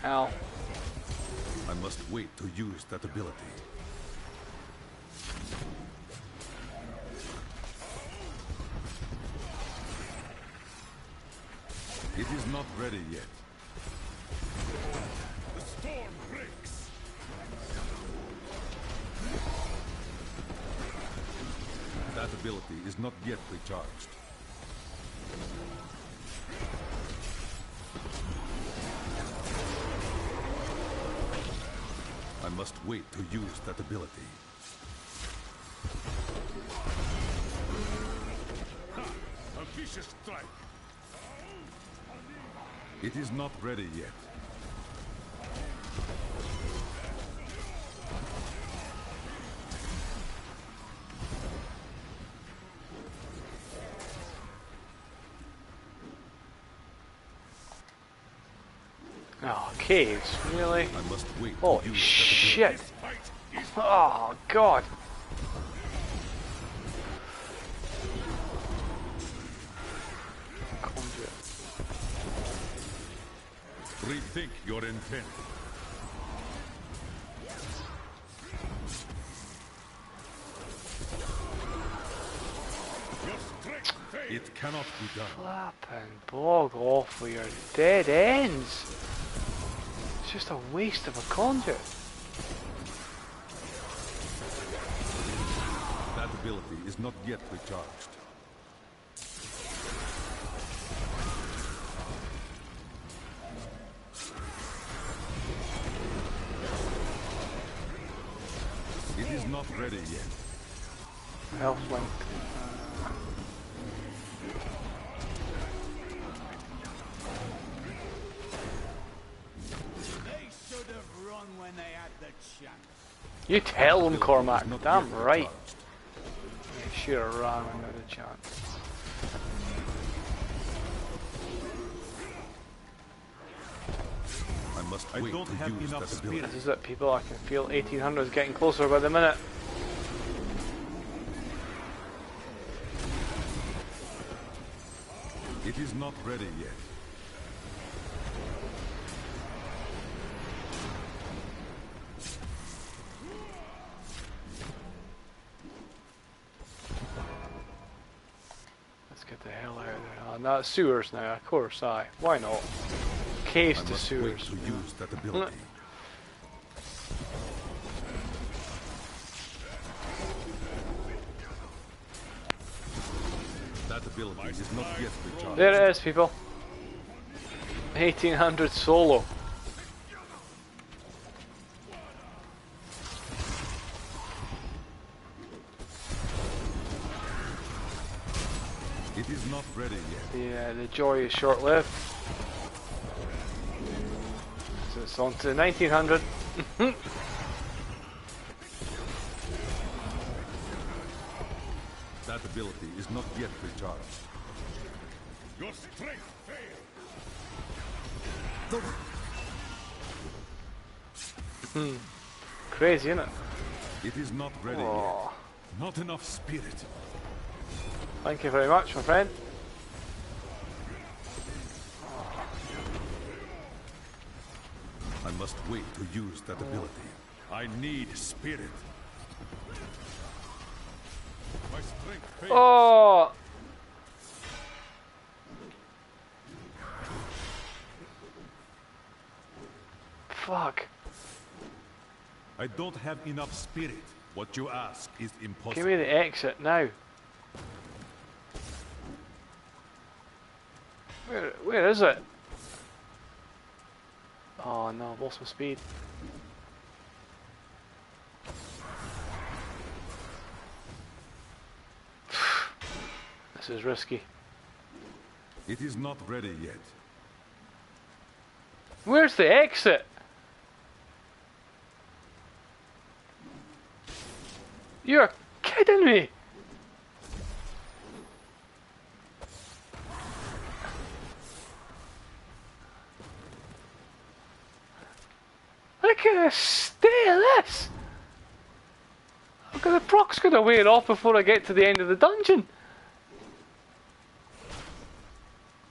Ow. I must wait to use that ability. It is not ready yet. The storm breaks. That ability is not yet recharged. I must wait to use that ability. A vicious strike. It is not ready yet. Oh, caves, really? I must wait to Holy use shit! This fight is Oh, God! Conduit. that ability. Rethink your intent. your strength fails. It cannot be done. Flapping bog off with your dead ends! It's just a waste of a conduit. That ability is not yet recharged. It is not ready yet. Health link. They should have run when they had the chance. You tell them, Ability is Cormac. not Damn yet right. recharged. sheer ramming out of chance. I don't have enough spirit. This is it, people. I can feel 1800 is getting closer by the minute. It is not ready yet. Let's get the hell out of there. Oh, no, it's sewers now, of course, aye. Why not? Case to Must wait sewers. to use that ability. That ability is not yet recharged. There it is, people. 1800 solo. It is not ready yet. Yeah, the joy is short-lived. So it's on to 1900. That ability is not yet recharged. Your strength failed. Crazy, isn't it? It is not ready Oh, yet. Not enough spirit. thank you very much, my friend. I must wait to use that ability. I need spirit. My strength failed. Oh! Fuck. I don't have enough spirit. What you ask is impossible. Give me the exit now. Where is it? Oh no, I've lost my speed. This is risky. It is not ready yet. Where's the exit? You're kidding me! Look at the state of this! Okay, the proc's gonna wear off before I get to the end of the dungeon.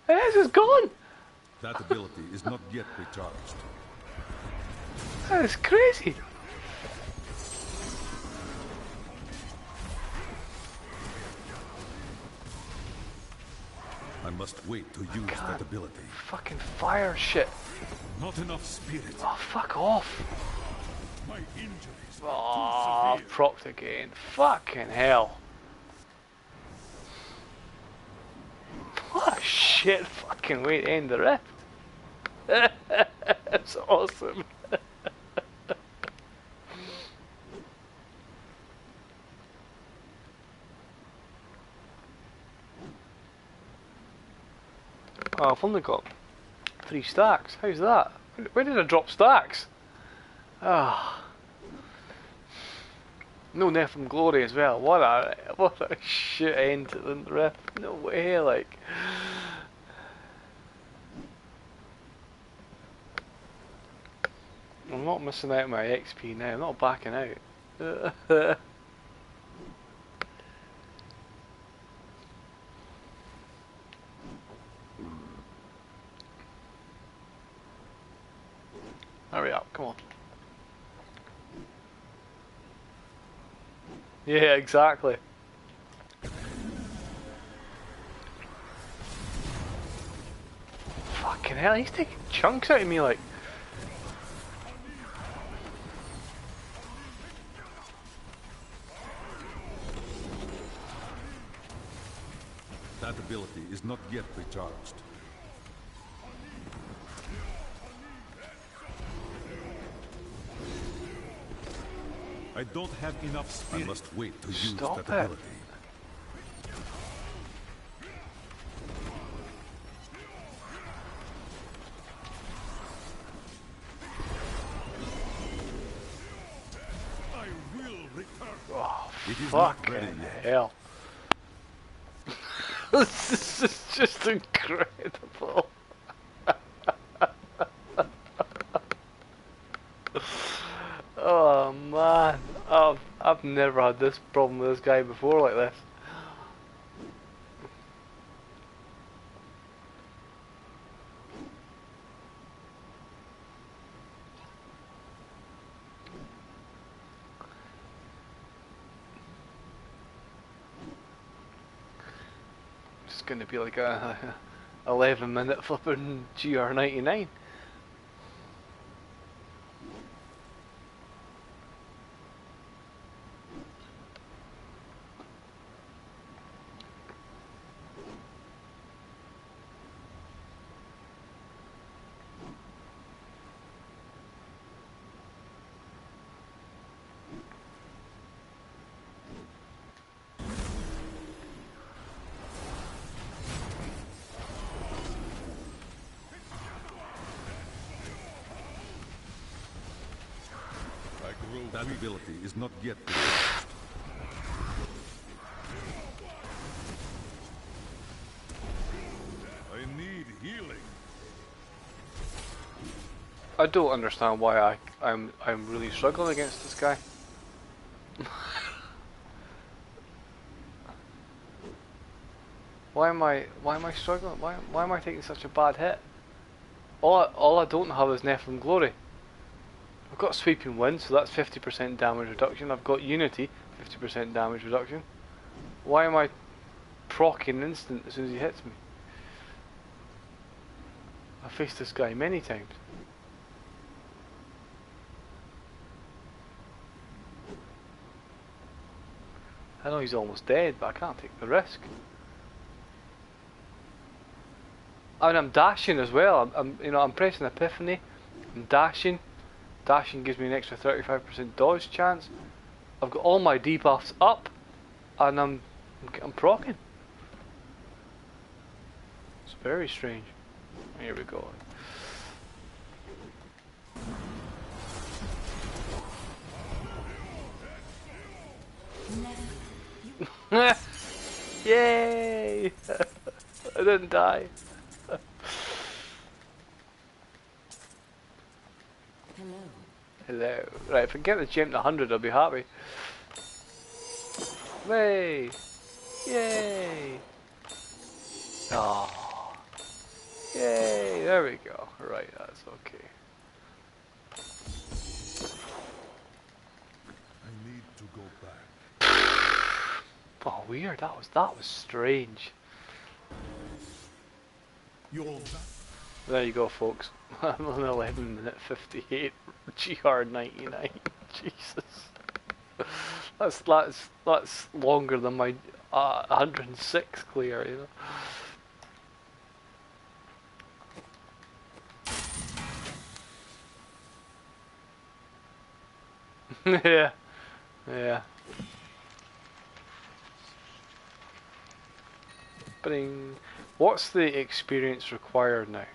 This is gone! That ability is not yet recharged. That is crazy! I must wait to use that ability. Fucking fire shit. Not enough spirit. Oh, fuck off. My injuries are Oh, too severe. propped again. Fucking hell. What a shit fucking way to end the rift. That's awesome. Oh, I've only got 3 stacks. How's that? Where did I drop stacks? Ah. No Death from Glory as well. What a shit end to the rift. No way, like. I'm not missing out on my XP now. I'm not backing out. Hurry up, come on. Yeah, exactly. Fucking hell, he's taking chunks out of me like. That ability is not yet recharged. I don't have enough spirit. I must wait to use Stop that it. ability. I will return. Oh, It is not fucking ready yet. hell. This is just incredible. Oh man, I've never had this problem with this guy before like this. It's gonna be like a 11-minute flipping GR99. That ability is not yet detached. I need healing. I don't understand why I'm really struggling against this guy. Why am I struggling? Why am I taking such a bad hit? All I don't have is Nephilim Glory. I've got Sweeping Wind, so that's 50% damage reduction. I've got Unity, 50% damage reduction. Why am I proccing instant as soon as he hits me? I've faced this guy many times. I know he's almost dead, but I can't take the risk. And I'm dashing as well. I'm pressing Epiphany. I'm dashing. Dashing gives me an extra 35% dodge chance. I've got all my debuffs up, and I'm proccing. It's very strange. Here we go. Yay! I didn't die. Hello. Hello. Right, if I can get the gem to 100, I'll be happy. Way! Yay! Oh. Yay! There we go. Right, that's okay. I need to go back. Oh, weird. That was strange. Your There you go, folks. I'm on 11-minute 58 GR99. Jesus, that's longer than my 106 clear, you know. Yeah, yeah. Bring. What's the experience required now?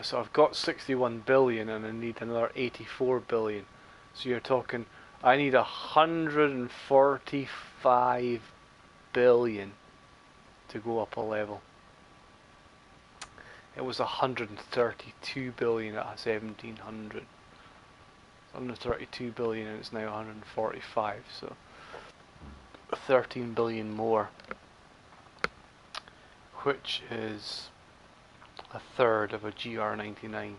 So I've got 61 billion and I need another 84 billion. So you're talking, I need 145 billion to go up a level. It was 132 billion at 1700. 132 billion and it's now 145, so 13 billion more. Which is a third of a GR99.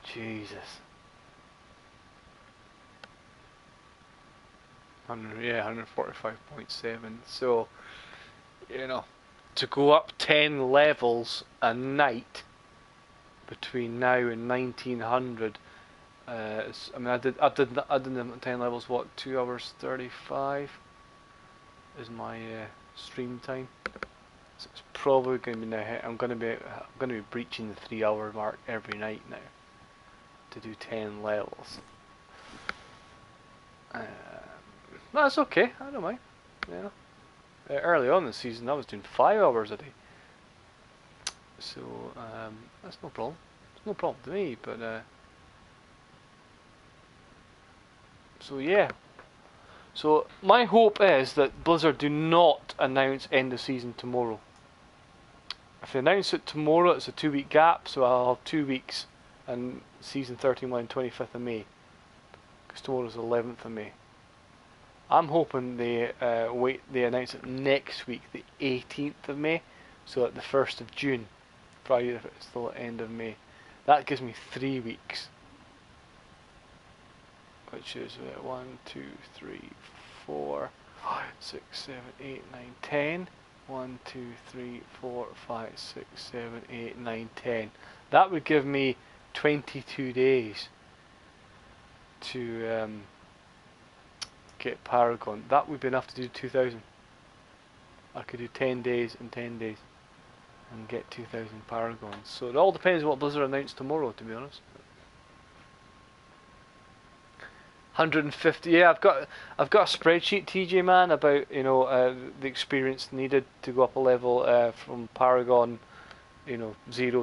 Jesus. 145.7. So, you know, to go up 10 levels a night between now and 1900. I mean, I did them at 10 levels. What, 2 hours 35 is my stream time. So it's probably going to be now. I'm going to be breaching the 3-hour mark every night now to do 10 levels. That's okay. I don't mind. You know, early on in the season, I was doing 5 hours a day, so that's no problem. It's no problem to me. But so yeah. So my hope is that Blizzard do not announce end of season tomorrow. If they announce it tomorrow, it's a 2-week gap, so I'll have 2 weeks, and season 13 will end 25th of May, because tomorrow's the 11th of May. I'm hoping they they announce it next week, the 18th of May, so at the 1st of June, Friday if it's the end of May. That gives me 3 weeks, which is 1, 2, 3, 4, 5, 6, 7, 8, 9, 10. 1, 2, 3, 4, 5, 6, 7, 8, 9, 10. That would give me 22 days to get Paragon. That would be enough to do 2,000. I could do 10 days and 10 days and get 2,000 Paragons. So it all depends on what Blizzard announce tomorrow, to be honest. 150. Yeah, I've got a spreadsheet, TJ man, about the experience needed to go up a level from Paragon, 0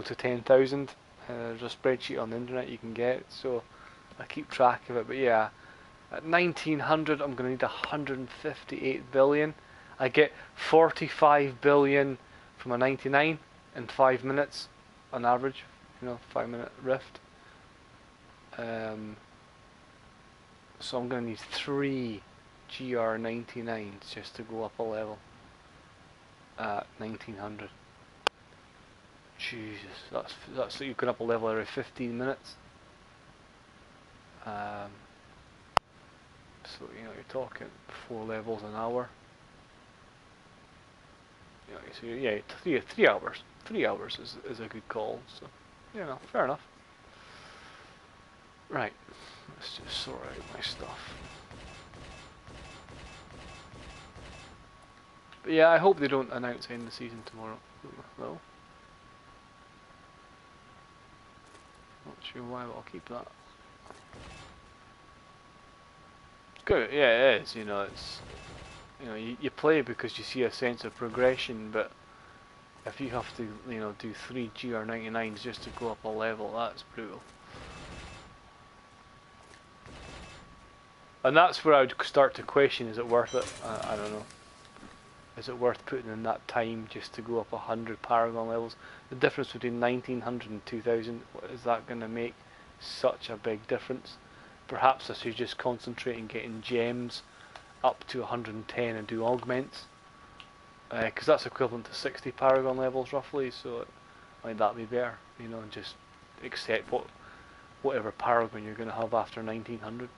to 10,000. There's a spreadsheet on the internet you can get, so I keep track of it. But yeah, at 1900, I'm going to need 158 billion. I get 45 billion from a 99 in 5 minutes on average. 5-minute rift. So I'm going to need 3 GR99s just to go up a level at 1900. Jesus, that's you going up a level every 15 minutes. So you're talking 4 levels an hour. So yeah, 3 hours. 3 hours is a good call. So fair enough. Right, let's just sort out my stuff. But yeah, I hope they don't announce end of the season tomorrow. No. Not sure why, but I'll keep that. It's good, yeah, it is. It's you play because you see a sense of progression, but if you have to do 3 GR99s just to go up a level, that's brutal. And that's where I would start to question, is it worth it? I don't know. Is it worth putting in that time just to go up 100 Paragon levels? The difference between 1900 and 2000, is that going to make such a big difference? Perhaps I should just concentrate on getting gems up to 110 and do augments. Because that's equivalent to 60 Paragon levels roughly, so might that be better? And just accept whatever Paragon you're going to have after 1900.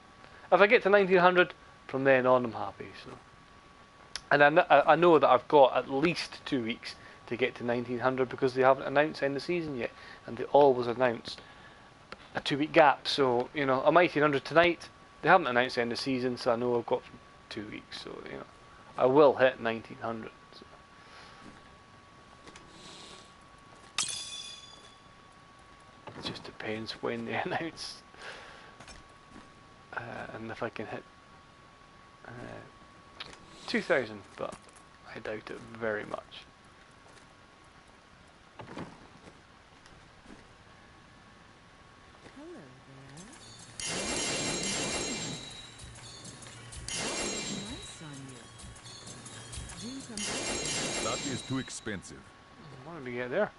If I get to 1900, from then on I'm happy. So, and I know that I've got at least 2 weeks to get to 1900 because they haven't announced end of season yet, and they always announce a 2-week gap. So I'm 1800 tonight. They haven't announced end of season, so I know I've got 2 weeks. So I will hit 1900. So. It just depends when they announce. And if I can hit 2,000, but I doubt it very much. Hello there. That looks nice on you. Do come back. That is too expensive. What did we get there?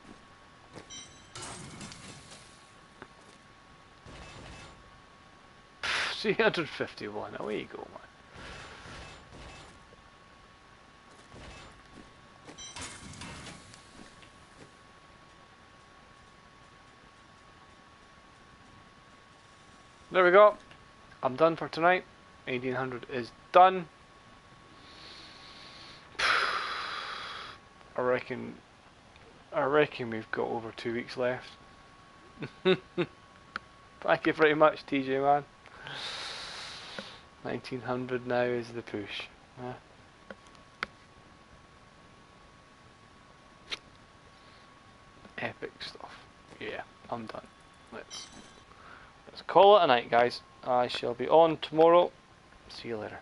$351. Away you go, man. There we go. I'm done for tonight. 1800 is done. I reckon we've got over 2 weeks left. Thank you very much, TJ man. 1900 now is the push. Epic stuff. Yeah, I'm done. Let's call it a night, guys. I shall be on tomorrow. See you later.